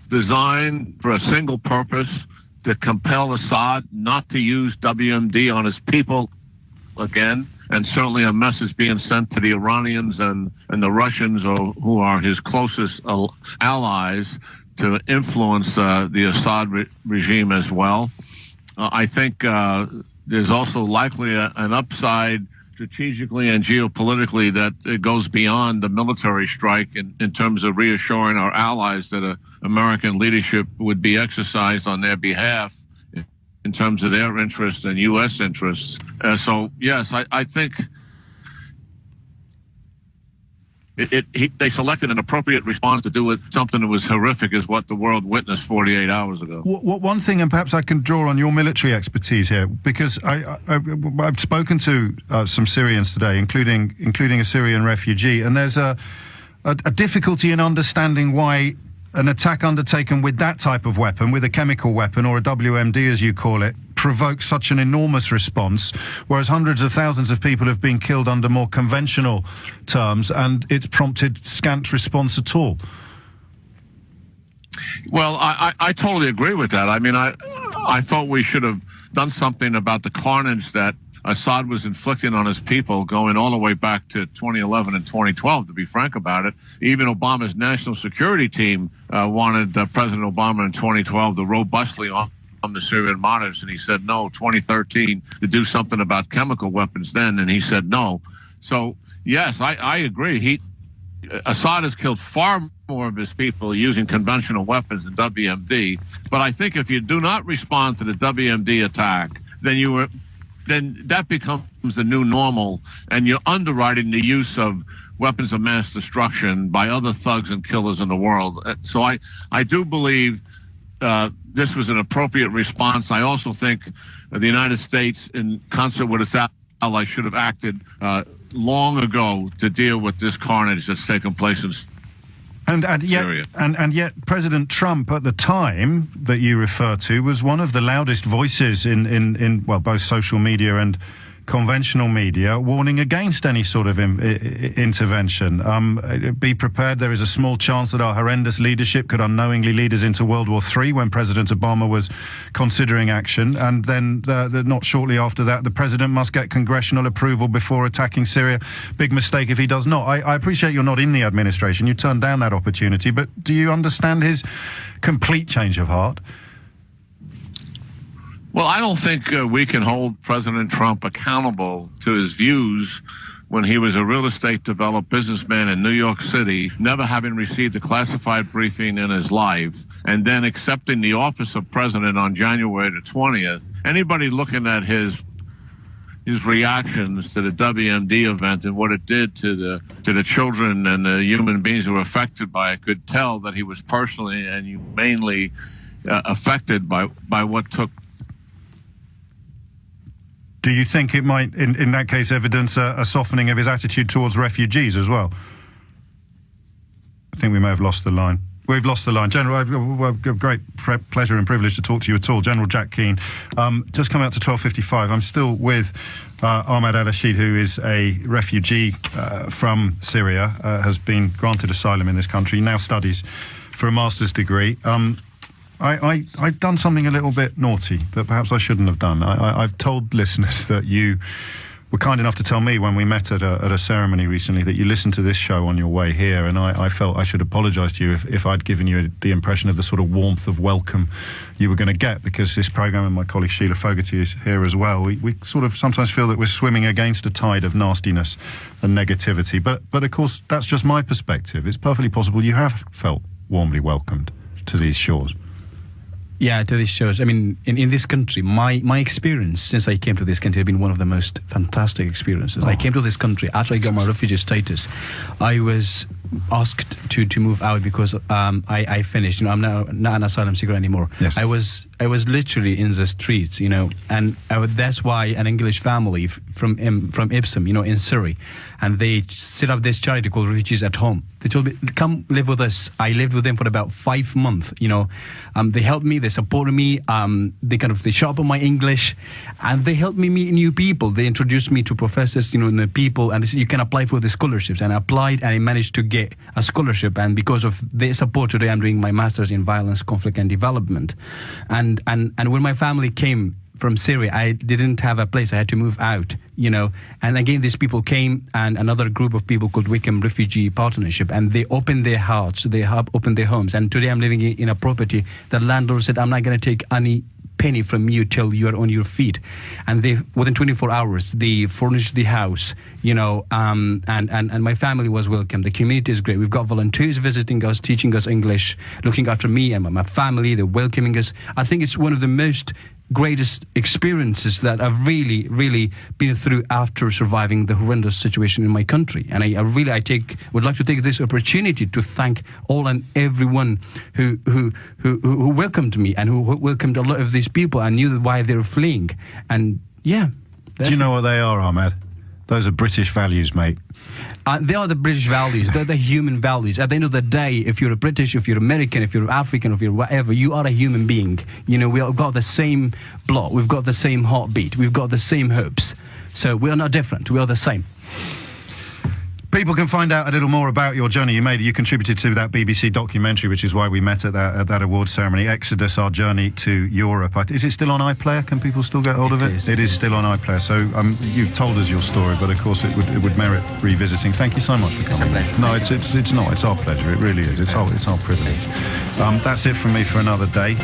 designed for a single purpose: to compel Assad not to use WMD on his people again. And certainly a message being sent to the Iranians and the Russians, who are his closest allies, to influence the Assad regime as well. I think there's also likely an upside strategically and geopolitically that it goes beyond the military strike in terms of reassuring our allies that American leadership would be exercised on their behalf in terms of their interests and U.S. interests. So, yes, I think they selected an appropriate response to do with something that was horrific as what the world witnessed 48 hours ago. One thing, and perhaps I can draw on your military expertise here, because I've spoken to some Syrians today, including a Syrian refugee, and there's a difficulty in understanding why an attack undertaken with that type of weapon, with a chemical weapon, or a WMD as you call it, provokes such an enormous response, whereas hundreds of thousands of people have been killed under more conventional terms, and it's prompted scant response at all. Well, I totally agree with that. I mean, I thought we should have done something about the carnage that Assad was inflicting on his people going all the way back to 2011 and 2012, to be frank about it. Even Obama's national security team wanted President Obama in 2012 to robustly arm the Syrian monitors, and he said no. 2013, to do something about chemical weapons then, and he said no. So, yes, I agree. Assad has killed far more of his people using conventional weapons than WMD. But I think if you do not respond to the WMD attack, then that becomes the new normal, and you're underwriting the use of weapons of mass destruction by other thugs and killers in the world. So I do believe this was an appropriate response. I also think the United States, in concert with its allies, should have acted long ago to deal with this carnage that's taken place in Syria. And yet President Trump at the time that you refer to was one of the loudest voices in both social media and conventional media, warning against any sort of intervention. Be prepared, there is a small chance that our horrendous leadership could unknowingly lead us into World War III when President Obama was considering action, and then not shortly after that, the president must get congressional approval before attacking Syria. Big mistake if he does not. I appreciate you're not in the administration, you turned down that opportunity, but do you understand his complete change of heart? Well, I don't think we can hold President Trump accountable to his views when he was a real estate developed businessman in New York City, never having received a classified briefing in his life, and then accepting the office of president on January the 20th. Anybody looking at his reactions to the WMD event and what it did to the children and the human beings who were affected by it could tell that he was personally and humanely affected by what took. Do you think it might, in that case, evidence a softening of his attitude towards refugees as well? I think we may have lost the line. We've lost the line. General, great pleasure and privilege to talk to you at all. General Jack Keane, just come out to 12:55. I'm still with Ahmad Al-Bashid, who is a refugee from Syria, has been granted asylum in this country, now studies for a master's degree. I've done something a little bit naughty that perhaps I shouldn't have done. I've told listeners that you were kind enough to tell me when we met at a ceremony recently that you listened to this show on your way here, and I felt I should apologise to you if I'd given you the impression of the sort of warmth of welcome you were going to get, because this programme, and my colleague Sheila Fogarty is here as well, we sort of sometimes feel that we're swimming against a tide of nastiness and negativity. But of course, that's just my perspective. It's perfectly possible you have felt warmly welcomed to these shores. Yeah, to these shows. I mean, in this country, my experience since I came to this country has been one of the most fantastic experiences. I came to this country after I got my refugee status. I was asked to move out because I finished. I'm now not an asylum seeker anymore. Yes. I was literally in the streets, and that's why an English family from Ipsum, in Surrey, and they set up this charity called Refugees at Home. They told me, come live with us. I lived with them for about 5 months, They helped me, they supported me, they sharpened my English, and they helped me meet new people. They introduced me to professors, and the people, and they said, you can apply for the scholarships. And I applied, and I managed to get a scholarship. And because of their support, today I'm doing my master's in violence, conflict, and development. And when my family came from Syria, I didn't have a place. I had to move out, And again, these people came, and another group of people called Wickham Refugee Partnership, and they opened their hearts, they have opened their homes. And today I'm living in a property. The landlord said, I'm not going to take any penny from you till you are on your feet. And they, within 24 hours, they furnished the house, and my family was welcome. The community is great. We've got volunteers visiting us, teaching us English, looking after me and my family. They're welcoming us. I think it's one of the most greatest experiences that I've really, really been through after surviving the horrendous situation in my country. And I would like to take this opportunity to thank all and everyone who welcomed me and who welcomed a lot of these people and knew why they're fleeing. And yeah. Do you know what they are, Ahmed? Those are British values, mate. They are the British values. They're the human values. At the end of the day, if you're a British, if you're American, if you're African, if you're whatever, you are a human being. We've got the same blood. We've got the same heartbeat. We've got the same hopes. So we are not different. We are the same. People can find out a little more about your journey. You contributed to that BBC documentary, which is why we met at that awards ceremony, Exodus, Our Journey to Europe. Is it still on iPlayer? Can people still get hold of it? It is still on iPlayer. So you've told us your story, but of course it would merit revisiting. Thank you so much for coming. It's a pleasure. No, it's not. It's our pleasure. It really is. It's our privilege. That's it from me for another day.